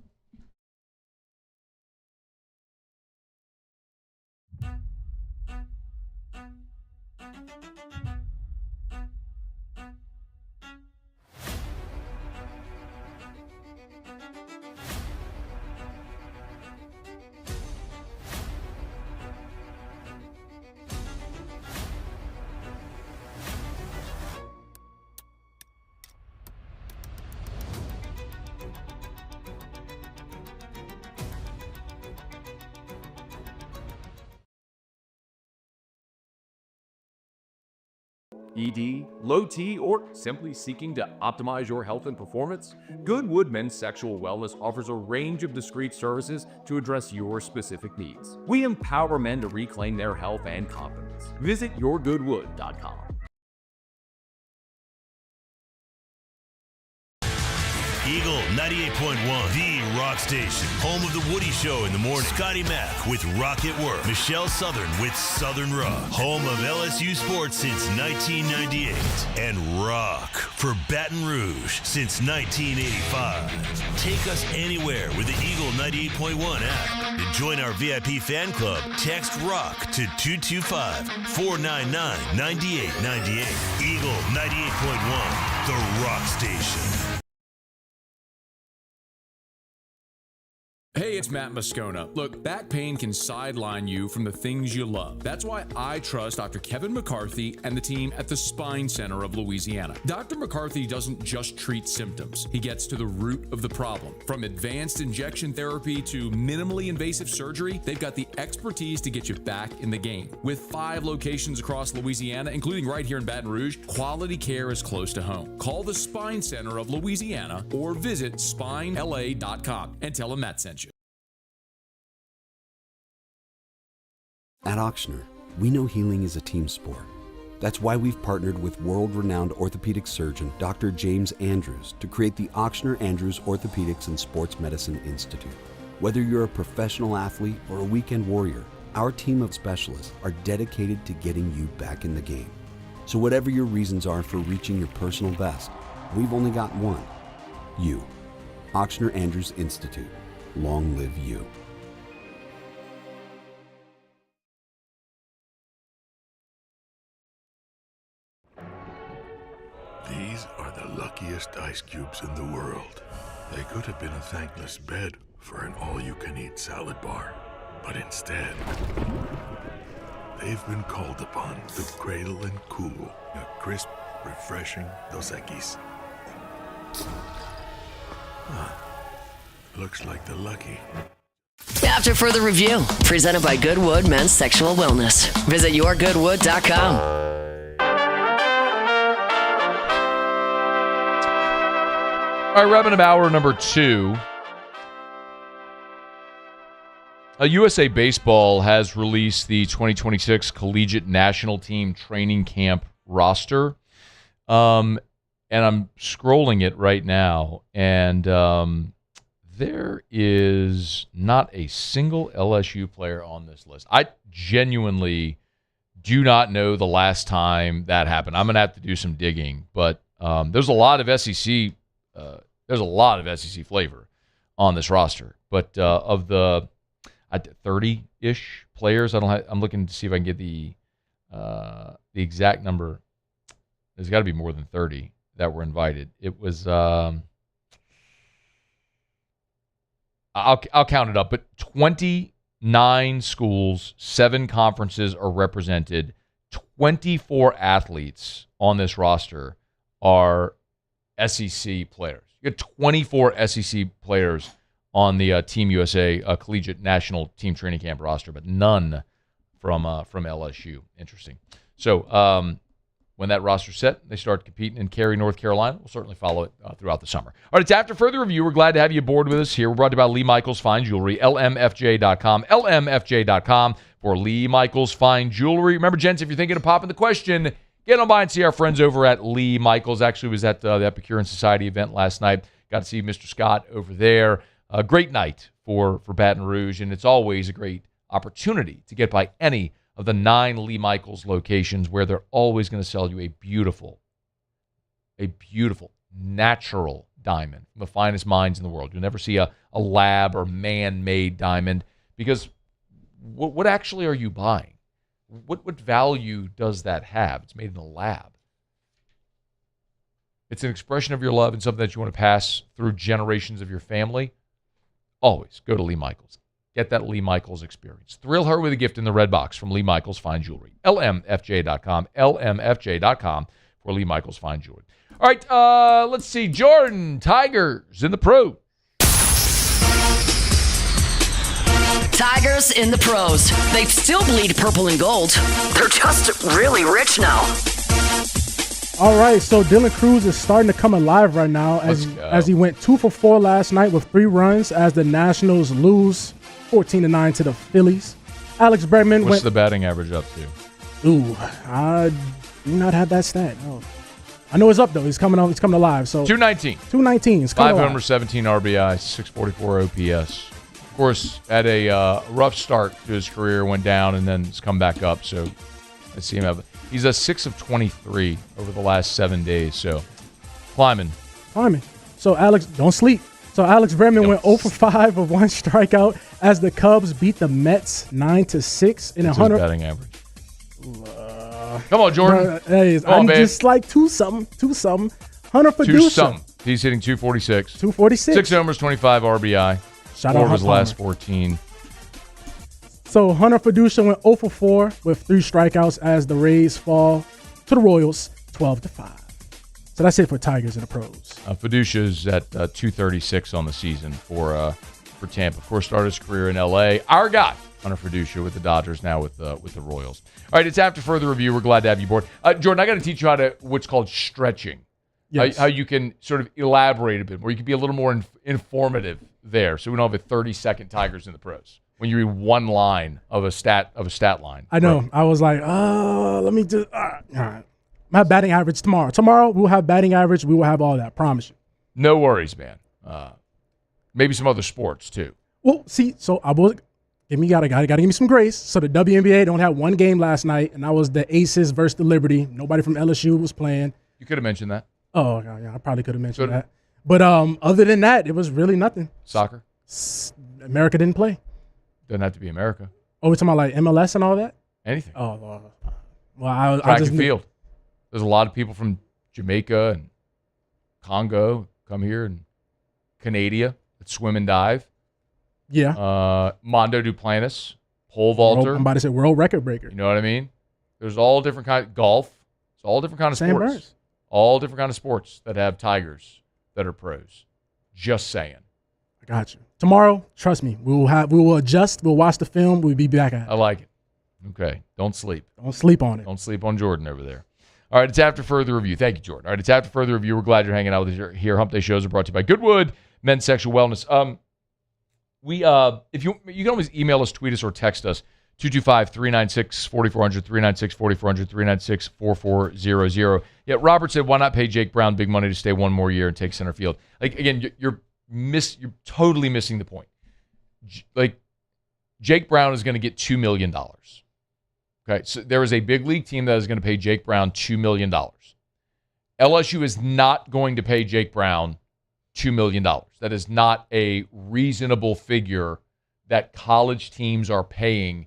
ED, low T, or simply seeking to optimize your health and performance? Goodwood Men's Sexual Wellness offers a range of discreet services to address your specific needs. We empower men to reclaim their health and confidence. Visit yourgoodwood.com. Eagle 98.1, the rock station. Home of the Woody Show in the morning. Scotty Mack with Rock at Work. Michelle Southern with Southern Rock. Home of LSU sports since 1998. And rock for Baton Rouge since 1985. Take us anywhere with the Eagle 98.1 app. To join our VIP fan club, text ROCK to 225-499-9898. Eagle 98.1, the rock station. Hey, it's Matt Moscona. Look, back pain can sideline you from the things you love. That's why I trust Dr. Kevin McCarthy and the team at the Spine Center of Louisiana. Dr. McCarthy doesn't just treat symptoms. He gets to the root of the problem. From advanced injection therapy to minimally invasive surgery, they've got the expertise to get you back in the game. With 5 locations across Louisiana, including right here in Baton Rouge, quality care is close to home. Call the Spine Center of Louisiana or visit spinela.com and tell them Matt sent you. At Ochsner, we know healing is a team sport. That's why we've partnered with world-renowned orthopedic surgeon Dr. James Andrews to create the Ochsner Andrews Orthopedics and Sports Medicine Institute. Whether you're a professional athlete or a weekend warrior, our team of specialists are dedicated to getting you back in the game. So whatever your reasons are for reaching your personal best, we've only got one. You. Ochsner Andrews Institute. Long live you. These are the luckiest ice cubes in the world. They could have been a thankless bed for an all-you-can-eat salad bar. But instead, they've been called upon to cradle and cool a crisp, refreshing Dos Equis. Looks like the lucky. After further review, presented by Goodwood Men's Sexual Wellness. Visit yourgoodwood.com. All right, wrapping up hour number 2. USA Baseball has released the 2026 Collegiate National Team Training Camp roster. And I'm scrolling it right now, and there is not a single LSU player on this list. I genuinely do not know the last time that happened. I'm going to have to do some digging, but there's a lot of SEC There's a lot of SEC flavor on this roster, but of the 30-ish players, I'm looking to see if I can get the exact number. There's got to be more than 30 that were invited. It was I'll count it up, but 29 schools, 7 conferences are represented. 24 athletes on this roster are SEC players. You got 24 SEC players on the Team USA Collegiate National Team Training Camp roster, but none from LSU. Interesting. So when that roster's set, they start competing in Cary, North Carolina. We'll certainly follow it throughout the summer. All right, it's After Further Review. We're glad to have you aboard with us here. We're brought to you by Lee Michaels Fine Jewelry, lmfj.com, lmfj.com for Lee Michaels Fine Jewelry. Remember, gents, if you're thinking of popping the question, get on by and see our friends over at Lee Michaels. Actually, was at the Epicurean Society event last night. Got to see Mr. Scott over there. A great night for Baton Rouge, and it's always a great opportunity to get by any of the 9 Lee Michaels locations where they're always going to sell you a beautiful natural diamond from the finest mines in the world. You'll never see a lab or man-made diamond because what actually are you buying? What value does that have? It's made in a lab. It's an expression of your love and something that you want to pass through generations of your family. Always go to Lee Michaels. Get that Lee Michaels experience. Thrill her with a gift in the red box from Lee Michaels Fine Jewelry. lmfj.com, lmfj.com for Lee Michaels Fine Jewelry. All right, let's see. Jordan, Tigers in the pros. Tigers in the pros. They still bleed purple and gold. They're just really rich now. All right, so Dylan Cruz is starting to come alive right now as he went 2 for 4 last night with 3 runs as the Nationals lose 14-9 to the Phillies. Alex Bregman What's the batting average up to? Ooh, I do not have that stat. No. I know it's up though. He's coming alive. So 219. 219. 5 homers, 17 RBI, 644 OPS. Of course, had a rough start to his career, went down, and then has come back up. So let's see him have. He's a 6 of 23 over the last 7 days. So climbing. So Alex, don't sleep. So Alex Bregman went 0 for 5 with 1 strikeout as the Cubs beat the Mets 9-6 in 100. Batting average. Come on, Jordan. I'm just like 2-something. Hunter Fiducia. He's hitting 246. 246. 6 homers, 25 RBI. Shout 4 out of his Palmer. last 14. So Hunter Fiducia went 0 for 4 with 3 strikeouts as the Rays fall to the Royals 12-5. So that's it for Tigers in the pros. Fiducia's at 236 on the season for Tampa. Of course, started his career in L.A. Our guy, Hunter Fiducia, with the Dodgers, now with the Royals. All right, it's After Further Review. We're glad to have you aboard. Jordan, I got to teach you what's called stretching. Yes. How you can sort of elaborate a bit more. You can be a little more informative there, so we don't have a 30-second Tigers in the pros. When you read one line of a stat line. I know. Right. I was like, let me do. All right. I have batting average tomorrow. Tomorrow we'll have batting average. We will have all that. Promise you. No worries, man. Maybe some other sports too. Well, see, so I was. Gotta give me some grace. So the WNBA don't have one game last night, and that was the Aces versus the Liberty. Nobody from LSU was playing. You could have mentioned that. Oh yeah, I probably could have mentioned that. But other than that, it was really nothing. Soccer. America didn't play. Doesn't have to be America. Oh, we're talking about like MLS and all that? Anything. Oh, well, Track and field. There's a lot of people from Jamaica and Congo come here, and Canada that swim and dive. Yeah. Mondo Duplantis, pole vaulter. I'm about to say world record breaker. You know what I mean? There's all different kind of golf. It's all different kind of Sam sports. Burns. All different kind of sports that have Tigers that are pros. Just saying. I got you. Tomorrow, trust me, we will adjust. We'll watch the film. We'll be back at it. I like it. Okay. Don't sleep. Don't sleep on it. Don't sleep on Jordan over there. All right, it's After Further Review. Thank you, Jordan. All right, it's After Further Review. We're glad you're hanging out with us here. Hump Day shows are brought to you by Goodwood Men's Sexual Wellness. If you can always email us, tweet us, or text us 225-396-4400, 396-4400, 396-4400. Yeah, Robert said, why not pay Jake Brown big money to stay one more year and take center field? Like, again, you're totally missing the point. Like, Jake Brown is going to get $2 million. Okay, so there is a big league team that is going to pay Jake Brown $2 million. LSU is not going to pay Jake Brown $2 million. That is not a reasonable figure that college teams are paying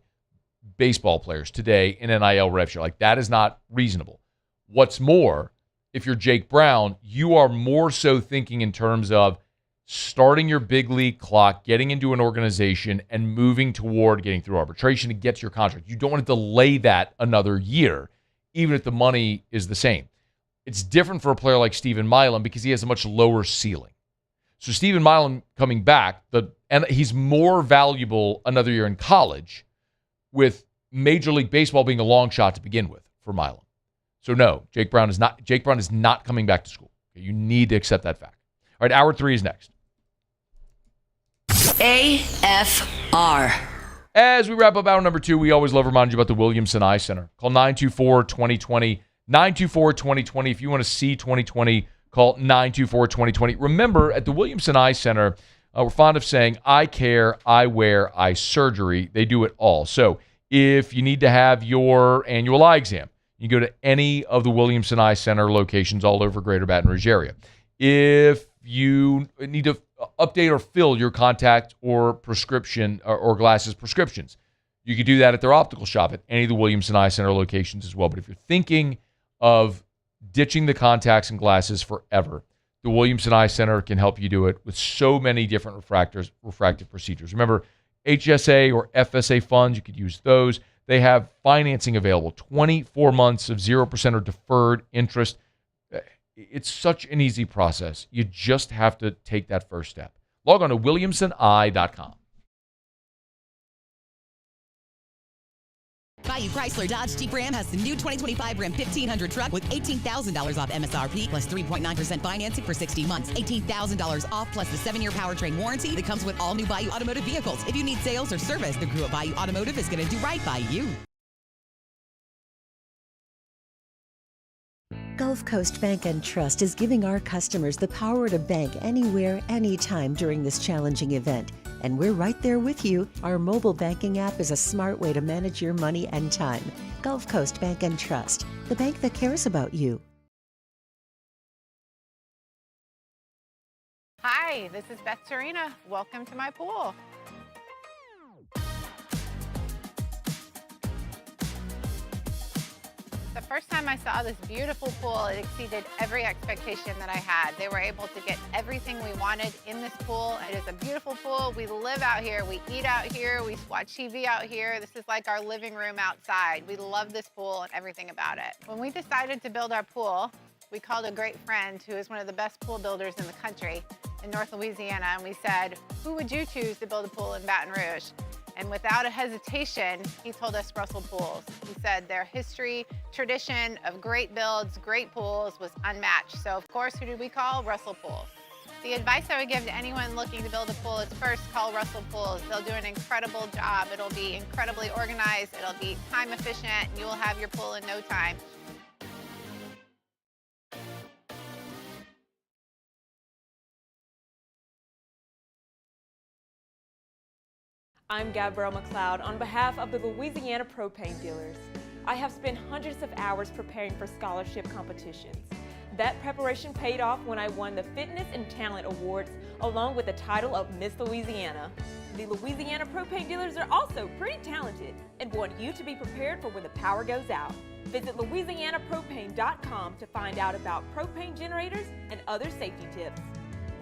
baseball players today in NIL rev share. Like, that is not reasonable. What's more, if you're Jake Brown, you are more so thinking in terms of starting your big league clock, getting into an organization, and moving toward getting through arbitration to get to your contract. You don't want to delay that another year, even if the money is the same. It's different for a player like Stephen Milam because he has a much lower ceiling. So Stephen Milam coming back, and he's more valuable another year in college, with Major League Baseball being a long shot to begin with for Milam. So no, Jake Brown is not coming back to school. You need to accept that fact. All right, hour 3 is next. AFR. As we wrap up hour number 2, we always love reminding you about the Williamson Eye Center. Call 924-2020, 924-2020. If you want to see 2020, call 924-2020. Remember, at the Williamson Eye Center, we're fond of saying eye care, eyewear, eye surgery. They do it all. So if you need to have your annual eye exam, you go to any of the Williamson Eye Center locations all over Greater Baton Rouge area. If you need to update or fill your contact or prescription or glasses prescriptions, you can do that at their optical shop at any of the Williamson Eye Center locations as well. But if you're thinking of ditching the contacts and glasses forever, the Williamson Eye Center can help you do it with so many different refractive procedures. Remember, HSA or FSA funds, you could use those. They have financing available, 24 months of 0% or deferred interest. It's such an easy process. You just have to take that first step. Log on to williamsoneye.com. Bayou Chrysler Dodge Jeep Ram has the new 2025 Ram 1500 truck with $18,000 off MSRP plus 3.9% financing for 60 months. $18,000 off plus the 7-year powertrain warranty that comes with all new Bayou Automotive vehicles. If you need sales or service, the crew at Bayou Automotive is going to do right by you. Gulf Coast Bank and Trust is giving our customers the power to bank anywhere, anytime during this challenging event. And we're right there with you. Our mobile banking app is a smart way to manage your money and time. Gulf Coast Bank and Trust, the bank that cares about you. Hi, this is Beth Serena. Welcome to my pool. The first time I saw this beautiful pool, it exceeded every expectation that I had. They were able to get everything we wanted in this pool. It is a beautiful pool. We live out here, we eat out here, we watch TV out here. This is like our living room outside. We love this pool and everything about it. When we decided to build our pool, we called a great friend who is one of the best pool builders in the country in North Louisiana, and we said, who would you choose to build a pool in Baton Rouge? And without a hesitation, he told us Russell Pools. He said their history, tradition of great builds, great pools was unmatched. So of course, who did we call? Russell Pools. The advice I would give to anyone looking to build a pool is first call Russell Pools. They'll do an incredible job. It'll be incredibly organized. It'll be time efficient, and you will have your pool in no time. I'm Gabrielle McLeod on behalf of the Louisiana Propane Dealers. I have spent hundreds of hours preparing for scholarship competitions. That preparation paid off when I won the Fitness and Talent Awards along with the title of Miss Louisiana. The Louisiana Propane Dealers are also pretty talented and want you to be prepared for when the power goes out. Visit LouisianaPropane.com to find out about propane generators and other safety tips.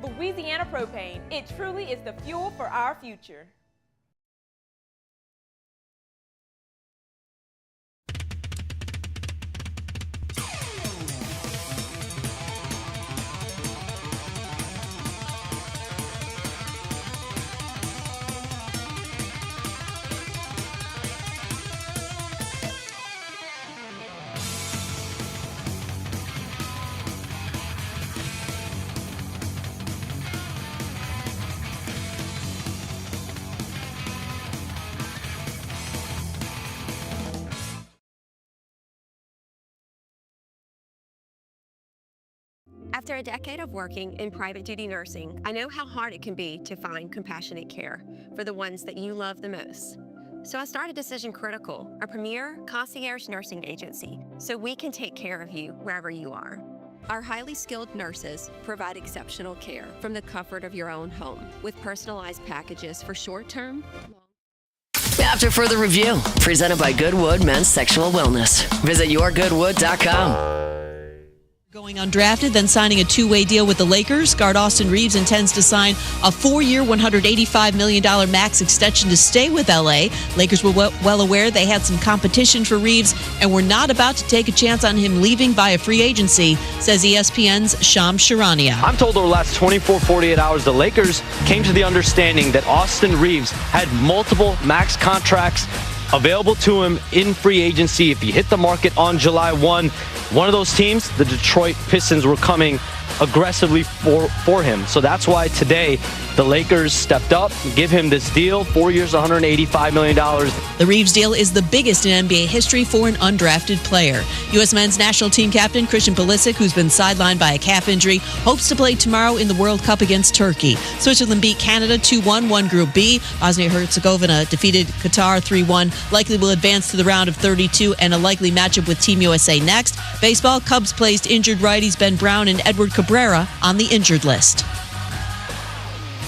Louisiana Propane, it truly is the fuel for our future. After a decade of working in private duty nursing, I know how hard it can be to find compassionate care for the ones that you love the most. So I started Decision Critical, a premier concierge nursing agency, so we can take care of you wherever you are. Our highly skilled nurses provide exceptional care from the comfort of your own home with personalized packages for short-term. After further review, presented by Goodwood Men's Sexual Wellness. Visit yourgoodwood.com. Going undrafted, then signing a two-way deal with the Lakers. Guard Austin Reeves intends to sign a 4-year, $185 million max extension to stay with L.A. Lakers were well aware they had some competition for Reeves and were not about to take a chance on him leaving via free agency, says ESPN's Shams Charania. I'm told over the last 48 hours, the Lakers came to the understanding that Austin Reeves had multiple max contracts available to him in free agency if he hit the market on July 1. One of those teams, the Detroit Pistons, were coming aggressively for him. So that's why today the Lakers stepped up, give him this deal, 4 years, $185 million. The Reeves deal is the biggest in NBA history for an undrafted player. U.S. men's national team captain Christian Pulisic, who's been sidelined by a calf injury, hopes to play tomorrow in the World Cup against Turkey. Switzerland beat Canada 2-1, won Group B. Bosnia-Herzegovina defeated Qatar 3-1, likely will advance to the round of 32 and a likely matchup with Team USA next. Baseball, Cubs placed injured righties Ben Brown and Edward Cabrera on the injured list.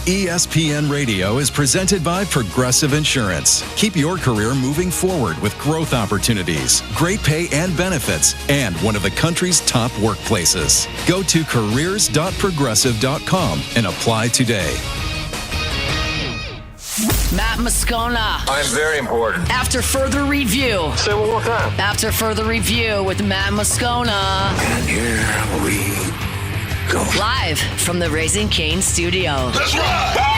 ESPN Radio is presented by Progressive Insurance. Keep your career moving forward with growth opportunities, great pay and benefits, and one of the country's top workplaces. Go to careers.progressive.com and apply today. Matt Moscona. I'm very important. After further review. Say it one more time. After further review with Matt Moscona. And here we go. Live from the Raising Cane studio. That's right.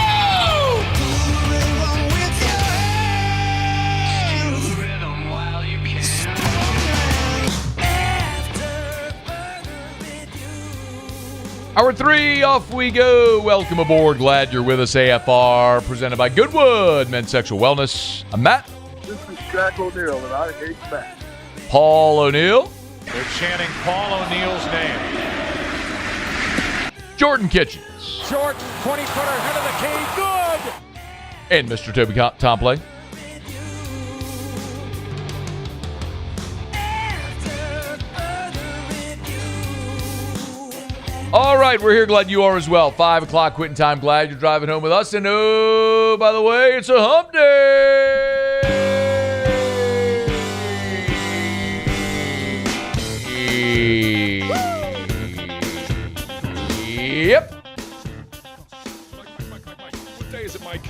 Hour 3, off we go. Welcome aboard. Glad you're with us. AFR, presented by Goodwood Men's Sexual Wellness. I'm Matt. This is Jack O'Neal, and I hate Matt. Paul O'Neal. They're chanting Paul O'Neal's name. Jordan Kitchens. Short, 20-footer, head of the key, good! And Mr. Toby Tomplay. All right, we're here. Glad you are as well. 5 o'clock quitting time. Glad you're driving home with us. And oh, by the way, it's a hump day. Yep. What day is it, Mike?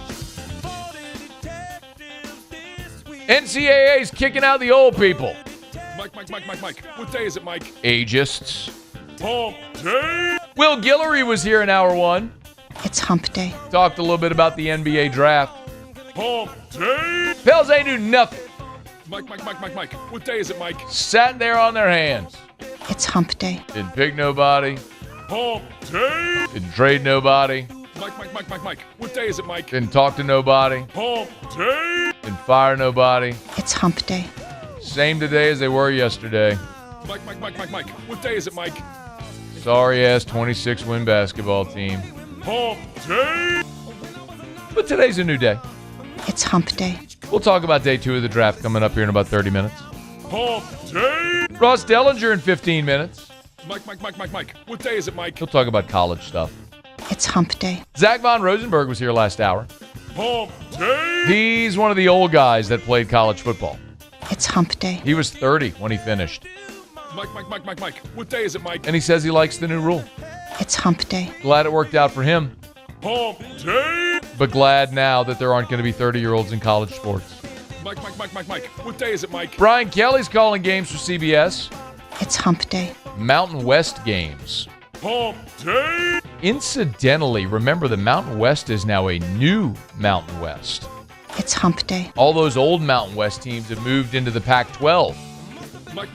NCAA's kicking out the old people. Mike. What day is it, Mike? Agists. Hump day. Will Guillory was here in hour 1. It's hump day. Talked a little bit about the NBA draft. Hump day. Pels ain't do nothing. Mike. What day is it, Mike? Sat there on their hands. It's hump day. Didn't pick nobody. Hump day. Didn't trade nobody. Mike. What day is it, Mike? Didn't talk to nobody. Hump day. Didn't fire nobody. It's hump day. Same today as they were yesterday. Mike. What day is it, Mike? Sorry-ass 26-win basketball team. Hump day. But today's a new day. It's hump day. We'll talk about day 2 of the draft coming up here in about 30 minutes. Hump day. Ross Dellenger in 15 minutes. Mike. What day is it, Mike? He'll talk about college stuff. It's hump day. Zach Von Rosenberg was here last hour. Hump day. He's one of the old guys that played college football. It's hump day. He was 30 when he finished. Mike. What day is it, Mike? And he says he likes the new rule. It's hump day. Glad it worked out for him. Hump day. But glad now that there aren't going to be 30-year-olds in college sports. Mike. What day is it, Mike? Brian Kelly's calling games for CBS. It's hump day. Mountain West games. Hump day. Incidentally, remember the Mountain West is now a new Mountain West. It's hump day. All those old Mountain West teams have moved into the Pac-12. Mike.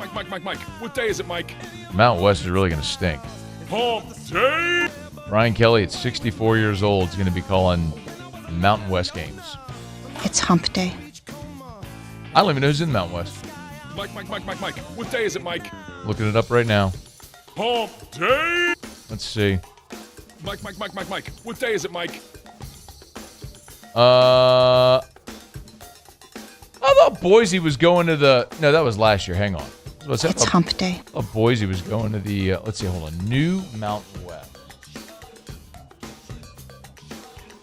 What day is it, Mike? Mountain West is really going to stink. Hump day. Brian Kelly, at 64 years old, is going to be calling Mountain West games. It's hump day. I don't even know who's in the Mountain West. Mike. What day is it, Mike? Looking it up right now. Hump day. Let's see. Mike. What day is it, Mike? I thought Boise was going to the... No, that was last year. Hang on. It's hump day. Oh, Boise was going to the, New Mountain West.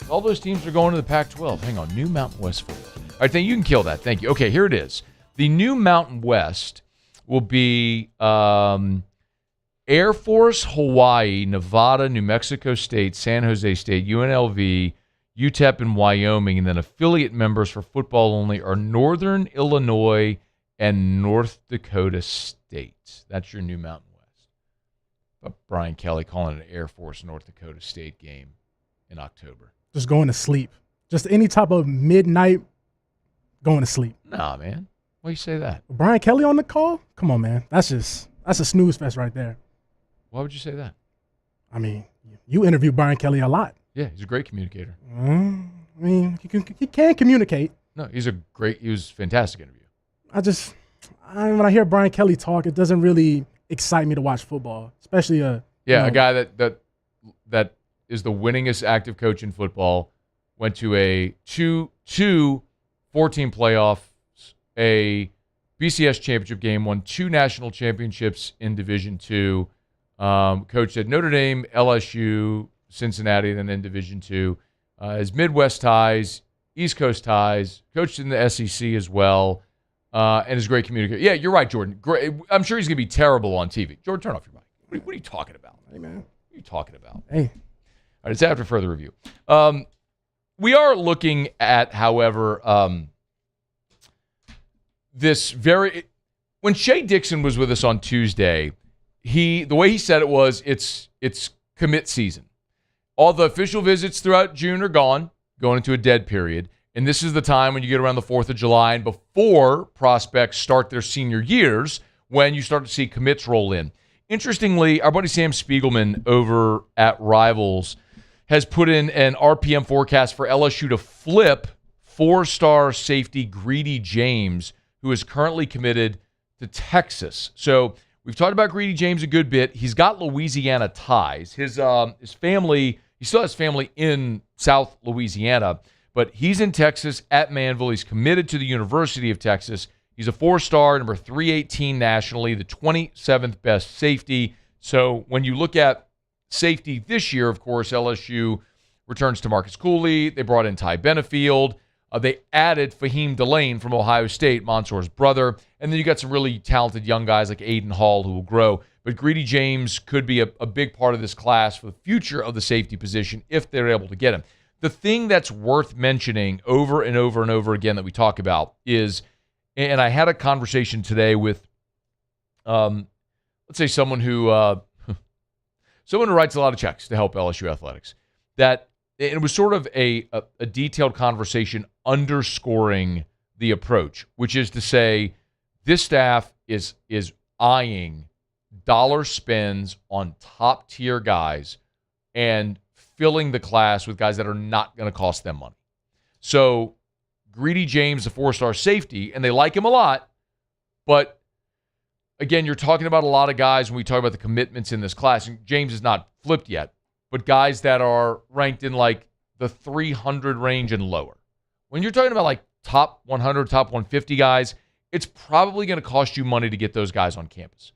All those teams are going to the Pac-12. Hang on, New Mountain West for you. All right, you can kill that. Thank you. Okay, here it is. The New Mountain West will be Air Force, Hawaii, Nevada, New Mexico State, San Jose State, UNLV, UTEP, and Wyoming. And then affiliate members for football only are Northern Illinois and North Dakota State. That's your New Mountain West. But Brian Kelly calling it an Air Force North Dakota State game in October. Just going to sleep. Just any type of midnight going to sleep. Nah, man. Why you say that? Brian Kelly on the call? Come on, man. That's a snooze fest right there. Why would you say that? I mean, you interview Brian Kelly a lot. Yeah, he's a great communicator. I mean, he can communicate. No, he was a fantastic interview. When I hear Brian Kelly talk, it doesn't really excite me to watch football, especially a guy that is the winningest active coach in football, went to a two 14 playoffs, a BCS championship game, won 2 national championships in Division II, coached at Notre Dame, LSU, Cincinnati, then in Division II, his Midwest ties, East Coast ties, coached in the SEC as well, and is a great communicator. Yeah, you're right, Jordan. Great. I'm sure he's going to be terrible on TV. Jordan, turn off your mic. What are you talking about? Hey, man. What are you talking about? Hey. All right, it's after further review. We are looking at, however, when Shea Dixon was with us on Tuesday, the way he said it was, it's commit season. All the official visits throughout June are gone, going into a dead period. And this is the time when you get around the 4th of July and before prospects start their senior years, when you start to see commits roll in. Interestingly, our buddy Sam Spiegelman over at Rivals has put in an RPM forecast for LSU to flip 4-star safety Greedy James, who is currently committed to Texas. So we've talked about Greedy James a good bit. He's got Louisiana ties. His family, he still has family in South Louisiana, but he's in Texas at Manville. He's committed to the University of Texas. He's a 4-star, number 318 nationally, the 27th best safety. So when you look at safety this year, of course, LSU returns to Marcus Cooley. They brought in Ty Benefield. They added Fahim Delane from Ohio State, Mansour's brother. And then you got some really talented young guys like Aiden Hall who will grow. But Greedy James could be a big part of this class for the future of the safety position if they're able to get him. The thing that's worth mentioning over and over and over again that we talk about is, and I had a conversation today with, let's say someone who writes a lot of checks to help LSU athletics, that it was sort of a detailed conversation underscoring the approach, which is to say this staff is eyeing dollar spends on top-tier guys and filling the class with guys that are not going to cost them money. So Greedy James, a 4-star safety, and they like him a lot, but again, you're talking about a lot of guys when we talk about the commitments in this class. And James is not flipped yet, but guys that are ranked in like the 300 range and lower. When you're talking about like top 100, top 150 guys, it's probably going to cost you money to get those guys on campus.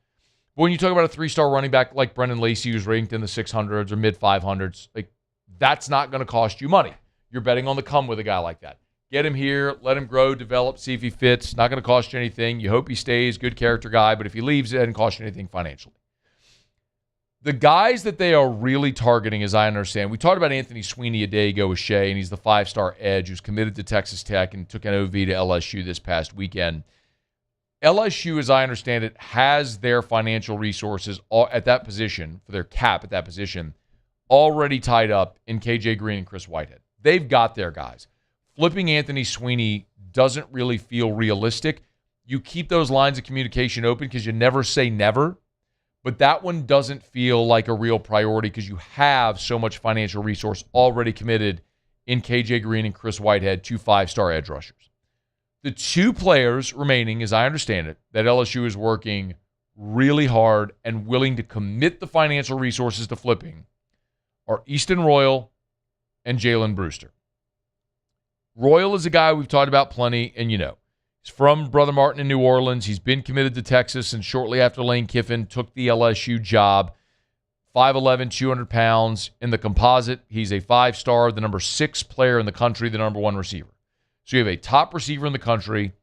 But when you talk about a 3-star running back like Brendan Lacey, who's ranked in the 600s or mid 500s, like that's not going to cost you money. You're betting on the come with a guy like that. Get him here, let him grow, develop, see if he fits. Not going to cost you anything. You hope he stays, good character guy, but if he leaves, it doesn't cost you anything financially. The guys that they are really targeting, as I understand, we talked about Anthony Sweeney a day ago with Shea, and he's the 5-star edge who's committed to Texas Tech and took an OV to LSU this past weekend. LSU, as I understand it, has their financial resources at that position, for their cap at that position, already tied up in KJ Green and Chris Whitehead. They've got their guys. Flipping Anthony Sweeney doesn't really feel realistic. You keep those lines of communication open because you never say never, but that one doesn't feel like a real priority because you have so much financial resource already committed in KJ Green and Chris Whitehead, 2 5-star edge rushers. The 2 players remaining, as I understand it, that LSU is working really hard and willing to commit the financial resources to flipping are Easton Royal and Jalen Brewster. Royal is a guy we've talked about plenty, and you know, He's from Brother Martin in New Orleans. He's been committed to Texas, and shortly after Lane Kiffin took the LSU job. 5'11", 200 pounds. In the composite, he's a 5-star, the number 6 player in the country, the number 1 receiver. So you have a top receiver in the country,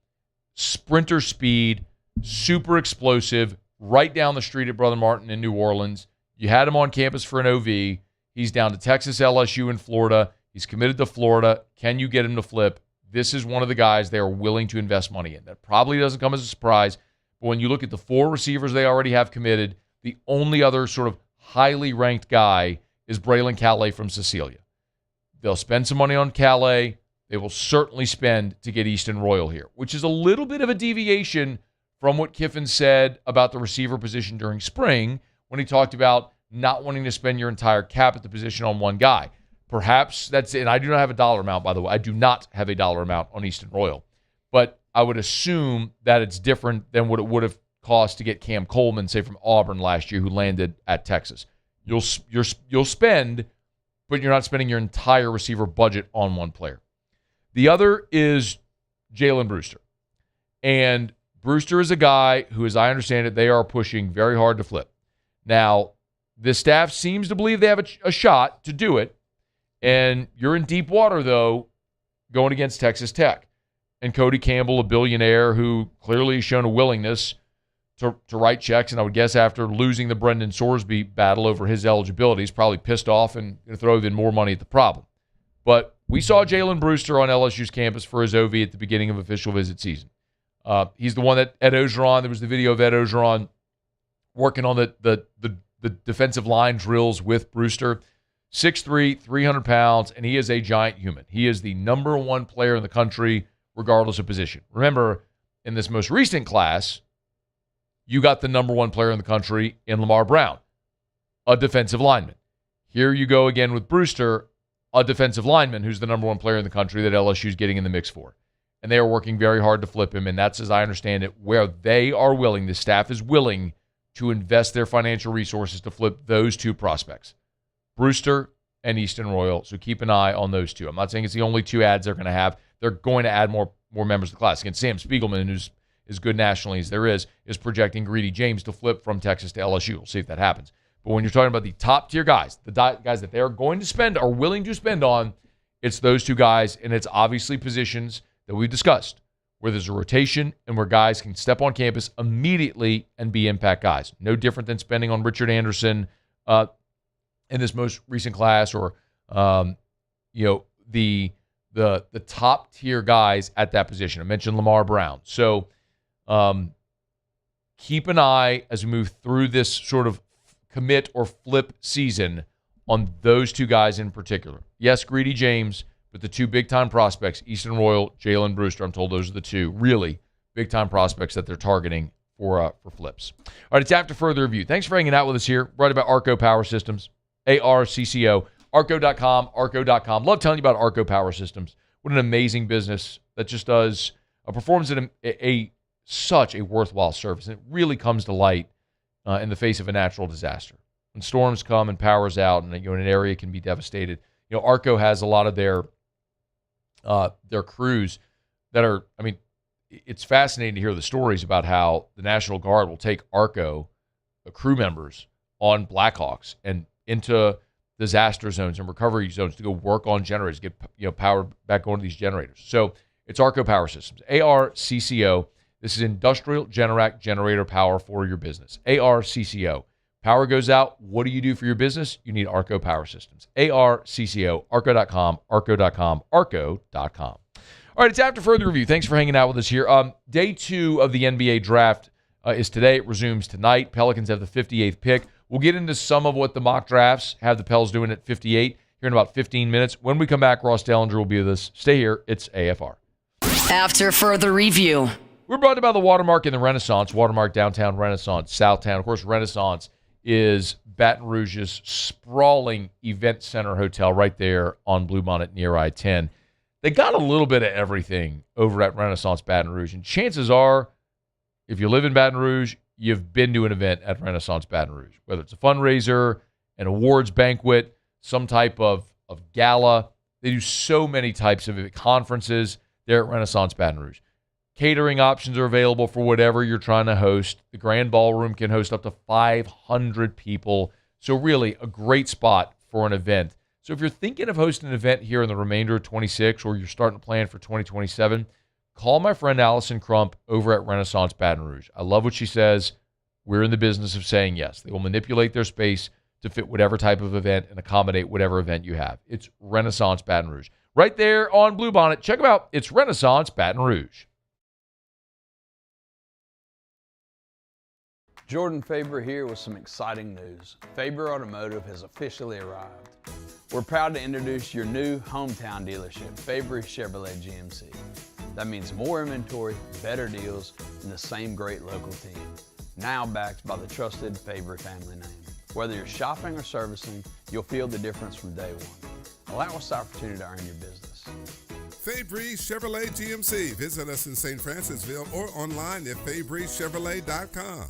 sprinter speed, super explosive, right down the street at Brother Martin in New Orleans. You had him on campus for an OV. He's down to Texas, LSU, and Florida. He's committed to Florida. Can you get him to flip? This is one of the guys they are willing to invest money in. That probably doesn't come as a surprise, but when you look at the 4 receivers they already have committed, the only other sort of highly ranked guy is Braylon Calais from Cecilia. They'll spend some money on Calais. They will certainly spend to get Easton Royal here, which is a little bit of a deviation from what Kiffin said about the receiver position during spring when he talked about not wanting to spend your entire cap at the position on one guy. Perhaps that's it. And I do not have a dollar amount, by the way. I do not have a dollar amount on Easton Royal. But I would assume that it's different than what it would have cost to get Cam Coleman, say, from Auburn last year, who landed at Texas. You'll spend, but you're not spending your entire receiver budget on one player. The other is Jalen Brewster. And Brewster is a guy who, as I understand it, they are pushing very hard to flip. Now, the staff seems to believe they have a shot to do it. And you're in deep water, though, going against Texas Tech. And Cody Campbell, a billionaire who clearly has shown a willingness to write checks. And I would guess after losing the Brendan Sorsby battle over his eligibility, he's probably pissed off and going to throw even more money at the problem. But we saw Jalen Brewster on LSU's campus for his OV at the beginning of official visit season. He's the one that Ed Ogeron, there was the video of Ed Ogeron working on the defensive line drills with Brewster. 6'3", 300 pounds, and he is a giant human. He is the number 1 player in the country, regardless of position. Remember, in this most recent class, you got the number 1 player in the country in Lamar Brown, a defensive lineman. Here you go again with Brewster, a defensive lineman who's the number 1 player in the country that LSU is getting in the mix for. And they are working very hard to flip him, and that's, as I understand it, where they are willing, the staff is willing to invest their financial resources to flip those 2 prospects, Brewster and Easton Royal. So keep an eye on those 2. I'm not saying it's the only 2 ads they're going to have. They're going to add more members of the class. Again, Sam Spiegelman, who's as good nationally as there is projecting Greedy James to flip from Texas to LSU. We'll see if that happens. But when you're talking about the top-tier guys, the guys that they're going to spend, are willing to spend on, it's those 2 guys, and it's obviously positions that we've discussed, where there's a rotation and where guys can step on campus immediately and be impact guys. No different than spending on Richard Anderson in this most recent class, or the top tier guys at that position. I mentioned Lamar Brown. So keep an eye as we move through this sort of commit or flip season on those 2 guys in particular. Yes, Greedy James, but the 2 big-time prospects, Easton Royal, Jalen Brewster, I'm told those are the 2 really big-time prospects that they're targeting for flips. All right, it's after further review. Thanks for hanging out with us here. Right about Arco Power Systems, ARCCO, Arco.com, Arco.com. Love telling you about Arco Power Systems. What an amazing business that just performs at such a worthwhile service. And it really comes to light in the face of a natural disaster. When storms come and power's out and an area can be devastated, Arco has a lot of their crews that are, it's fascinating to hear the stories about how the National Guard will take Arco, the crew members, on Blackhawks and into disaster zones and recovery zones to go work on generators, get power back onto these generators. So it's Arco Power Systems, ARCCO. This is industrial generator power for your business. ARCCO. Power goes out. What do you do for your business? You need Arco Power Systems. ARCCO, Arco.com, Arco.com, Arco.com. All right, it's after further review. Thanks for hanging out with us here. Day 2 of the NBA draft is today. It resumes tonight. Pelicans have the 58th pick. We'll get into some of what the mock drafts have the Pels doing at 58 here in about 15 minutes. When we come back, Ross Dellenger will be with us. Stay here. It's AFR. After further review. We're brought to you by the Watermark in the Renaissance. Watermark downtown, Renaissance, Southtown. Of course, Renaissance is Baton Rouge's sprawling event center hotel right there on Bluebonnet near I-10. They got a little bit of everything over at Renaissance Baton Rouge. And chances are, if you live in Baton Rouge, you've been to an event at Renaissance Baton Rouge, whether it's a fundraiser, an awards banquet, some type of gala. They do so many types of conferences there at Renaissance Baton Rouge. Catering options are available for whatever you're trying to host. The Grand Ballroom can host up to 500 people. So really a great spot for an event. So if you're thinking of hosting an event here in the remainder of 26 or you're starting to plan for 2027, call my friend Allison Crump over at Renaissance Baton Rouge. I love what she says. We're in the business of saying yes. They will manipulate their space to fit whatever type of event and accommodate whatever event you have. It's Renaissance Baton Rouge. Right there on Bluebonnet. Check them out. It's Renaissance Baton Rouge. Jordan Faber here with some exciting news. Faber Automotive has officially arrived. We're proud to introduce your new hometown dealership, Faber Chevrolet GMC. That means more inventory, better deals, and the same great local team. Now backed by the trusted Faber family name. Whether you're shopping or servicing, you'll feel the difference from day one. Allow us the opportunity to earn your business. Fabry Chevrolet GMC. Visit us in St. Francisville or online at FabryChevrolet.com.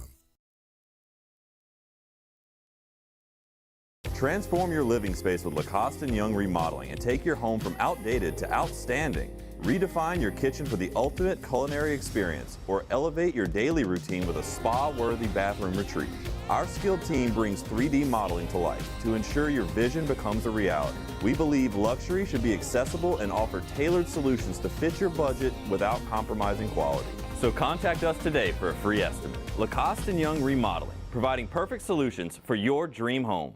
Transform your living space with Lacoste & Young Remodeling and take your home from outdated to outstanding. Redefine your kitchen for the ultimate culinary experience or elevate your daily routine with a spa-worthy bathroom retreat. Our skilled team brings 3D modeling to life to ensure your vision becomes a reality. We believe luxury should be accessible and offer tailored solutions to fit your budget without compromising quality. So contact us today for a free estimate. Lacoste & Young Remodeling, providing perfect solutions for your dream home.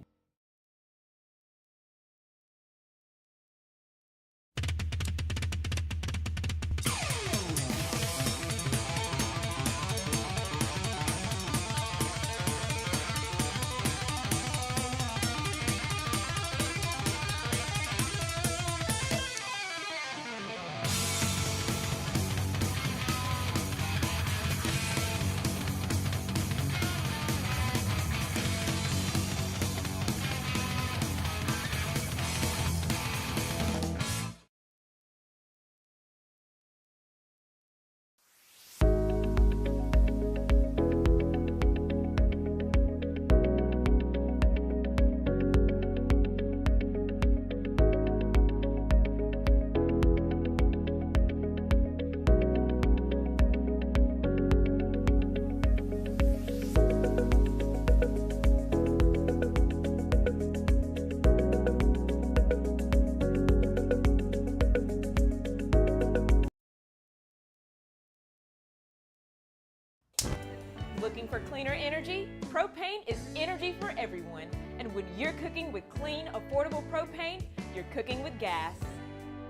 Looking for cleaner energy? Propane is energy for everyone. And when you're cooking with clean, affordable propane, you're cooking with gas.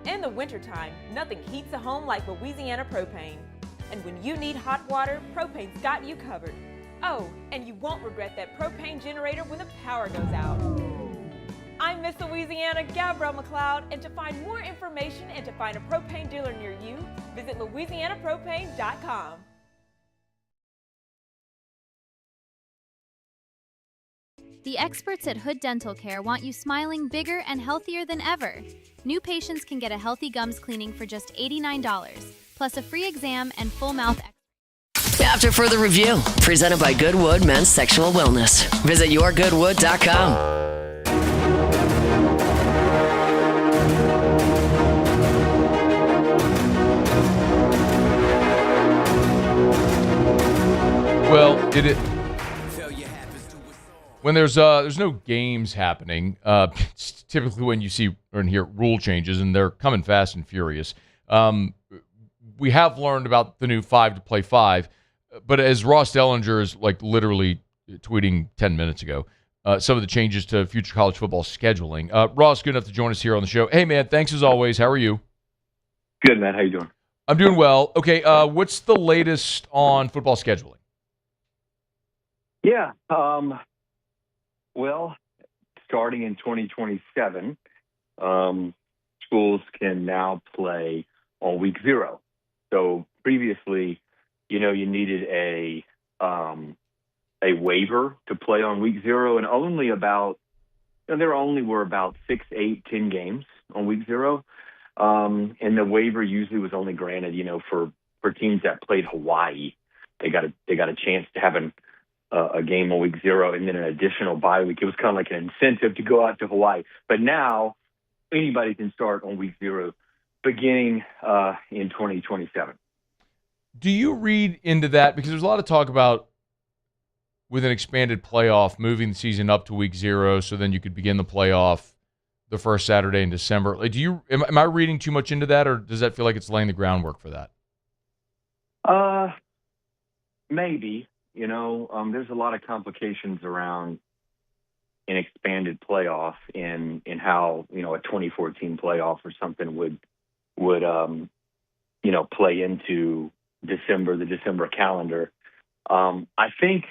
In the wintertime, nothing heats a home like Louisiana propane. And when you need hot water, propane's got you covered. Oh, and you won't regret that propane generator when the power goes out. I'm Miss Louisiana, Gabrielle McLeod, and to find more information and to find a propane dealer near you, visit louisianapropane.com. The experts at Hood Dental Care want you smiling bigger and healthier than ever. New patients can get a healthy gums cleaning for just $89, plus a free exam and full mouth x-ray. After further review, presented by Goodwood Men's Sexual Wellness. Visit yourgoodwood.com. Well, when there's no games happening, it's typically when you see or hear rule changes, and they're coming fast and furious. We have learned about the new 5 to play 5, but as Ross Dellenger is like literally tweeting 10 minutes ago, some of the changes to future college football scheduling. Ross, good enough to join us here on the show. Hey, man, thanks as always. How are you? Good, man. How you doing? I'm doing well. Okay, what's the latest on football scheduling? Yeah. Well, starting in 2027, schools can now play on week 0. So previously, you needed a waiver to play on week 0, and only about there only were about 6, 8, 10 games on week 0, and the waiver usually was only granted, for teams that played Hawaii. They got a chance to have a game on week 0 and then an additional bye week. It was kind of like an incentive to go out to Hawaii. But now anybody can start on week 0 beginning in 2027. Do you read into that? Because there's a lot of talk about with an expanded playoff, moving the season up to week 0 so then you could begin the playoff the first Saturday in December. Like, am I reading too much into that, or does that feel like it's laying the groundwork for that? Maybe. There's a lot of complications around an expanded playoff in how, a 2014 playoff or something would play into the December calendar. I think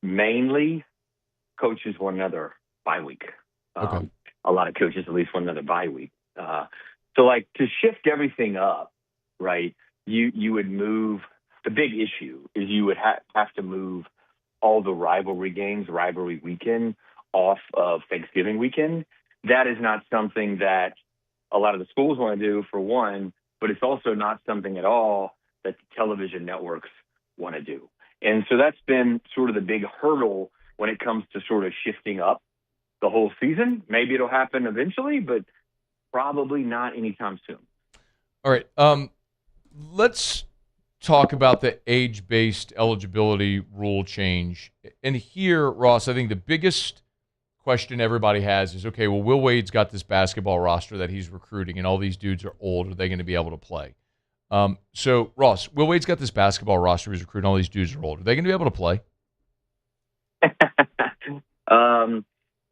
mainly coaches want another bye week. Okay. A lot of coaches at least want another bye week. So like to shift everything up, right? You would move. The big issue is you would have to move all the rivalry weekend off of Thanksgiving weekend. That is not something that a lot of the schools want to do, for one, but it's also not something at all that the television networks want to do. And so that's been sort of the big hurdle when it comes to sort of shifting up the whole season. Maybe it'll happen eventually, but probably not anytime soon. All right. Let's talk about the age-based eligibility rule change. And here, Ross, I think the biggest question everybody has is, okay, well, Will Wade's got this basketball roster that he's recruiting, and all these dudes are old. Are they going to be able to play? So, Ross, Will Wade's got this basketball roster he's recruiting. All these dudes are old. Are they going to be able to play?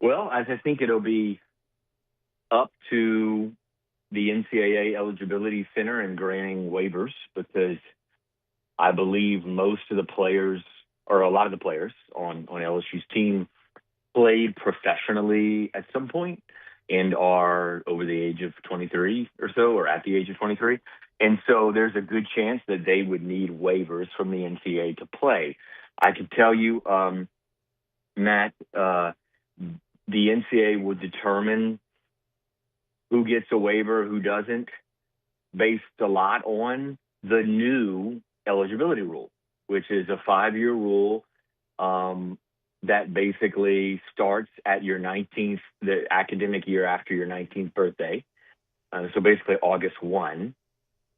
Well, I think it'll be up to the NCAA Eligibility Center and granting waivers, because I believe most of the players, or a lot of the players on LSU's team, played professionally at some point and are over the age of 23 or so, or at the age of 23. And so there's a good chance that they would need waivers from the NCAA to play. I can tell you, Matt, the NCAA would determine who gets a waiver, who doesn't, based a lot on the new eligibility rule, which is a 5-year rule that basically starts at your 19th, the academic year after your 19th birthday. So basically August 1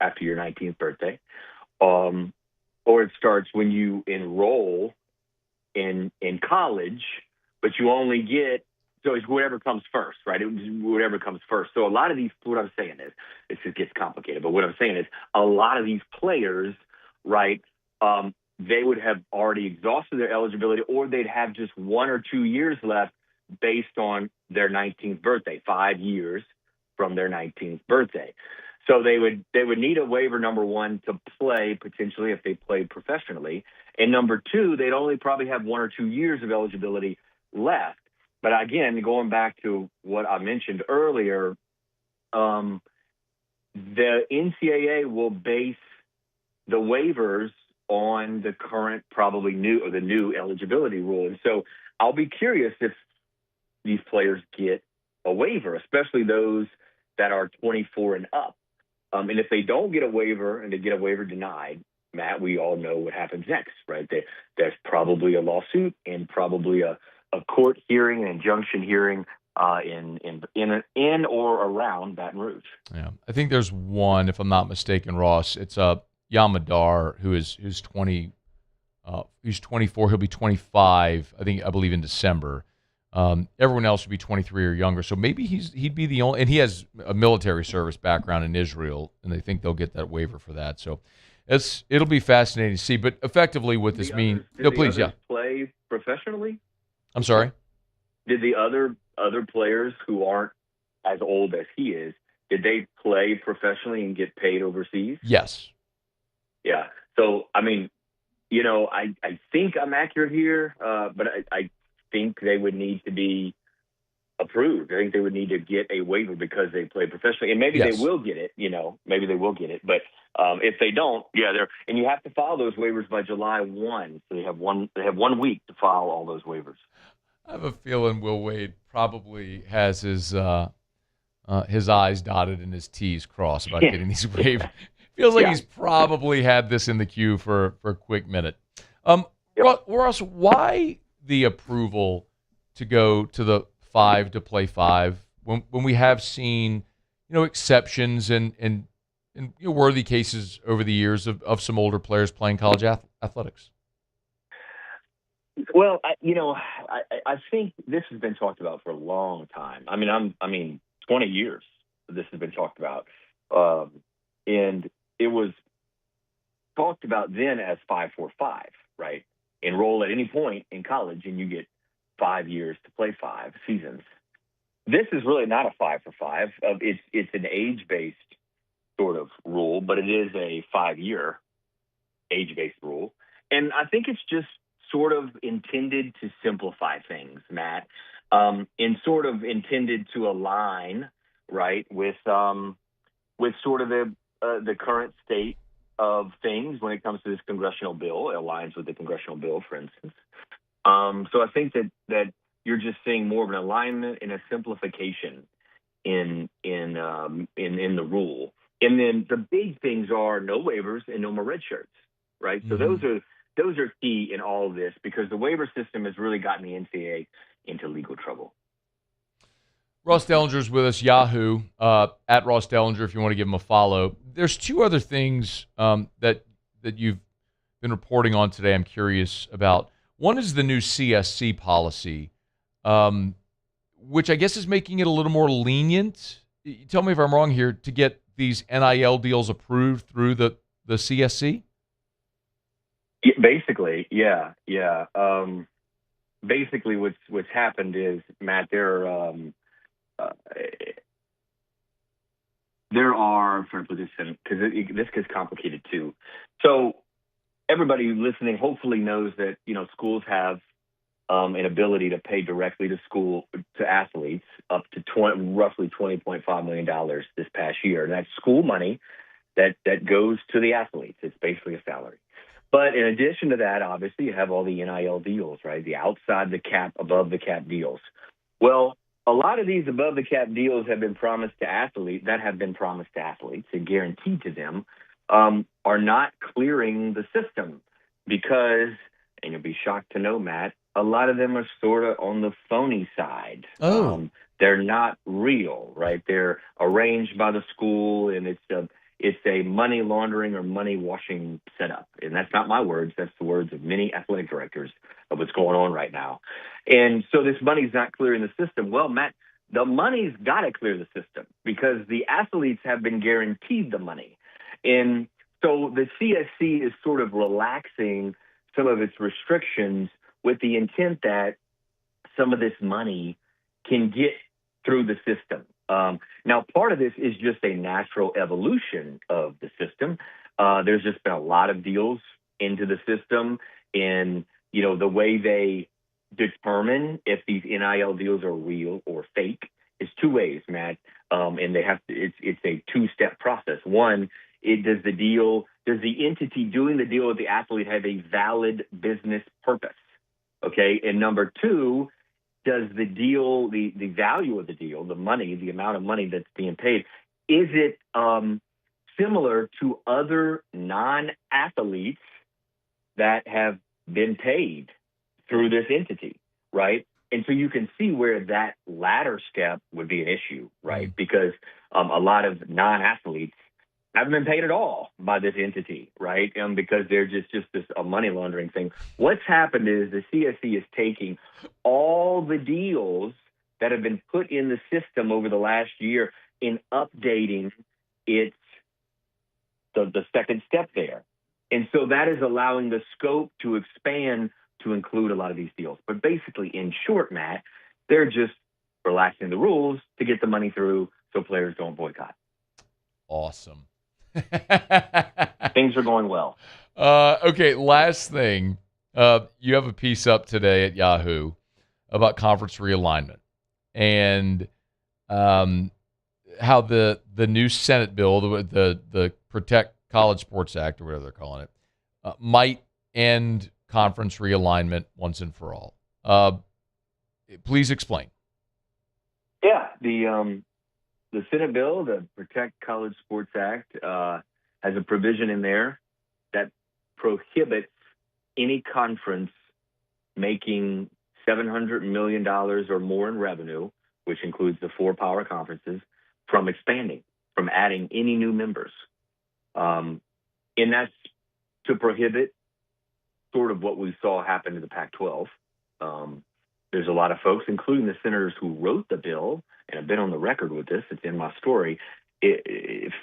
after your 19th birthday. Or it starts when you enroll in college, but you only get, so it's whatever comes first, right? Whatever comes first. So a lot of these, what I'm saying is, it just gets complicated, but what I'm saying is a lot of these players, right, they would have already exhausted their eligibility, or they'd have just 1 or 2 years left based on their 19th birthday, 5 years from their 19th birthday. So they would need a waiver, number one, to play potentially if they played professionally. And number two, they'd only probably have 1 or 2 years of eligibility left. But again, going back to what I mentioned earlier, the NCAA will base the waivers on the current, probably the new eligibility rule. And so I'll be curious if these players get a waiver, especially those that are 24 and up. And if they don't get a waiver and they get a waiver denied, Matt, we all know what happens next, right? There's probably a lawsuit and probably a court hearing, an injunction hearing in or around Baton Rouge. Yeah, I think there's one, if I'm not mistaken, Ross. It's Yamadar, who's 20. He's 24. He'll be 25. I believe in December. Everyone else would be 23 or younger. So maybe he'd be the only, and he has a military service background in Israel, and they think they'll get that waiver for that. So it'll be fascinating to see. But effectively, what this means? No, please, yeah. Play professionally? I'm sorry. Did the other players who aren't as old as he is, did they play professionally and get paid overseas? Yes. Yeah. So I mean, I think I'm accurate here, but I think they would need to be approved. I think they would need to get a waiver because they play professionally, and maybe they will get it. Maybe they will get it. But if they don't, and you have to file those waivers by July 1. So they have 1 week to file all those waivers. I have a feeling Will Wade probably has his I's dotted and his T's crossed about getting these waivers. Feels like he's probably had this in the queue for a quick minute. Ross, why the approval to go to the 5 to play 5 when we have seen exceptions and and worthy cases over the years of some older players playing college athletics. Well, I think this has been talked about for a long time. I mean, 20 years this has been talked about, and it was talked about then as 5-4-5, right? Enroll at any point in college, and you get 5 years to play 5 seasons. This is really not a 5-for-5. It's an age-based sort of rule, but it is a 5-year age-based rule, and I think it's just sort of intended to simplify things, Matt, and sort of intended to align, right, with sort of the current state of things when it comes to this congressional bill. It aligns with the congressional bill, for instance. So I think that you're just seeing more of an alignment and a simplification in the rule. And then the big things are no waivers and no more red shirts, right? So those are key in all of this, because the waiver system has really gotten the NCAA into legal trouble. Ross Dellenger's with us, Yahoo, at Ross Dellenger, if you want to give him a follow. There's 2 other things that you've been reporting on today I'm curious about. One is the new CSC policy, which I guess is making it a little more lenient. Tell me if I'm wrong here, to get these NIL deals approved through the CSC? Basically, yeah. Basically, what's happened is, Matt, there are, I'm trying to put this in, because this gets complicated too. So everybody listening hopefully knows that, schools have an ability to pay directly to athletes up to roughly $20.5 million this past year. And that's school money that goes to the athletes. It's basically a salary. But in addition to that, obviously, you have all the NIL deals, right? The outside the cap, above the cap deals. Well, a lot of these above the cap deals have been promised to athletes and guaranteed to them, are not clearing the system because, and you'll be shocked to know, Matt, a lot of them are sort of on the phony side. They're not real, right? They're arranged by the school, and it's a money laundering or money washing setup. And that's not my words. That's the words of many athletic directors of what's going on right now. And so this money's not clearing the system. Well, Matt, the money's got to clear the system because the athletes have been guaranteed the money. And so the CSC is sort of relaxing some of its restrictions with the intent that some of this money can get through the system. Now, part of this is just a natural evolution of the system. There's just been a lot of deals into the system, and the way they determine if these NIL deals are real or fake is 2 ways, Matt. And they have to. It's a 2-step process. One, does the entity doing the deal with the athlete have a valid business purpose? Okay, and number 2. Does the deal, the value of the deal, the money, the amount of money that's being paid, is it similar to other non-athletes that have been paid through this entity, right? And so you can see where that latter step would be an issue, right? Because a lot of non-athletes haven't been paid at all by this entity, right? Because they're just a money laundering thing. What's happened is the CSC is taking all the deals that have been put in the system over the last year and updating its the second step there. And so that is allowing the scope to expand to include a lot of these deals. But basically, in short, Matt, they're just relaxing the rules to get the money through so players don't boycott. Awesome. Things are going well. Okay, last thing. You have a piece up today at Yahoo about conference realignment and how the new Senate bill, the Protect College Sports Act, or whatever they're calling it, might end conference realignment once and for all. Please explain. Yeah, the Senate bill, the Protect College Sports Act, has a provision in there that prohibits any conference making $700 million or more in revenue, which includes the 4 power conferences, from expanding, from adding any new members. And that's to prohibit sort of what we saw happen to the Pac-12. There's a lot of folks, including the senators who wrote the bill, and I've been on the record with this, it's in my story,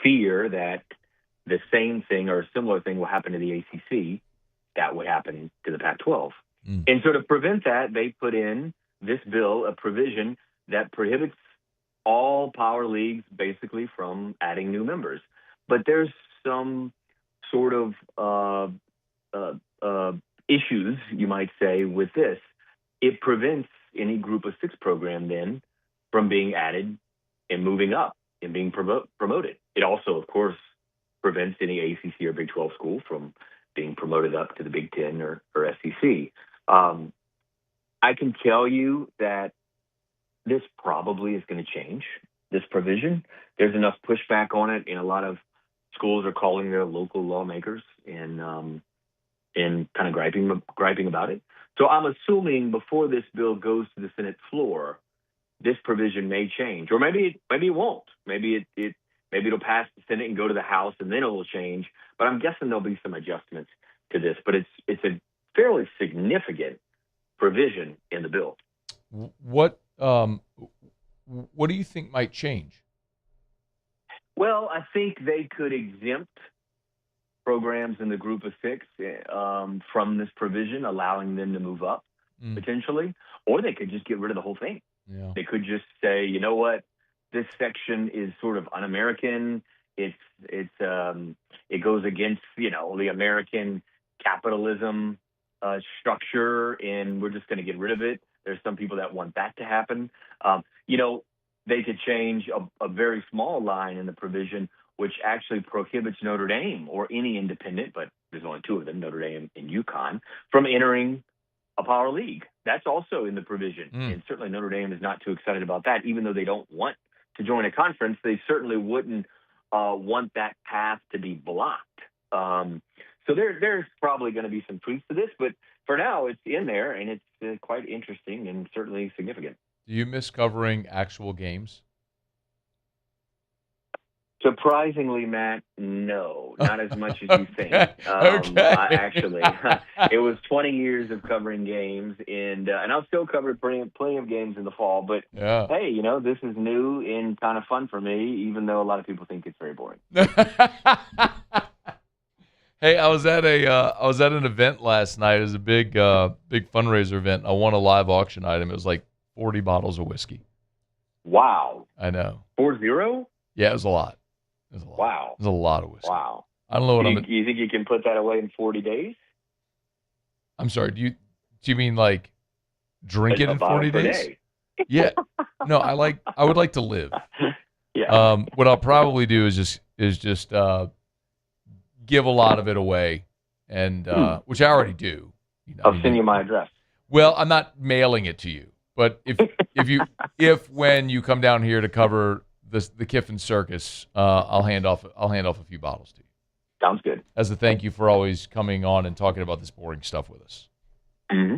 fear that the same thing or a similar thing will happen to the ACC that would happen to the Pac-12. And so to prevent that, they put in this bill a provision that prohibits all power leagues basically from adding new members. But there's some sort of issues, you might say, with this. It prevents any Group of Six program then from being added and moving up and being promoted. It also, of course, prevents any ACC or Big 12 school from being promoted up to the Big 10 or SEC. I can tell you that this probably is going to change, this provision. There's enough pushback on it, and a lot of schools are calling their local lawmakers and kind of griping about it. So I'm assuming before this bill goes to the Senate floor, this provision may change, or maybe it won't. Maybe it'll pass the Senate and go to the House, and then it will change. But I'm guessing there'll be some adjustments to this. But it's a fairly significant provision in the bill. What do you think might change? Well, I think they could exempt programs in the Group of Six from this provision, allowing them to move up potentially, or they could just get rid of the whole thing. Yeah. They could just say, you know what, this section is sort of un-American. It goes against the American capitalism structure, and we're just going to get rid of it. There's some people that want that to happen. They could change a very small line in the provision, which actually prohibits Notre Dame or any independent, but there's only two of them, Notre Dame and UConn, from entering a power league. That's also in the provision. And certainly Notre Dame is not too excited about that. Even though they don't want to join a conference, they certainly wouldn't want that path to be blocked. So there's probably going to be some tweaks to this, but for now it's in there, and it's quite interesting and certainly significant. Do you miss covering actual games? Surprisingly, Matt, no, not as much as you think. Actually, it was 20 years of covering games, and I've still covered plenty of games in the fall. But hey, this is new and kind of fun for me, even though a lot of people think it's very boring. Hey, I was at an event last night. It was a big fundraiser event. I won a live auction item. It was like 40 bottles of whiskey. Wow. I know. 40? Yeah, it was a lot. Wow. It was a lot of whiskey. Wow. I don't know what you think you can put that away in 40 days? I'm sorry. Do you mean like drink it in 40 days? Day. Yeah. No, I would like to live. Yeah. What I'll probably do is just give a lot of it away, and which I already do. I'll send you my address. Well, I'm not mailing it to you, but if when you come down here to cover the Kiffin Circus, I'll hand off a few bottles to you. Sounds good. As a thank you for always coming on and talking about this boring stuff with us. Mm-hmm.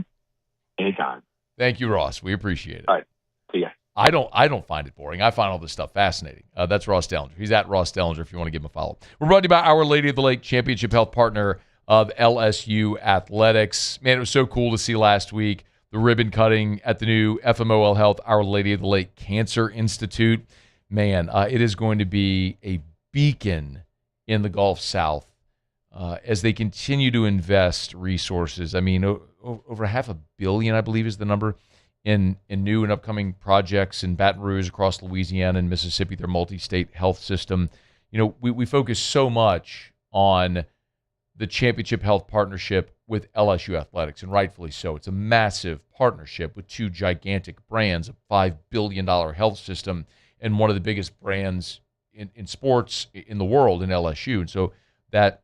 Anytime. Thank you, Ross. We appreciate it. All right. See ya. I don't find it boring. I find all this stuff fascinating. That's Ross Dellenger. He's at Ross Dellenger if you want to give him a follow. We're brought to you by Our Lady of the Lake, championship health partner of LSU Athletics. Man, it was so cool to see last week the ribbon cutting at the new FMOL Health Our Lady of the Lake Cancer Institute. Man, it is going to be a beacon in the Gulf South as they continue to invest resources. I mean, over $500 million, I believe, is the number in new and upcoming projects in Baton Rouge, across Louisiana and Mississippi, their multi-state health system. We focus so much on the championship health partnership with LSU Athletics, and rightfully so. It's a massive partnership with two gigantic brands, a $5 billion health system, and one of the biggest brands in sports in the world in LSU. And so that's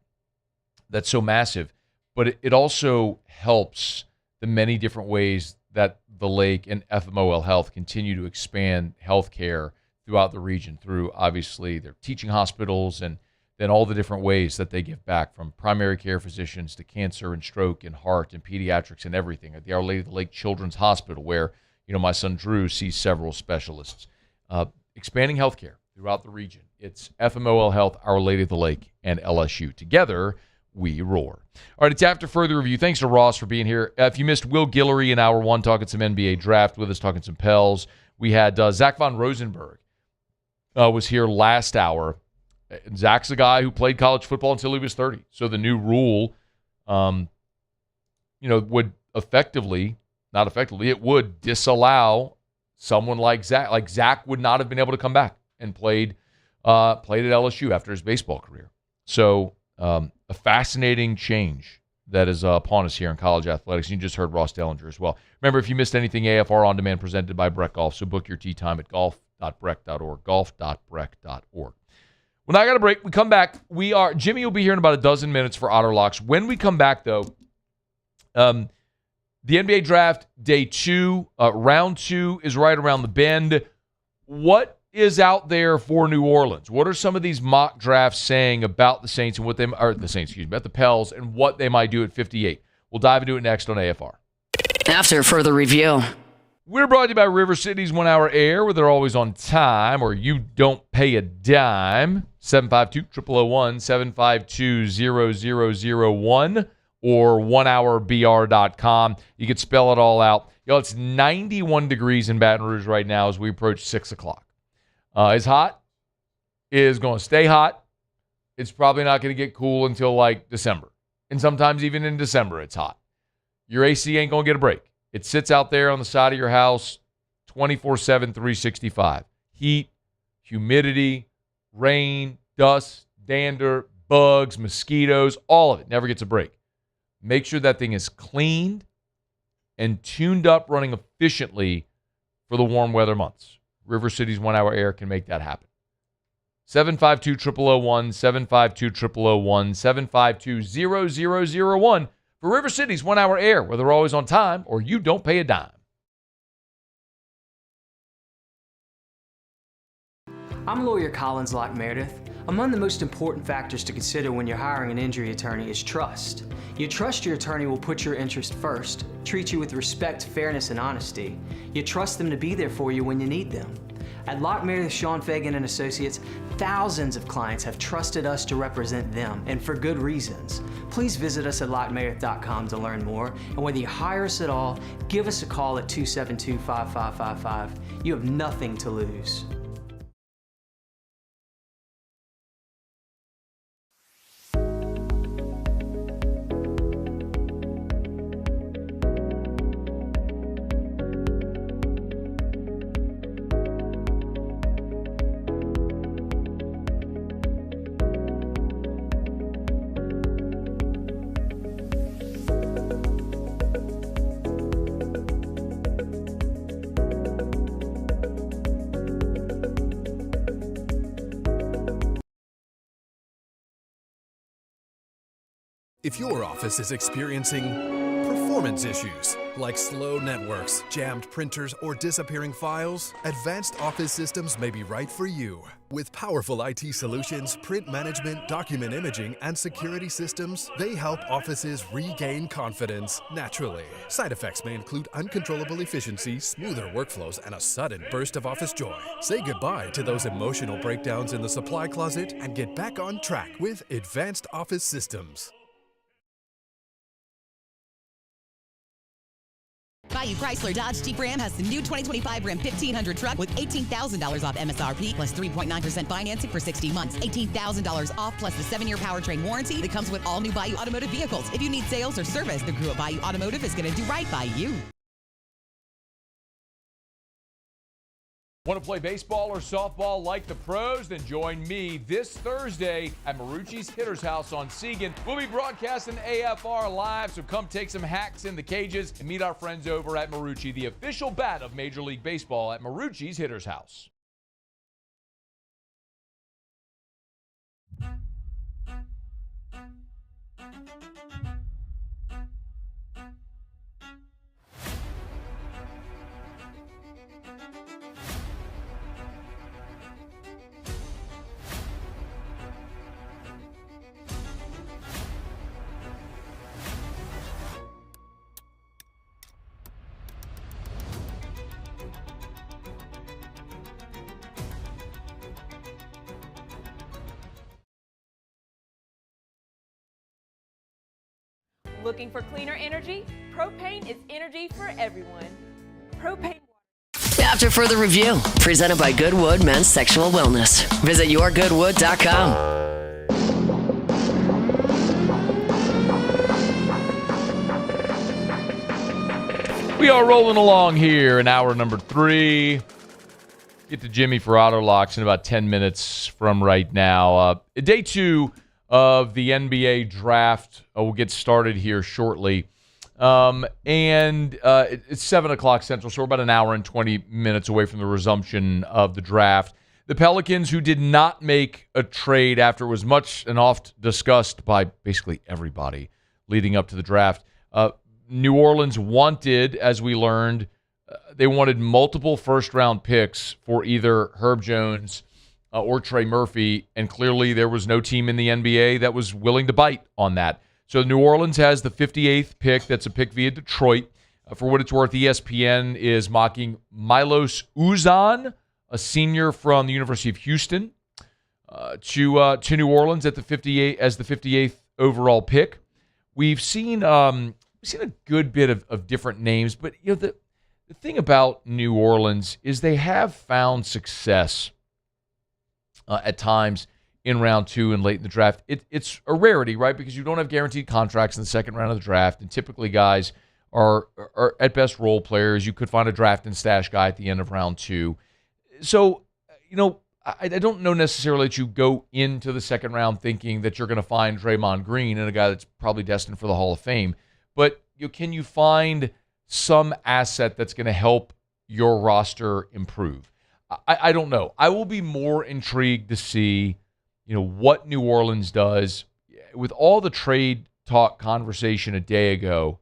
so massive. But it also helps the many different ways that the Lake and FMOL Health continue to expand healthcare throughout the region through, obviously, their teaching hospitals and then all the different ways that they give back, from primary care physicians to cancer and stroke and heart and pediatrics and everything. At the Our Lady of the Lake Children's Hospital, where my son Drew sees several specialists. Expanding healthcare throughout the region. It's FMOL Health, Our Lady of the Lake, and LSU. Together, we roar. All right, it's after further review. Thanks to Ross for being here. If you missed Will Guillory in hour one talking some NBA draft with us, talking some Pels, we had Zach von Rosenberg was here last hour. Zach's a guy who played college football until he was 30. So the new rule, would it would disallow someone like Zach. Like Zach would not have been able to come back and played at LSU after his baseball career. So a fascinating change that is upon us here in college athletics. You just heard Ross Dellenger as well. Remember, if you missed anything, AFR On Demand presented by Breck Golf. So book your tee time at golf.breck.org, golf.breck.org. Well, now I got a break. We come back. Jimmy will be here in about a dozen minutes for Otter Locks. When we come back, though, the NBA draft, day 2, round 2 is right around the bend. What is out there for New Orleans? What are some of these mock drafts saying about the Saints and about the Pels and what they might do at 58? We'll dive into it next on AFR. After further review. We're brought to you by River City's 1 Hour Air, where they're always on time, or you don't pay a dime. 752-0001, 752-0001, or 1hourbr.com. You can spell it all out. It's 91 degrees in Baton Rouge right now as we approach 6 o'clock. It's hot. It is going to stay hot. It's probably not going to get cool until like December. And sometimes even in December, it's hot. Your AC ain't going to get a break. It sits out there on the side of your house 24/7, 365. Heat, humidity, rain, dust, dander, bugs, mosquitoes, all of it never gets a break. Make sure that thing is cleaned and tuned up, running efficiently for the warm weather months. River City's 1 Hour Air can make that happen. 752-0001, 752-0001, 752-0001 for River City's 1 Hour Air, where they're always on time or you don't pay a dime. I'm lawyer Collins Locke Meredith. Among the most important factors to consider when you're hiring an injury attorney is trust. You trust your attorney will put your interest first, treat you with respect, fairness, and honesty. You trust them to be there for you when you need them. At Locke Meredith, Sean Fagan and Associates, thousands of clients have trusted us to represent them, and for good reasons. Please visit us at LockeMeredith.com to learn more, and whether you hire us at all, give us a call at 272-5555. You have nothing to lose. If your office is experiencing performance issues like slow networks, jammed printers, or disappearing files, Advanced Office Systems may be right for you. With powerful IT solutions, print management, document imaging, and security systems, they help offices regain confidence naturally. Side effects may include uncontrollable efficiency, smoother workflows, and a sudden burst of office joy. Say goodbye to those emotional breakdowns in the supply closet and get back on track with Advanced Office Systems. Bayou Chrysler Dodge Jeep Ram has the new 2025 Ram 1500 truck with $18,000 off MSRP plus 3.9% financing for 60 months. $18,000 off plus the 7-year powertrain warranty that comes with all new Bayou Automotive vehicles. If you need sales or service, the crew at Bayou Automotive is going to do right by you. Want to play baseball or softball like the pros? Then join me this Thursday at Marucci's Hitter's House on Seagan. We'll be broadcasting AFR live, so come take some hacks in the cages and meet our friends over at Marucci, the official bat of Major League Baseball at Marucci's Hitter's House. Looking for cleaner energy? Propane is energy for everyone. Propane. After further review, presented by Goodwood Men's Sexual Wellness. Visit yourgoodwood.com. We are rolling along here in hour number 3. Get to Jimmy for Auto Locks in about 10 minutes from right now. Day 2 of the NBA draft will get started here shortly. It's 7 o'clock Central, so we're about an hour and 20 minutes away from the resumption of the draft. The Pelicans, who did not make a trade after it was much and oft discussed by basically everybody leading up to the draft, New Orleans wanted, as we learned, they wanted multiple first-round picks for either Herb Jones or Trey Murphy, and clearly there was no team in the NBA that was willing to bite on that. So New Orleans has the 58th pick. That's a pick via Detroit. For what it's worth, ESPN is mocking Milos Uzan, a senior from the University of Houston, to New Orleans at the 58th overall pick. We've seen a good bit of different names, but the thing about New Orleans is they have found success at times in round 2 and late in the draft. It's a rarity, right? Because you don't have guaranteed contracts in the second round of the draft, and typically guys are at best role players. You could find a draft and stash guy at the end of round 2. So, I don't know necessarily that you go into the second round thinking that you're going to find Draymond Green and a guy that's probably destined for the Hall of Fame. But can you find some asset that's going to help your roster improve? I don't know. I will be more intrigued to see, what New Orleans does with all the trade talk conversation a day ago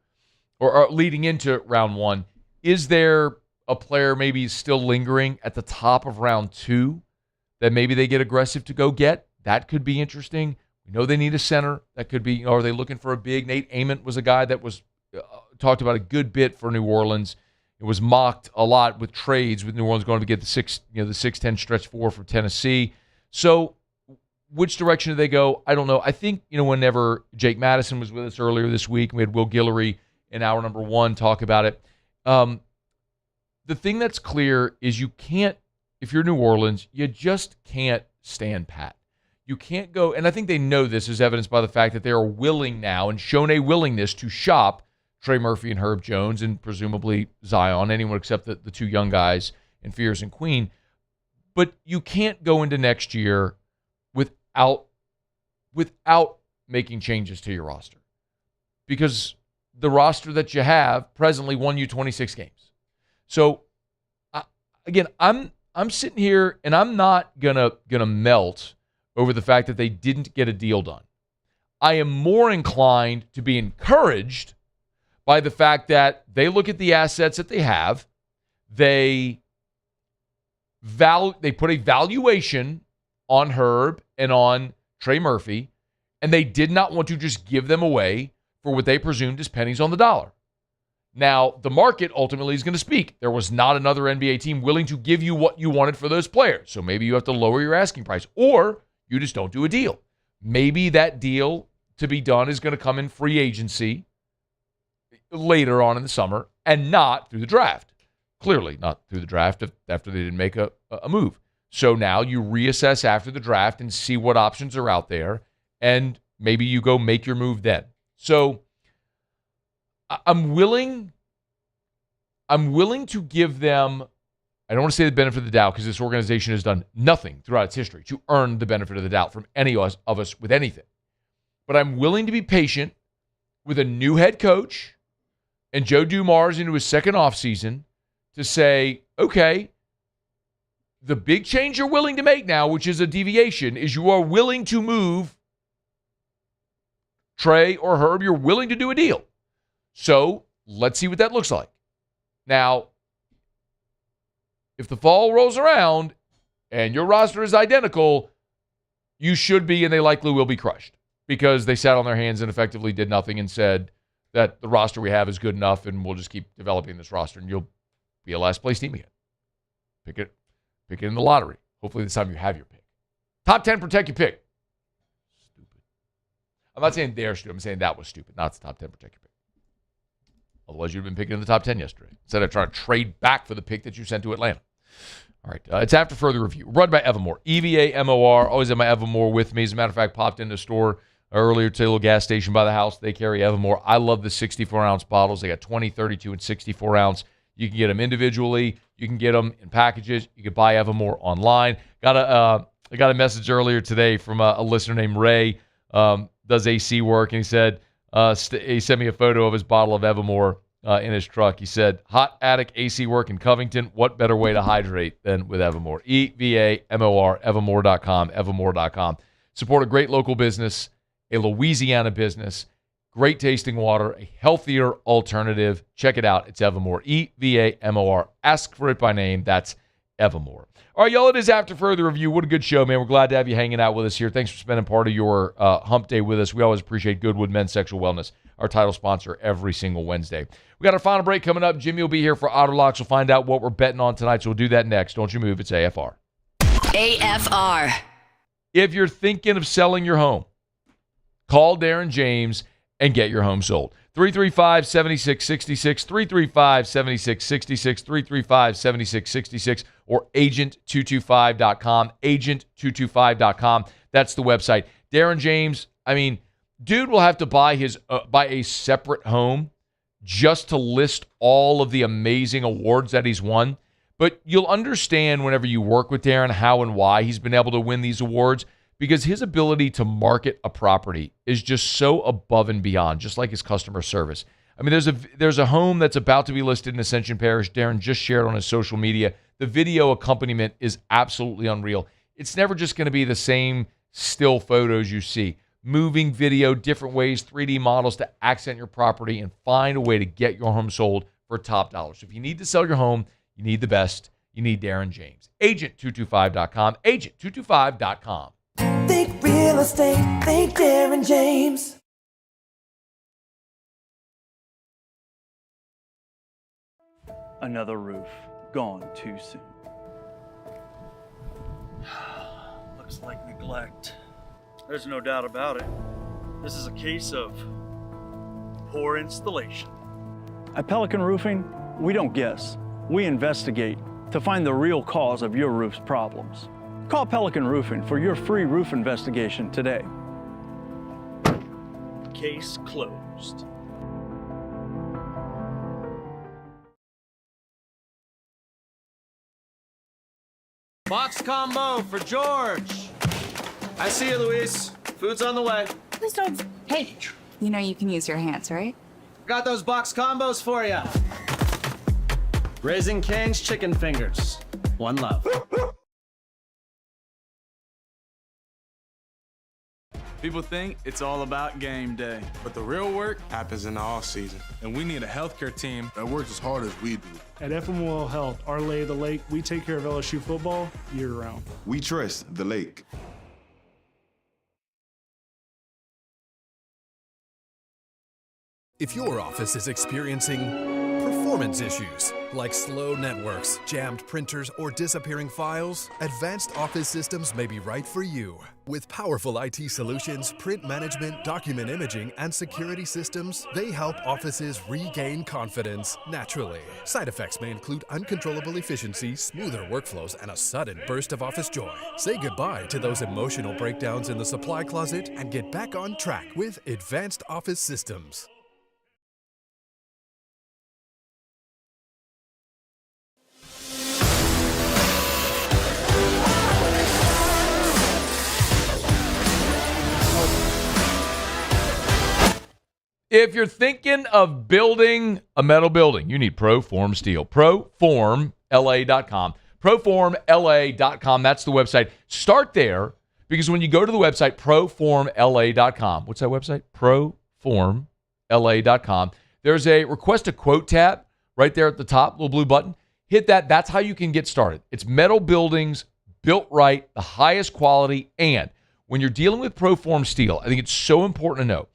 or leading into round 1. Is there a player maybe still lingering at the top of round 2 that maybe they get aggressive to go get? That could be interesting. We know they need a center. That could be, are they looking for a big? Nate Ament was a guy that was talked about a good bit for New Orleans. It was mocked a lot with trades, with New Orleans going to get the 6'10" stretch 4 for Tennessee. So which direction do they go? I don't know. I think, whenever Jake Madison was with us earlier this week, we had Will Guillory in hour number 1 talk about it. The thing that's clear is you can't, if you're New Orleans, you just can't stand pat. You can't go, and I think they know this is evidenced by the fact that they are willing now and shown a willingness to shop Trey Murphy and Herb Jones and presumably Zion, anyone except the 2 young guys in Fears and Queen. But you can't go into next year without making changes to your roster, because the roster that you have presently won you 26 games. So again, I'm sitting here and I'm not gonna melt over the fact that they didn't get a deal done. I am more inclined to be encouraged by the fact that they look at the assets that they have, they put a valuation on Herb and on Trey Murphy, and they did not want to just give them away for what they presumed is pennies on the dollar. Now, the market ultimately is going to speak. There was not another NBA team willing to give you what you wanted for those players, so maybe you have to lower your asking price, or you just don't do a deal. Maybe that deal to be done is going to come in free agency later on in the summer and not through the draft. Clearly not through the draft after they didn't make a move. So now you reassess after the draft and see what options are out there, and maybe you go make your move then. So I'm willing to give them, I don't want to say the benefit of the doubt, because this organization has done nothing throughout its history to earn the benefit of the doubt from any of us with anything. But I'm willing to be patient with a new head coach and Joe Dumars into his second offseason to say, okay, the big change you're willing to make now, which is a deviation, is you are willing to move Trey or Herb. You're willing to do a deal. So let's see what that looks like. Now, if the fall rolls around and your roster is identical, you should be, and they likely will be, crushed, because they sat on their hands and effectively did nothing and said that the roster we have is good enough and we'll just keep developing this roster and you'll be a last place team again. Pick it in the lottery. Hopefully this time you have your pick. Top 10, protect your pick. Stupid. I'm not saying they're stupid. I'm saying that was stupid. Not the top 10 protect your pick. Otherwise, you'd have been picking in the top 10 yesterday instead of trying to trade back for the pick that you sent to Atlanta. All right, it's After Further Review. Run by Evermore. EVAMOR. Always have my Evermore with me. As a matter of fact, popped into the store earlier to a little gas station by the house. They carry Evermore. I love the 64-ounce bottles. They got 20, 32, and 64-ounce. You can get them individually. You can get them in packages. You can buy Evermore online. I got a message earlier today from a listener named Ray. Does AC work, and he said he sent me a photo of his bottle of Evermore in his truck. He said, hot attic AC work in Covington. What better way to hydrate than with Evermore? EVAMOR, Evermore.com, Evermore.com. Support a great local business, a Louisiana business, great tasting water, a healthier alternative. Check it out. It's Evermore, EVAMOR. Ask for it by name. That's Evermore. All right, y'all, it is After Further Review. What a good show, man. We're glad to have you hanging out with us here. Thanks for spending part of your hump day with us. We always appreciate Goodwood Men's Sexual Wellness, our title sponsor every single Wednesday. We got our final break coming up. Jimmy will be here for Otter Locks. We'll find out what we're betting on tonight, so we'll do that next. Don't you move. It's AFR. AFR. If you're thinking of selling your home, call Darren James and get your home sold. 335-7666, 335-7666, 335-7666, or agent225.com, agent225.com. That's the website. Darren James, I mean, dude will have to buy a separate home just to list all of the amazing awards that he's won. But you'll understand whenever you work with Darren how and why he's been able to win these awards, because his ability to market a property is just so above and beyond, just like his customer service. I mean, there's a home that's about to be listed in Ascension Parish. Darren just shared on his social media. The video accompaniment is absolutely unreal. It's never just going to be the same still photos you see. Moving video, different ways, 3D models to accent your property and find a way to get your home sold for top dollar. So if you need to sell your home, you need the best. You need Darren James. Agent225.com, agent225.com. Think real estate, think Darren James. Another roof gone too soon. Looks like neglect. There's no doubt about it. This is a case of poor installation. At Pelican Roofing, we don't guess. We investigate to find the real cause of your roof's problems. Call Pelican Roofing for your free roof investigation today. Case closed. Box combo for George. I see you, Luis. Food's on the way. Please don't. Hey, you know you can use your hands, right? Got those box combos for you. Raising Cane's chicken fingers. One love. People think it's all about game day, but the real work happens in the off season, and we need a healthcare team that works as hard as we do. At FML Health, our Lay of the Lake, we take care of LSU football year-round. We trust the lake. If your office is experiencing performance issues like slow networks, jammed printers, or disappearing files, Advanced Office Systems may be right for you. With powerful IT solutions, print management, document imaging, and security systems, they help offices regain confidence naturally. Side effects may include uncontrollable efficiency, smoother workflows, and a sudden burst of office joy. Say goodbye to those emotional breakdowns in the supply closet and get back on track with Advanced Office Systems. If you're thinking of building a metal building, you need ProForm Steel. ProFormLA.com. ProFormLA.com. That's the website. Start there, because when you go to the website, ProFormLA.com. What's that website? ProFormLA.com. There's a Request a Quote tab right there at the top, little blue button. Hit that. That's how you can get started. It's metal buildings built right, the highest quality, and when you're dealing with ProForm Steel, I think it's so important to know,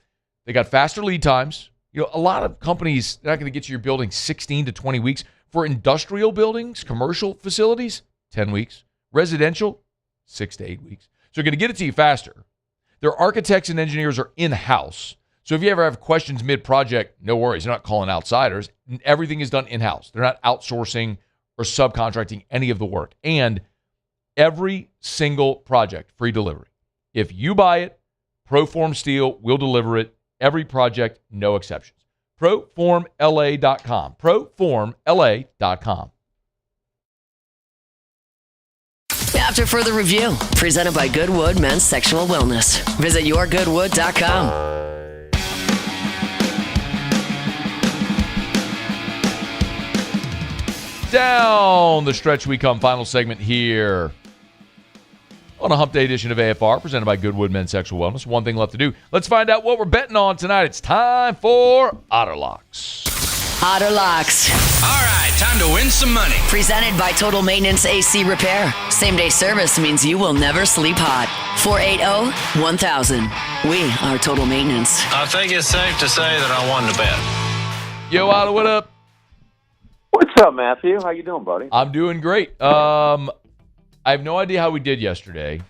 they got faster lead times. You know, a lot of companies, they're not going to get to your building 16 to 20 weeks. For industrial buildings, commercial facilities, 10 weeks. Residential, 6 to 8 weeks. So they're going to get it to you faster. Their architects and engineers are in-house. So if you ever have questions mid-project, no worries. They're not calling outsiders. Everything is done in-house. They're not outsourcing or subcontracting any of the work. And every single project, free delivery. If you buy it, Proform Steel will deliver it. Every project, no exceptions. ProformLA.com. ProformLA.com. After further review, presented by Goodwood Men's Sexual Wellness. Visit yourgoodwood.com. Down the stretch we come. Final segment here on a Hump Day edition of AFR, presented by Goodwood Men's Sexual Wellness. One thing left to do. Let's find out what we're betting on tonight. It's time for Otter Locks. Otter Locks. All right, time to win some money. Presented by Total Maintenance AC Repair. Same-day service means you will never sleep hot. 480-1000. We are Total Maintenance. I think it's safe to say that I won the bet. Yo, Otter, what up? What's up, Matthew? How you doing, buddy? I'm doing great. I have no idea how we did yesterday,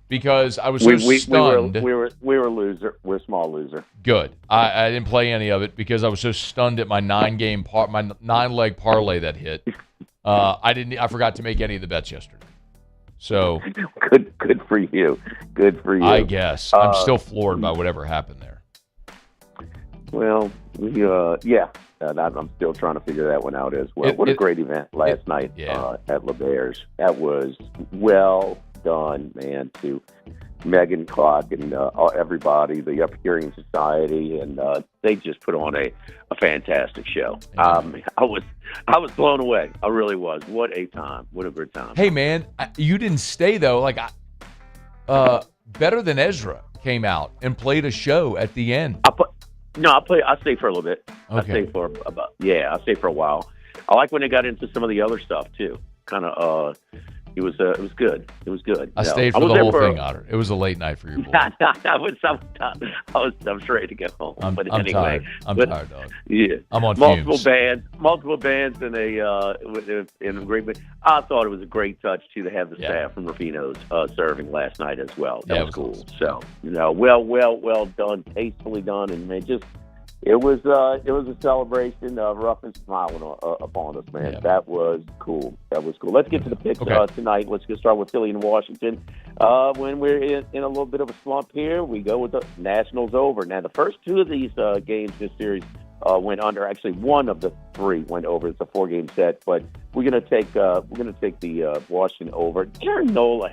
because I was so stunned. We were loser. We're a small loser. Good. I didn't play any of it because I was so stunned at my my 9-leg parlay that hit. I forgot to make any of the bets yesterday. So good for you. Good for you. I guess I'm still floored by whatever happened there. Well, yeah. I'm still trying to figure that one out as well. What a great event last night at LeBear's. That was well done, man, to Megan Clark and everybody, the Up Hearing Society, and they just put on a fantastic show. I was blown away. I really was. What a time. What a good time. Hey, man, you didn't stay, though. Like, Better Than Ezra came out and played a show at the end. I'll stay for a little bit. Okay. I'll stay for a while. I like when they got into some of the other stuff too. Kind of, it was good. It was good. I stayed for the whole thing, Otter. It was a late night for your boy. I was ready to get home. I'm anyway, tired. I'm tired, dog. Yeah, I'm on multiple fumes. bands, and a great. I thought it was a great touch too to have the staff from Rufino's serving last night as well. That was cool. Awesome. So well done, tastefully done, and man, just. It was a celebration of Ruff and smiling upon us, man. Yeah. That was cool. Let's get to the picks tonight. Let's get started with Philly and Washington. When we're in a little bit of a slump here, we go with the Nationals over. Now, the first two of these games this series went under. Actually, one of the three went over. It's a 4-game set, but we're gonna take the Washington over. Aaron Nola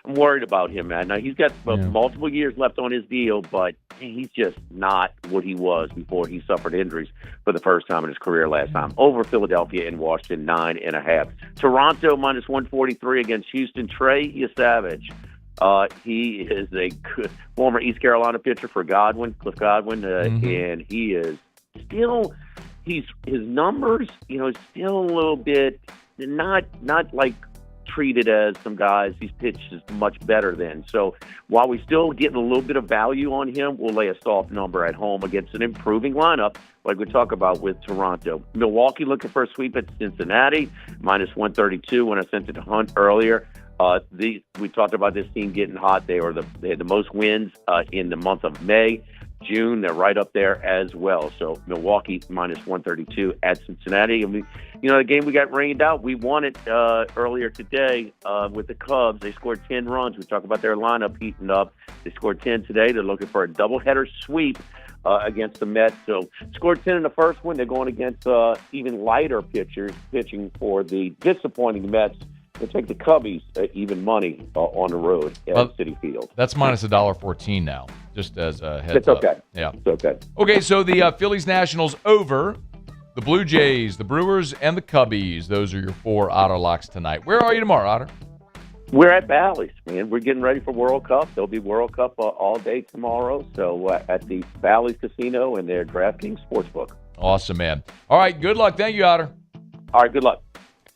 I'm worried about him, man. Now, he's got multiple years left on his deal, but he's just not what he was before he suffered injuries for the first time in his career last time. Over Philadelphia and Washington, 9.5. Toronto, minus 143 against Houston. Trey Yesavage. He is a good former East Carolina pitcher for Cliff Godwin, and he is still his numbers, still a little bit not like treated as some guys he's pitched is much better than. So while we still getting a little bit of value on him, we'll lay a soft number at home against an improving lineup like we talk about with Toronto. Milwaukee looking for a sweep at Cincinnati, minus 132 when I sent it to Hunt earlier. We talked about this team getting hot. They had the most wins in the month of May. June, they're right up there as well. So Milwaukee minus 132 at Cincinnati. And the game we got rained out, we won it earlier today with the Cubs. They scored 10 runs. We talked about their lineup heating up. They scored 10 today. They're looking for a doubleheader sweep against the Mets. So scored 10 in the first one. They're going against even lighter pitchers pitching for the disappointing Mets. They'll take the Cubbies even money on the road at Citi Field. That's minus $1.14 now, just as a heads It's okay. up. Yeah. It's okay. Okay, so the Phillies Nationals over, the Blue Jays, the Brewers, and the Cubbies. Those are your 4 Otter locks tonight. Where are you tomorrow, Otter? We're at Bally's, man. We're getting ready for World Cup. There'll be World Cup all day tomorrow. So at the Bally's Casino and their DraftKings Sportsbook. Awesome, man. All right, good luck. Thank you, Otter. All right, good luck.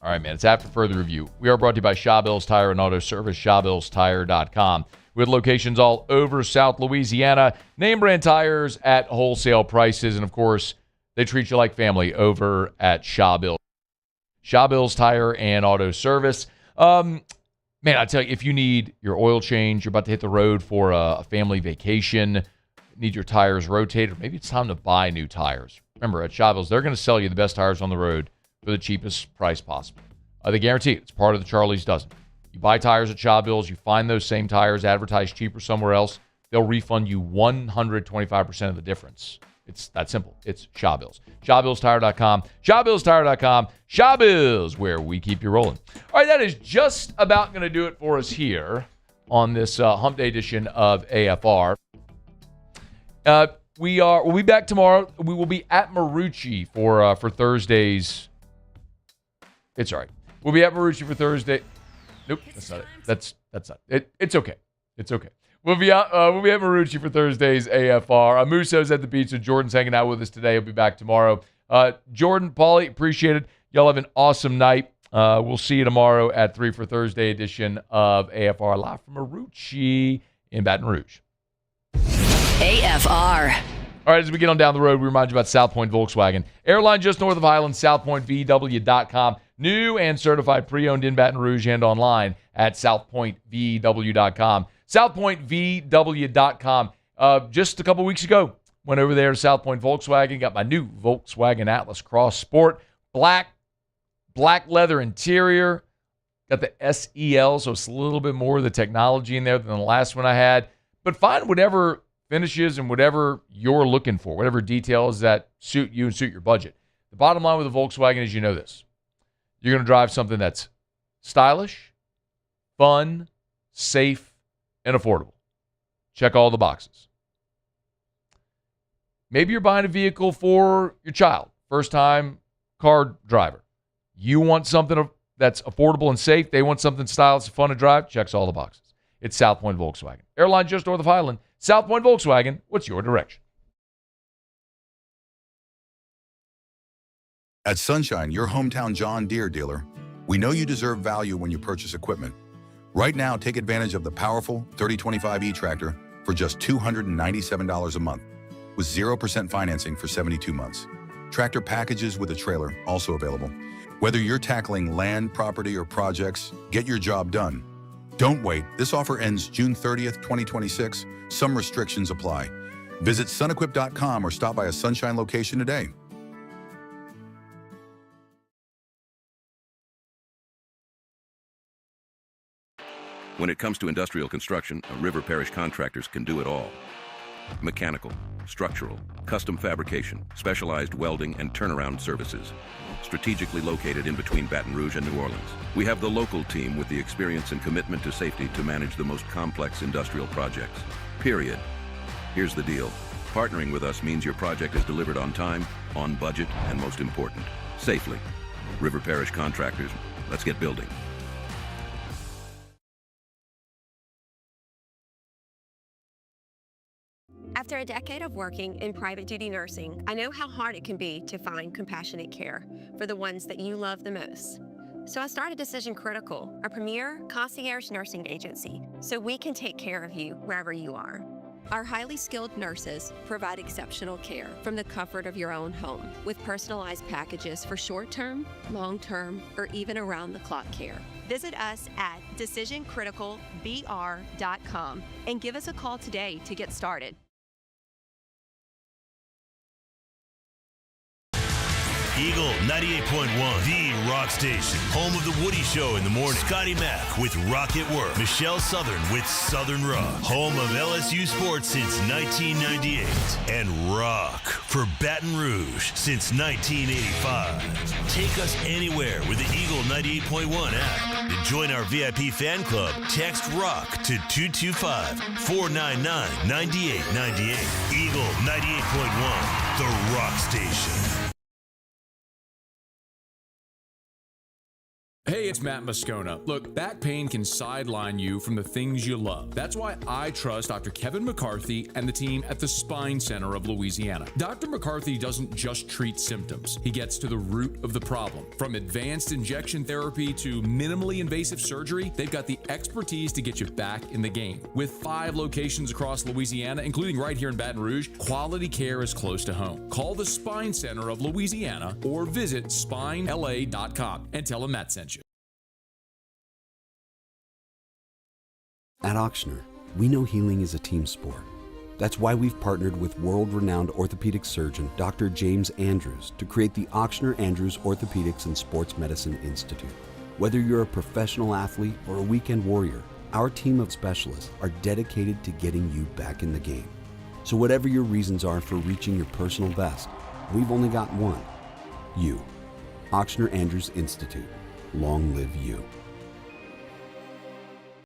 All right, man. It's after further review. We are brought to you by Shawbills Tire and Auto Service, ShawBillsTire.com. With locations all over South Louisiana, name brand tires at wholesale prices. And, of course, they treat you like family over at Shawbills. Shawbills Tire and Auto Service. Man, I tell you, if you need your oil change, you're about to hit the road for a family vacation, need your tires rotated, maybe it's time to buy new tires. Remember, at Chavez, they're going to sell you the best tires on the road for the cheapest price possible. They guarantee it. It's part of the Charlie's Dozen. You buy tires at Chavez, you find those same tires advertised cheaper somewhere else, they'll refund you 125% of the difference. It's that simple. It's Chavez. ChavezTire.com. ChavezTire.com. Chavez, where we keep you rolling. All right, that is just about going to do it for us here on this Hump Day edition of AFR. We'll be back tomorrow. We will be at Marucci for Thursday's. It's all right. We'll be at Marucci for Thursday. Nope, that's not it. That's not it. It's okay. It's okay. We'll be at Marucci for Thursday's AFR. Musso's at the beach, so Jordan's hanging out with us today. He'll be back tomorrow. Jordan, Paulie, appreciate it. Y'all have an awesome night. We'll see you tomorrow at 3 for Thursday edition of AFR Live from Marucci in Baton Rouge. AFR. All right, as we get on down the road, we remind you about South Point Volkswagen. Airline just north of Highland, southpointvw.com. New and certified pre-owned in Baton Rouge and online at southpointvw.com. southpointvw.com. Just a couple weeks ago, went over there to South Point Volkswagen, got my new Volkswagen Atlas Cross Sport. Black leather interior. Got the SEL, so it's a little bit more of the technology in there than the last one I had. But find whatever finishes and whatever you're looking for, whatever details that suit you and suit your budget. The bottom line with a Volkswagen is you know this. You're going to drive something that's stylish, fun, safe, and affordable. Check all the boxes. Maybe you're buying a vehicle for your child, first-time car driver. You want something that's affordable and safe. They want something stylish and fun to drive. Checks all the boxes. It's South Point Volkswagen. Airline just north of Highland. South Point Volkswagen. What's your direction? At Sunshine, your hometown John Deere dealer, we know you deserve value when you purchase equipment. Right now, take advantage of the powerful 3025E tractor for just $297 a month with 0% financing for 72 months. Tractor packages with a trailer also available. Whether you're tackling land, property, or projects, get your job done. Don't wait. This offer ends June 30th, 2026. Some restrictions apply. Visit sunequip.com or stop by a Sunshine location today. When it comes to industrial construction, a River Parish Contractors can do it all. Mechanical, structural, custom fabrication, specialized welding, and turnaround services. Strategically located in between Baton Rouge and New Orleans, we have the local team with the experience and commitment to safety to manage the most complex industrial projects. Period. Here's the deal. Partnering with us means your project is delivered on time, on budget, and most important, safely. River Parish Contractors, let's get building. After a decade of working in private duty nursing, I know how hard it can be to find compassionate care for the ones that you love the most. So I started Decision Critical, a premier concierge nursing agency, so we can take care of you wherever you are. Our highly skilled nurses provide exceptional care from the comfort of your own home with personalized packages for short-term, long-term, or even around-the-clock care. Visit us at decisioncriticalbr.com and give us a call today to get started. Eagle 98.1, the rock station. Home of the Woody Show in the morning. Scotty Mack with Rock at Work. Michelle Southern with Southern Rock. Home of LSU sports since 1998. And rock for Baton Rouge since 1985. Take us anywhere with the Eagle 98.1 app. To join our VIP fan club, text ROCK to 225-499-9898. Eagle 98.1, the rock station. Hey, it's Matt Moscona. Look, back pain can sideline you from the things you love. That's why I trust Dr. Kevin McCarthy and the team at the Spine Center of Louisiana. Dr. McCarthy doesn't just treat symptoms. He gets to the root of the problem. From advanced injection therapy to minimally invasive surgery, they've got the expertise to get you back in the game. With 5 locations across Louisiana, including right here in Baton Rouge, quality care is close to home. Call the Spine Center of Louisiana or visit spinela.com and tell them Matt sent you. At Auctioner, we know healing is a team sport. That's why we've partnered with world-renowned orthopedic surgeon Dr. James Andrews to create the Auctioner Andrews Orthopedics and Sports Medicine Institute. Whether you're a professional athlete or a weekend warrior, our team of specialists are dedicated to getting you back in the game. So whatever your reasons are for reaching your personal best, we've only got one: you. Auctioner Andrews Institute. Long live you.